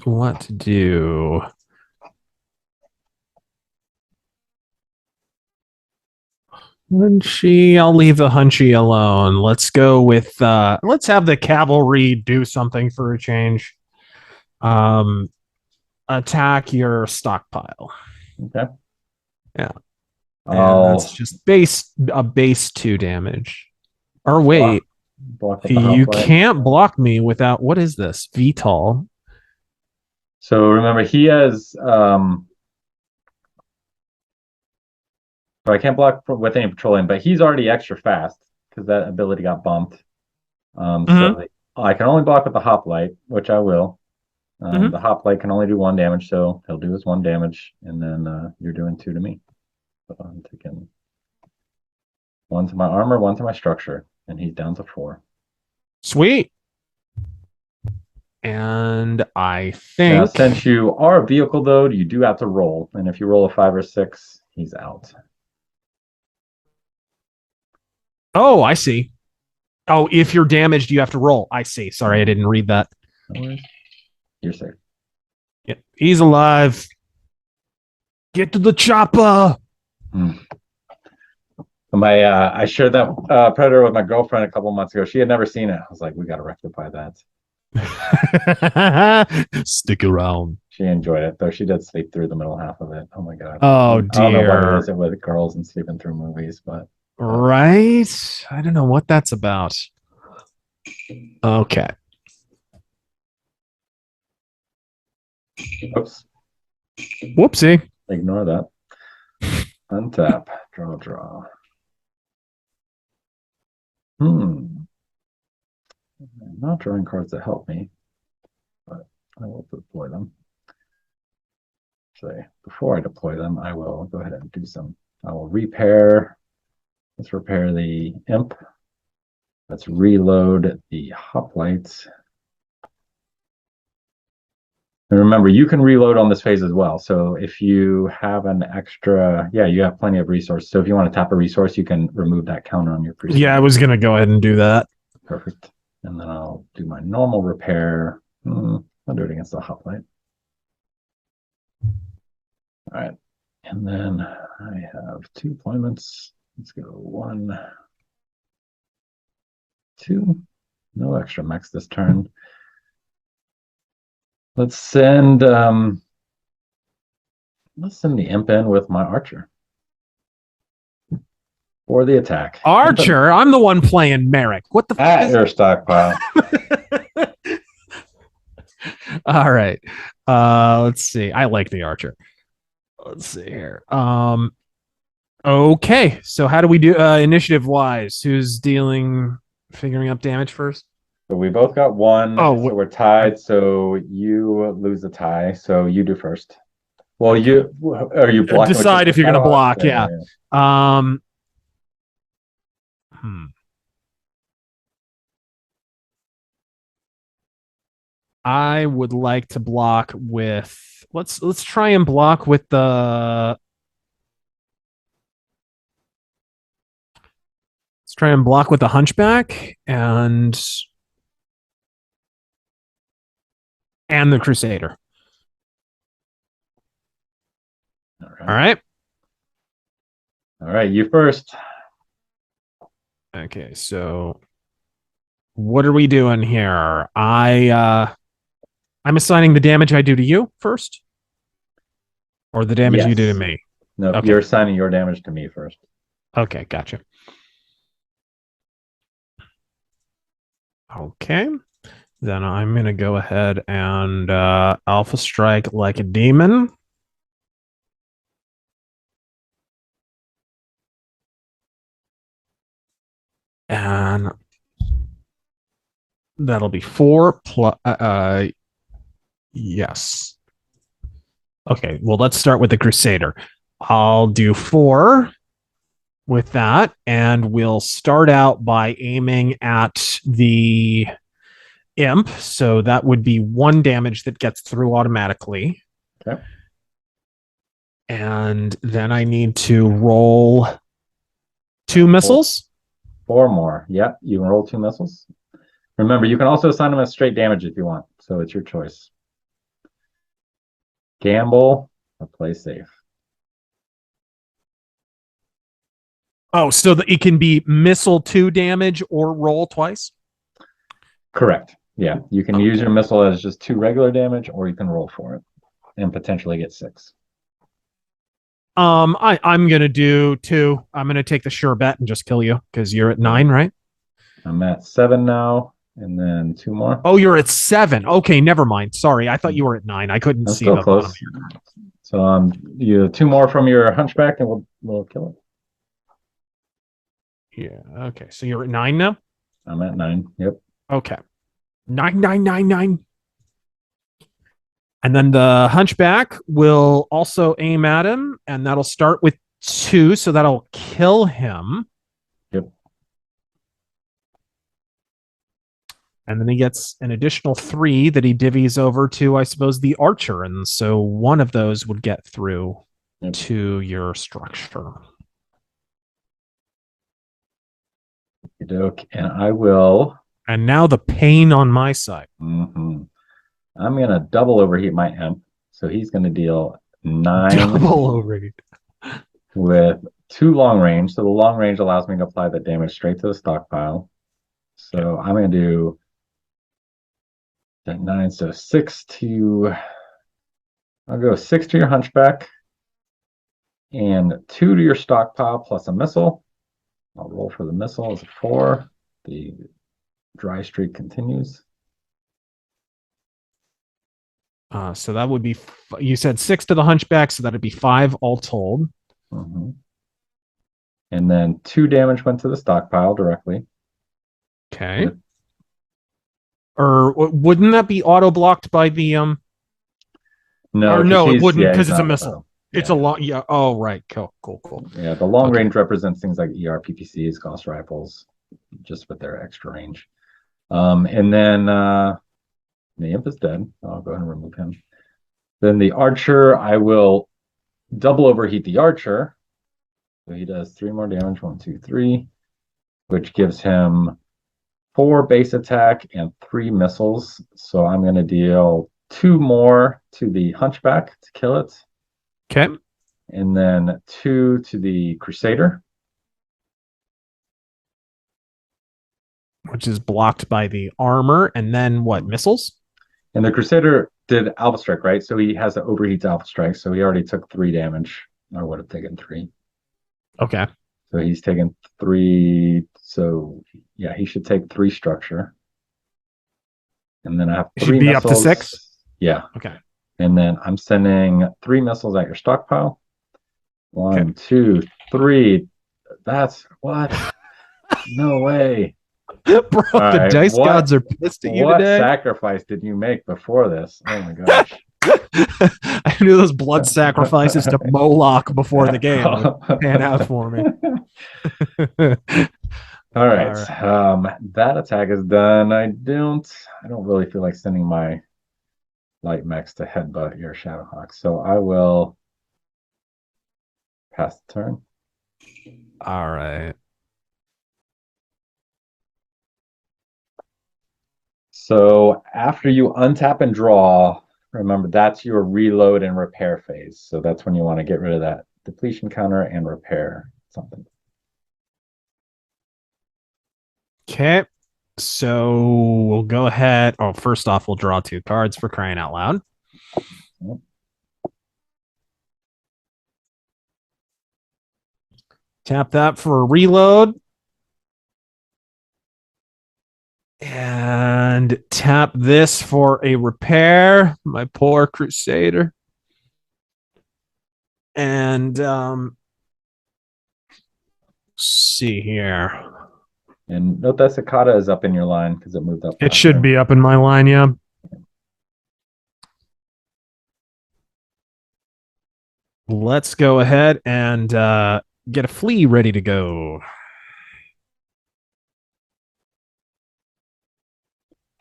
What to do? Hunchy, I'll leave the Hunchy alone. Let's go with let's have the cavalry do something for a change. Attack your stockpile. Okay. Yeah. That's just base 2 damage. Or wait. Block you can't block me without what is this? VTOL. So remember he has so I can't block with any patrolling, but he's already extra fast because that ability got bumped. So I can only block with the Hoplite, which I will. The Hoplite can only do 1 damage, so he'll do his 1 damage, and then you're doing 2 to me. So I'm taking 1 to my armor, 1 to my structure, and he's down to 4. Sweet. And I think now, since you are a vehicle, though, you do have to roll, and if you roll a 5 or 6, he's out. Oh, I see. Oh, if you're damaged, you have to roll. I see. Sorry, I didn't read that. No worries. You're safe. Yeah, he's alive. Get to the chopper. I shared that Predator with my girlfriend a couple months ago. She had never seen it. I was like, we got to rectify that. Stick around. She enjoyed it, though she did sleep through the middle half of it. Oh my God. Oh, I don't know what it dear. is with girls and sleeping through movies, but Right? I don't know what that's about. Okay. oops, Whoopsie. ignore that. Untap, draw. I'm not drawing cards that help me, but I will deploy them. Actually, before I deploy them, I will go ahead and do some. I will repair. Let's repair the imp. Let's reload the hoplites. And remember, you can reload on this phase as well. So if you have an extra, yeah, you have plenty of resources. So if you want to tap a resource, you can remove that counter on your preset. Yeah, I was going to go ahead and do that. Perfect. And then I'll do my normal repair. I'll do it against the hoplite. All right. And then I have 2 deployments. Let's go 1, 2. No extra mechs this turn. Let's send the imp in with my archer for the attack. Archer, I'm the one playing Merrick. What the fuck At your stockpile. All right. Let's see. I like the archer. Let's see here. Okay. So how do we do initiative wise? Who's figuring up damage first? So we both got 1. Oh, so we're tied. So you lose the tie. So you do first. Well, you are you blocking? Decide if you're going to block. Yeah. I would like to block with. Let's try and block with the. Let's try and block with the hunchback and the crusader. All right. All right, you first. Okay, so what are we doing here? I'm assigning the damage I do to you first, or the damage you do to me. No, okay. You're assigning your damage to me first. Okay, gotcha. Okay, then I'm gonna go ahead and alpha strike like a demon. And that'll be 4 plus. Yes. Okay. Well, let's start with the Crusader. I'll do 4 with that, and we'll start out by aiming at the imp. So that would be 1 damage that gets through automatically. Okay. And then I need to roll 2 missiles. 4 more. Yep, you can roll 2 missiles. Remember, you can also assign them as straight damage if you want. So it's your choice. Gamble or play safe. Oh, so that it can be missile 2 damage or roll twice? Correct. Yeah, you can use your missile as just 2 regular damage, or you can roll for it and potentially get 6. I'm gonna do 2. I'm gonna take the sure bet and just kill you because you're at 9, right? I'm at 7 now, and then 2 more. Oh, you're at 7. Okay, never mind. Sorry, I thought you were at 9. I couldn't see the close. So you 2 more from your hunchback, and we'll kill it. Yeah. Okay. So you're at 9 now. I'm at 9. Yep. Okay. 9. And then the hunchback will also aim at him, and that'll start with 2, so that'll kill him. Yep. And then he gets an additional 3 that he divvies over to, I suppose, the archer. And so 1 of those would get through to your structure. And I will. And now the pain on my side. I'm going to double overheat my imp. So he's going to deal 9 Double overheat. with 2 long range. So the long range allows me to apply the damage straight to the stockpile. So I'm going to do that 9, so 6 to, I'll go 6 to your hunchback and 2 to your stockpile plus a missile. I'll roll for the missile as a 4. The dry streak continues. So that would be, you said 6 to the hunchback, so that'd be 5 all told. Mm-hmm. And then 2 damage went to the stockpile directly. Okay. Or wouldn't that be auto blocked by the No, or no, it wouldn't yeah, because he's it's a not missile. Yeah. It's a long. Yeah. Oh, right. Cool. Yeah, the long Okay. range represents things like ER, PPCs, Gauss rifles, just with their extra range. And then the imp is dead. I'll go ahead and remove him. Then the archer, I will double overheat the archer. So he does 3 more damage, 1, 2, 3, which gives him 4 base attack and 3 missiles. So I'm going to deal 2 more to the hunchback to kill it. Okay. And then 2 to the crusader. Which is blocked by the armor. And then what? Missiles? And the crusader did alpha strike, right? So he has the overheats alpha strike. So he already took 3 damage, or would have taken 3. Okay. So he's taken 3. So yeah, he should take 3 structure. And then I have 3 should be missiles. Up to 6? Yeah. Okay. And then I'm sending 3 missiles at your stockpile. 1, 2, 3. That's what? No way. Bro, the dice gods are pissed at you today. What sacrifice did you make before this? Oh my gosh. I knew those blood sacrifices to Moloch before the game would pan out for me. All right. That attack is done. I don't really feel like sending my light mechs to headbutt your Shadowhawk. So I will pass the turn. All right. So after you untap and draw, remember that's your reload and repair phase. So that's when you want to get rid of that depletion counter and repair something. Okay. So we'll go ahead. Oh, first off, we'll draw 2 cards for crying out loud. Yep. Tap that for a reload. And tap this for a repair. My poor crusader. And see here. And note that Cicada is up in your line because it moved up. It should be up in my line, yeah. Let's go ahead and get a flea ready to go.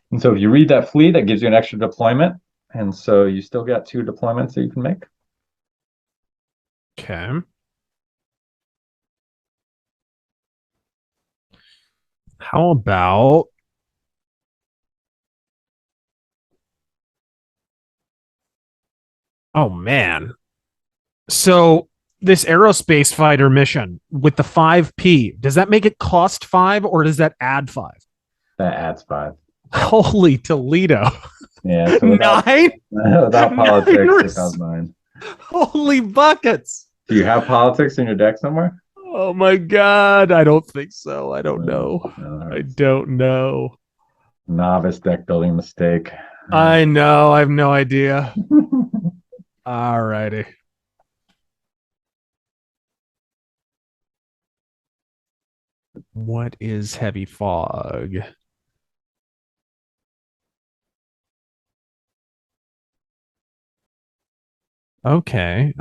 And so if you read that flea, that gives you an extra deployment. And so you still got 2 deployments that you can make. Okay. How about oh man. So this aerospace fighter mission with the 5P, does that make it cost 5 or does that add 5? That adds 5. Holy Toledo. Yeah. So without, 9? without politics, it costs 9. Holy buckets. Do you have politics in your deck somewhere? Oh my god. I don't think so. I don't know. I don't know. Novice deck building mistake. I know. I have no idea. All righty. What is heavy fog? Okay.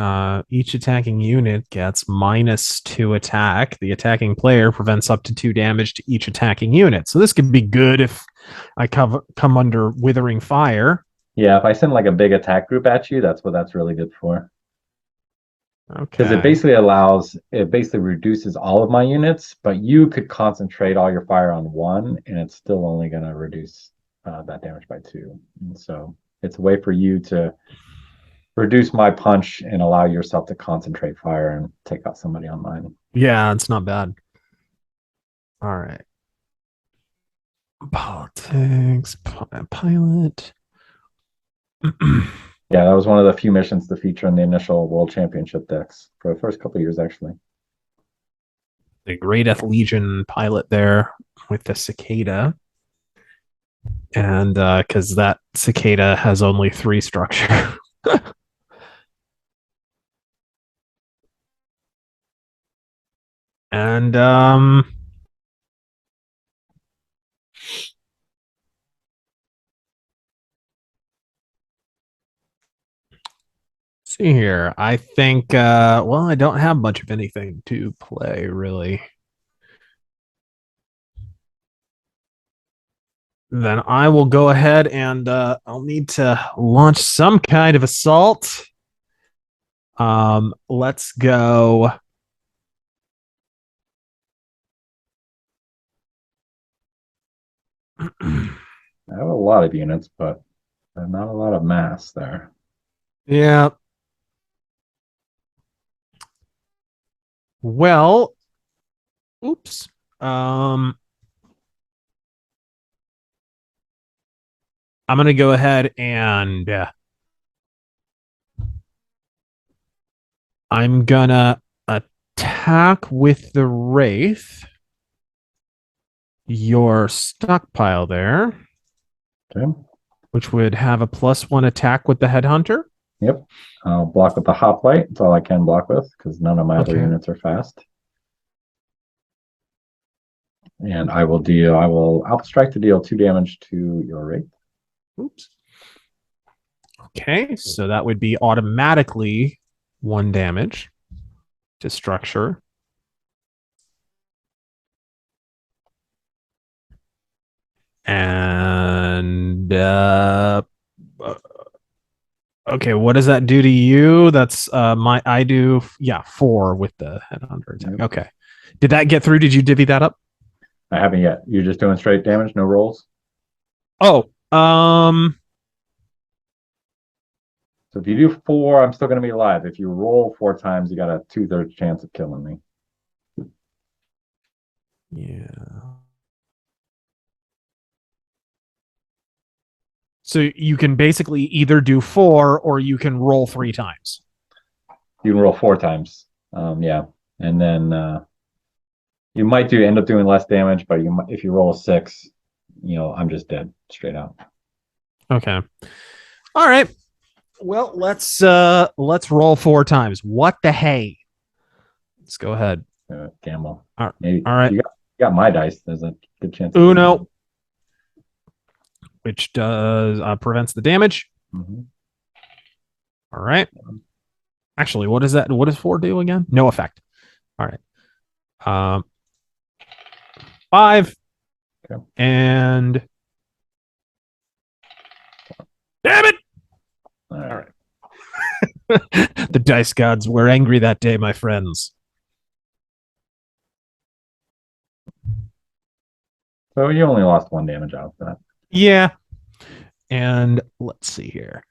Each attacking unit gets -2 attack. The attacking player prevents up to 2 damage to each attacking unit. So this could be good if I come under withering fire. Yeah, if I send like a big attack group at you, that's what that's really good for. Okay. Because it basically reduces all of my units, but you could concentrate all your fire on one, and it's still only going to reduce that damage by 2. And so it's a way for you to reduce my punch and allow yourself to concentrate fire and take out somebody on mine. Yeah, it's not bad. All right. Politics, pilot. Yeah, that was one of the few missions to feature in the initial World Championship decks for the first couple of years, actually. The Great Death Legion pilot there with the cicada. And because that cicada has only 3 structure. And see here. I think well, I don't have much of anything to play really. Then I will go ahead and I'll need to launch some kind of assault. Let's go. I have a lot of units, but not a lot of mass there. Yeah. Well, oops. I'm going to go ahead and I'm going to attack with the Wraith your stockpile there. Okay. Which would have a +1 attack with the Headhunter. Yep. I'll block with the Hoplite. That's all I can block with because none of my other units are fast. And I will Alpha Strike to deal 2 damage to your Wraith. Oops. Okay, so that would be automatically 1 damage to structure. And okay, what does that do to you? That's I do 4 with the Headhunter attack. Yep. Okay. Did that get through? Did you divvy that up? I haven't yet. You're just doing straight damage, no rolls? Oh, so if you do 4, I'm still going to be alive. If you roll 4 times, you got a 2/3 chance of killing me. Yeah. So you can basically either do 4 or you can roll 3 times. You can roll 4 times. Yeah. And then you might end up doing less damage, but if you roll a 6, I'm just dead straight out. Okay. All right. Well, let's roll 4 times. What the hey? Let's go ahead. Gamble. All right. All You got my dice. There's a good chance. Uno. Which does prevents the damage. Mm-hmm. All right. Actually, what is that? What does 4 do again? No effect. All right. 5. Okay. And damn it! All right. The dice gods were angry that day, my friends. So you only lost 1 damage out of that. Yeah. And let's see here.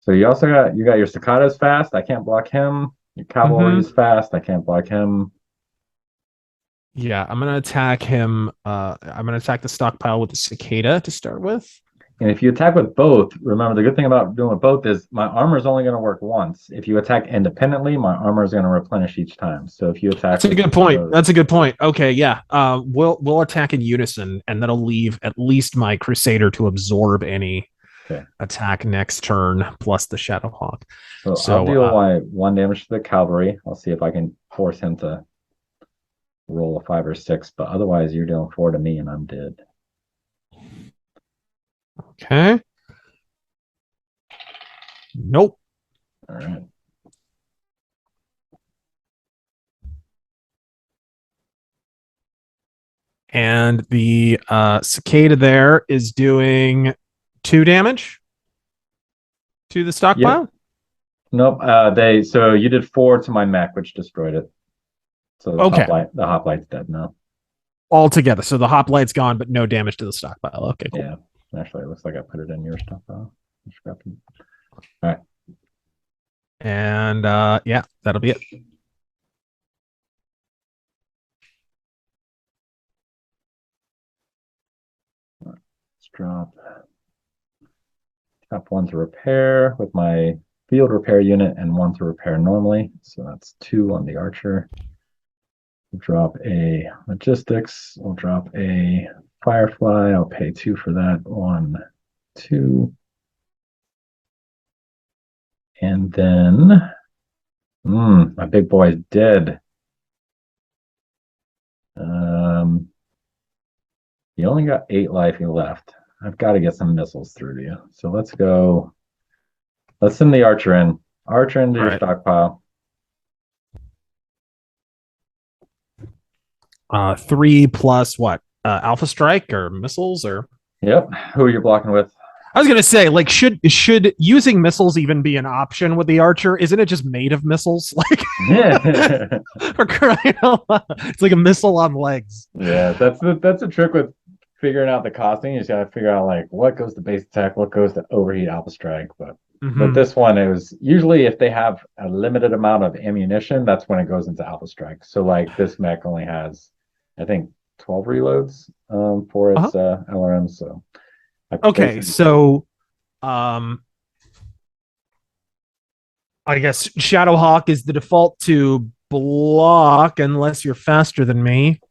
So you also got your Cicadas fast. I can't block him. Your Cavalry is fast. I can't block him. Yeah, I'm gonna attack him. I'm gonna attack the stockpile with the Cicada to start with. And if you attack with both, remember the good thing about doing with both is my armor is only going to work once. If you attack independently, my armor is going to replenish each time. So if you attack, that's a good point. That's a good point. Okay, yeah. We'll attack in unison, and that'll leave at least my Crusader to absorb any attack next turn, plus the Shadowhawk. So I'll deal 1 damage to the Cavalry. I'll see if I can force him to roll a 5 or 6, but otherwise you're dealing 4 to me, and I'm dead. Okay. Nope. All right. And the Cicada there is doing 2 damage to the stockpile? Yep. Nope. So you did 4 to my mech, which destroyed it. So the Hoplite's dead now. Altogether. So the Hoplight's gone, but no damage to the stockpile. Okay, cool. Yeah. Actually, it looks like I put it in your stockpile. All right. And yeah, that'll be it. Let's drop one to repair with my field repair unit and one to repair normally. So that's 2 on the archer. We'll drop a logistics. We'll drop a firefly. I'll pay 2 for that. 1, 2. And then, my big boy is dead. You only got 8 life left. I've got to get some missiles through to you. So let's go. Let's send the archer in. Archer into your stockpile. 3 plus what? Alpha strike or missiles or? Yep. Who are you blocking with? I was gonna say, like, should using missiles even be an option with the archer? Isn't it just made of missiles? Like, for crying out loud. It's like a missile on legs. Yeah, that's the trick with figuring out the costing. You just gotta figure out like what goes to base attack, what goes to overheat alpha strike. But with this one, it was usually if they have a limited amount of ammunition, that's when it goes into alpha strike. So like this mech only has, I think, 12 reloads for its LRM. So okay, so I guess Shadowhawk is the default to block unless you're faster than me.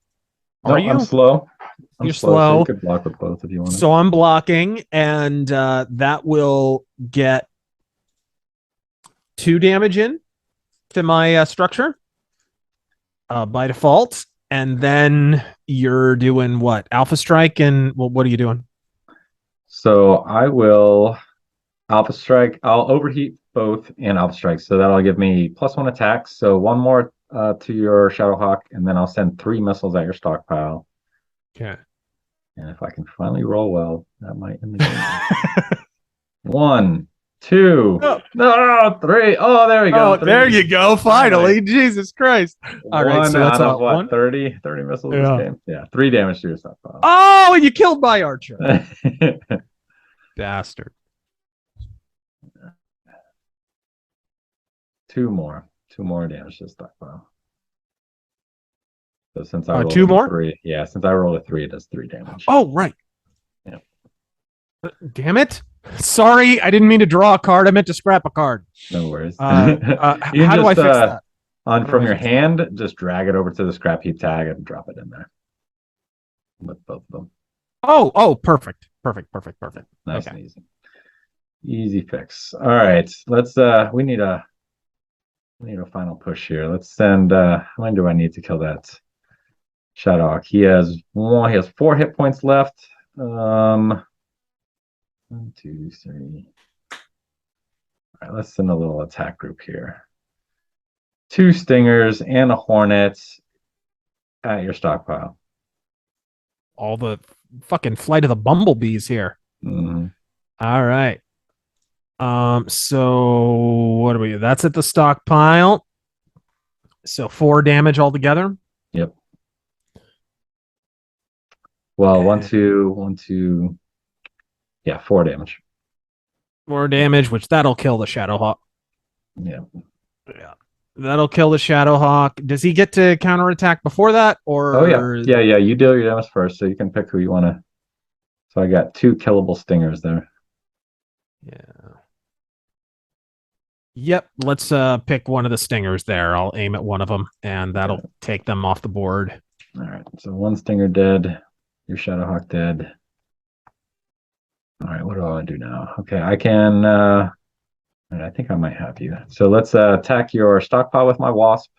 Are you? I'm slow. You're slow. So you could block with both if you want. So I'm blocking, and that will get 2 damage in to my structure by default. And then you're doing what? Alpha strike, and well, what are you doing? So I will alpha strike. I'll overheat both and alpha strike. So that'll give me +1 attacks. So 1 more to your Shadowhawk, and then I'll send 3 missiles at your stockpile. Okay. And if I can finally roll well, that might end the game. 1, 2, no, 3. Oh, there we go. Oh, 3. there you go. Finally. Right. Jesus Christ. All right. So that's out of what? 30 missiles this game? Yeah. 3 damage to your stockpile. Oh, and you killed my archer. Bastard. 2 more damage to the stockpile. So since I rolled 2 more? 3, yeah, since I rolled a 3, it does 3 damage. Oh, right. Yeah. Damn it. Sorry, I didn't mean to draw a card. I meant to scrap a card. No worries. How do I fix that? From your hand, just drag it over to the scrap heap tag and drop it in there. With both of them. Oh, perfect. Nice and easy. Easy fix. All right. Let's we need a final push here. Let's send how many do I need to kill that Shadowhawk? He has 4 hit points left. 1, 2, 3. All right, let's send a little attack group here. 2 stingers and a hornet at your stockpile. All the fucking flight of the bumblebees here. Mm-hmm. All right. So what do we do? That's at the stockpile. So 4 damage altogether. Yep. Well, 1, 2. Yeah, 4 damage. 4 damage, which that'll kill the Shadowhawk. Yeah. That'll kill the Shadowhawk. Does he get to counterattack before that? Or yeah. You deal your damage first, so you can pick who you want to. So I got 2 killable stingers there. Yeah. Yep. Let's pick one of the stingers there. I'll aim at one of them, and that'll take them off the board. All right. So 1 stinger dead. Your Shadowhawk dead. All right. What do I want to do now? Okay, I can. I think I might have you. So let's attack your stockpile with my wasp.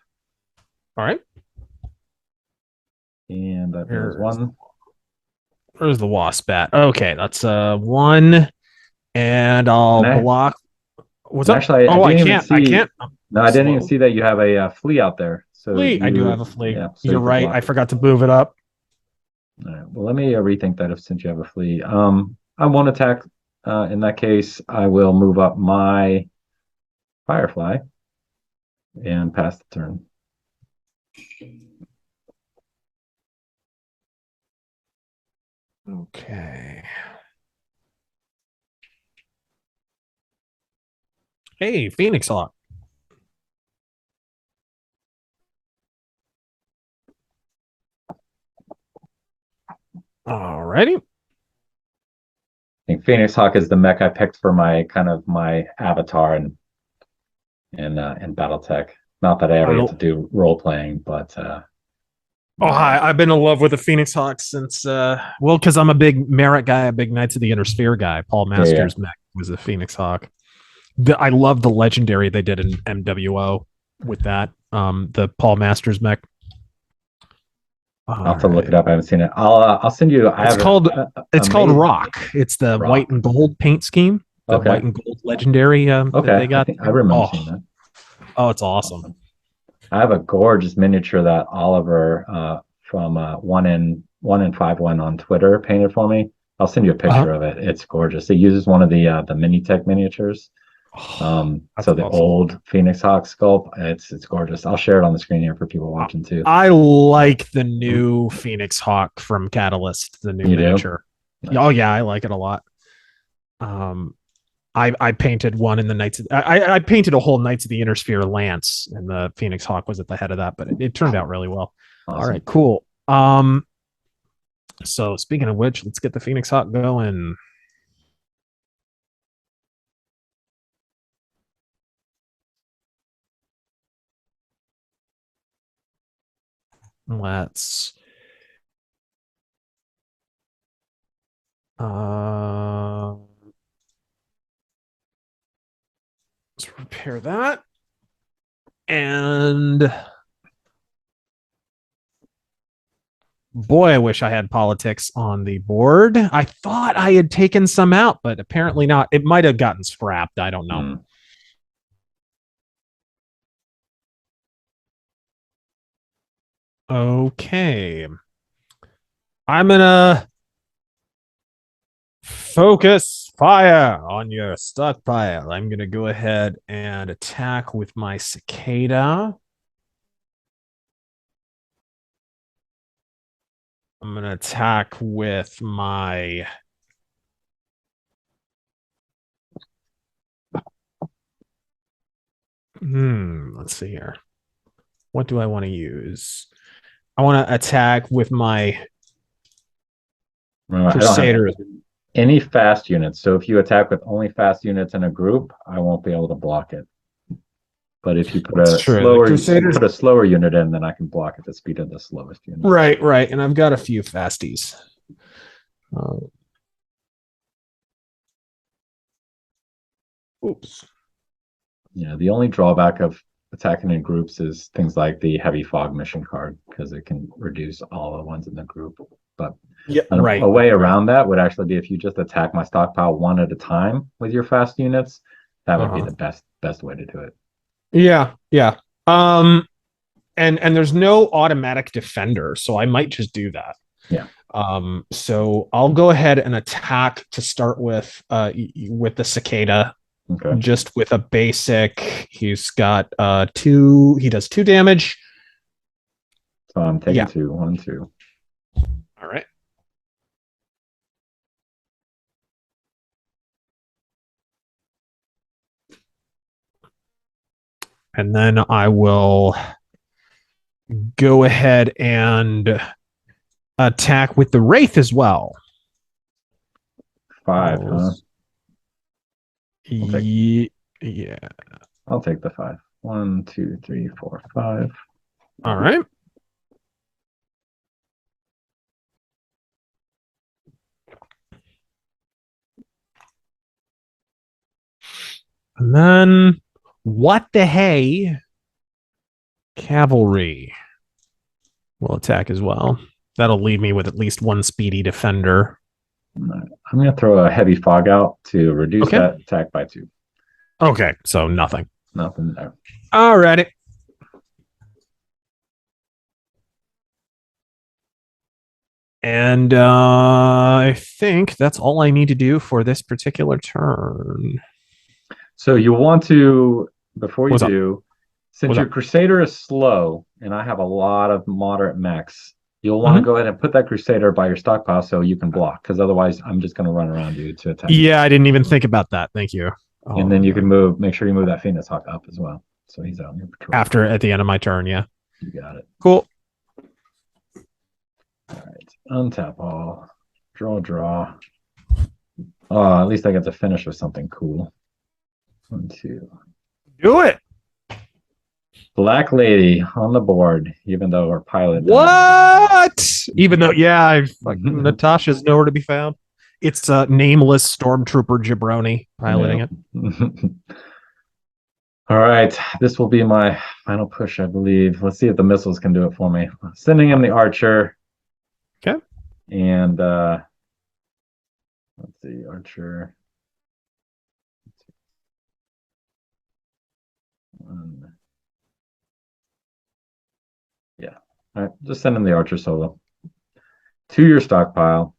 All right. And that is 1. Where's the wasp at? Okay, that's 1. And I'll block. What's up? Actually, I can't. No, I didn't even see that you have a flea out there. So flea. I do have a flea. Yeah, so you're right. I forgot to move it up. All right. Well, let me rethink that since you have a flea. I won't attack. In that case, I will move up my firefly and pass the turn. Okay. Hey, Phoenix Hawk. Alrighty. I think Phoenix Hawk is the mech I picked for my kind of my avatar in BattleTech. Not that I ever get to do role playing, but hi. I've been in love with the Phoenix Hawk since because I'm a big Merit guy, a big Knights of the Inner Sphere guy. Paul Masters mech was a Phoenix Hawk. I love the legendary they did in MWO with that. The Paul Masters mech. I'll have to look it up. I haven't seen it. I'll send you. It's called Rock. It's the Rock. white and gold paint scheme. The white and gold legendary that they got. I remember seeing that. Oh, it's awesome. I have a gorgeous miniature that Oliver from 1in51 on Twitter painted for me. I'll send you a picture of it. It's gorgeous. It uses one of the Minitech miniatures. So the old Phoenix Hawk sculpt, it's gorgeous. I'll share it on the screen here for people watching too. I like the new Phoenix Hawk from Catalyst, the new miniature. Nice. Oh yeah, I like it a lot. I painted one in the Knights. I painted a whole Knights of the Inner Sphere Lance, and the Phoenix Hawk was at the head of that, but it turned out really well. Awesome. All right, cool. So speaking of which, let's get the Phoenix Hawk going. Let's repair that. And boy, I wish I had politics on the board. I thought I had taken some out, but apparently not. It might have gotten scrapped. I don't know. Okay. I'm gonna focus fire on your stockpile. I'm gonna go ahead and attack with my cicada. I'm gonna attack with my let's see here. What do I want to use? I want to attack with my Crusader. Any fast units. So if you attack with only fast units in a group, I won't be able to block it. But if you put a slower unit in, then I can block at the speed of the slowest unit. Right. And I've got a few fasties. Oops. Yeah, the only drawback of attacking in groups is things like the heavy fog mission card, because it can reduce all the ones in the group. But a way around that would actually be if you just attack my stockpile one at a time with your fast units. That would be the best way to do it. Yeah. And there's no automatic defender, so I might just do that. Yeah. So I'll go ahead and attack to start with the cicada. Okay. Just with a basic. He's got 2. He does 2 damage. So I'm taking 2. 1, 2. All right. And then I will go ahead and attack with the Wraith as well. 5, huh? Yeah. I'll take the 5. 1, 2, 3, 4, 5. All right. And then what the hey? Cavalry will attack as well. That'll leave me with at least 1 speedy defender. I'm going to throw a heavy fog out to reduce that attack by 2. Okay, so nothing. Nothing there. All righty. And I think that's all I need to do for this particular turn. So you want to, before you do, since your Crusader is slow, and I have a lot of moderate mechs, you'll want to go ahead and put that Crusader by your stockpile so you can block, because otherwise I'm just going to run around you to attack. Yeah, I didn't even think about that. Thank you. And then you can make sure you move that Phoenix Hawk up as well. So he's out in your patrol. After, at the end of my turn, yeah. You got it. Cool. All right. Untap all. Draw. Oh, at least I get to finish with something cool. 1, 2. Do it. Black Lady on the board, even though our pilot. What? Even though, yeah, Natasha's nowhere to be found. It's a nameless stormtrooper jabroni piloting it. All right, this will be my final push, I believe. Let's see if the missiles can do it for me. Sending him the Archer. Okay. And let's see, Archer. Yeah. All right, just send him the Archer solo. To your stockpile.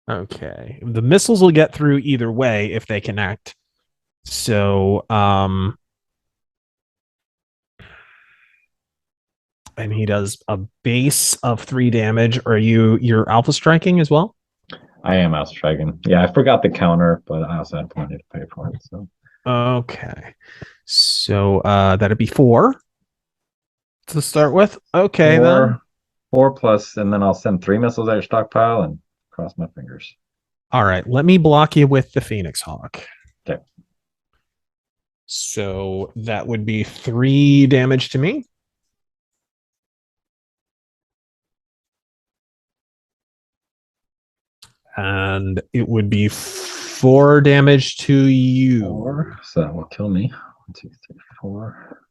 Okay. The missiles will get through either way if they connect. So, and he does a base of 3 damage. Are you're alpha striking as well? I am alpha striking. Yeah, I forgot the counter, but I also had money to pay for it. So okay. So that'd be 4 to start with. Okay, 4, then 4 plus, and then I'll send 3 missiles at your stockpile and cross my fingers. All right, let me block you with the Phoenix Hawk. Okay. So that would be 3 damage to me. And it would be 4 damage to you. 4, so that will kill me. 1, 2, 3, 4.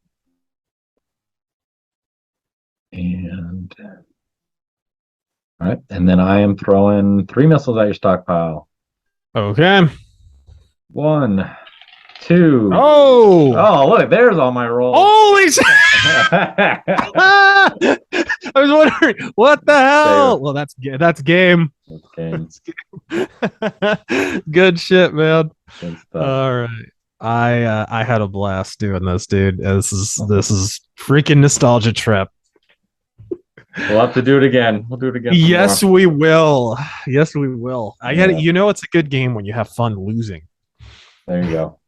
And all right, and then I am throwing 3 missiles at your stockpile. Okay. 1, 2. Oh, look, there's all my rolls. Holy shit! I was wondering what the hell. Well, that's game. That's game. Good shit, man. Good stuff. All right. I had a blast doing this, dude. This is freaking nostalgia trip. We'll have to do it again. We'll do it again. Yes, we will. Yes, we will. I get it. You know, it's a good game when you have fun losing. There you go.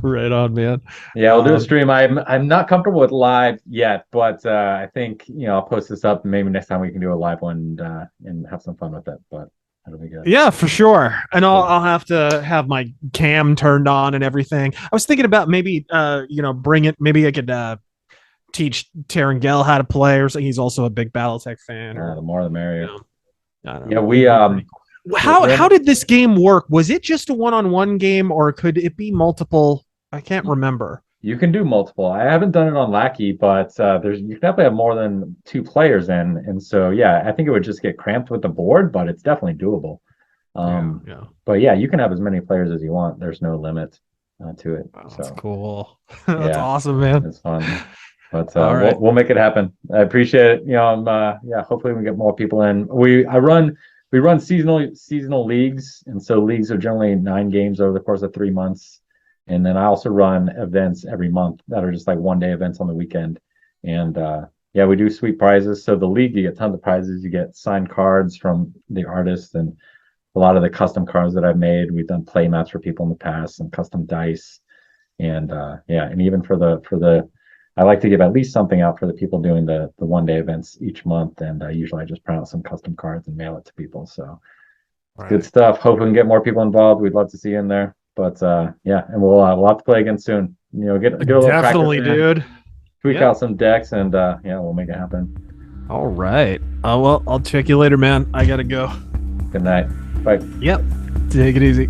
Right on, man. Yeah, we'll do a stream. I'm not comfortable with live yet, but I think I'll post this up. And maybe next time we can do a live one and have some fun with it. But that'll be good. Yeah, for sure. And I'll have to have my cam turned on and everything. I was thinking about maybe bring it. Maybe I could teach Terengel how to play, or something. He's also a big BattleTech fan. The more the merrier. I don't know. We How did this game work? Was it just a one-on-one game, or could it be multiple? I can't remember. You can do multiple. I haven't done it on Lackey, but you can definitely have more than 2 players in, and so yeah, I think it would just get cramped with the board, but it's definitely doable. But yeah, you can have as many players as you want. There's no limit to it. Wow, that's cool. That's awesome, man. It's fun. But we'll make it happen. I appreciate it. Hopefully we get more people in. We run seasonal leagues, and so leagues are generally 9 games over the course of 3 months. And then I also run events every month that are just like 1-day events on the weekend. And we do sweet prizes. So the league, you get tons of prizes. You get signed cards from the artists and a lot of the custom cards that I've made. We've done play mats for people in the past and custom dice. And and even for the I like to give at least something out for the people doing the 1-day events each month, and usually I just print out some custom cards and mail it to people. So Good stuff. Hope we can get more people involved. We'd love to see you in there. But and we'll have to play again soon. Get a little definitely, dude. Tweak out some decks, and we'll make it happen. All right. Well, I'll check you later, man. I gotta go. Good night. Bye. Yep. Take it easy.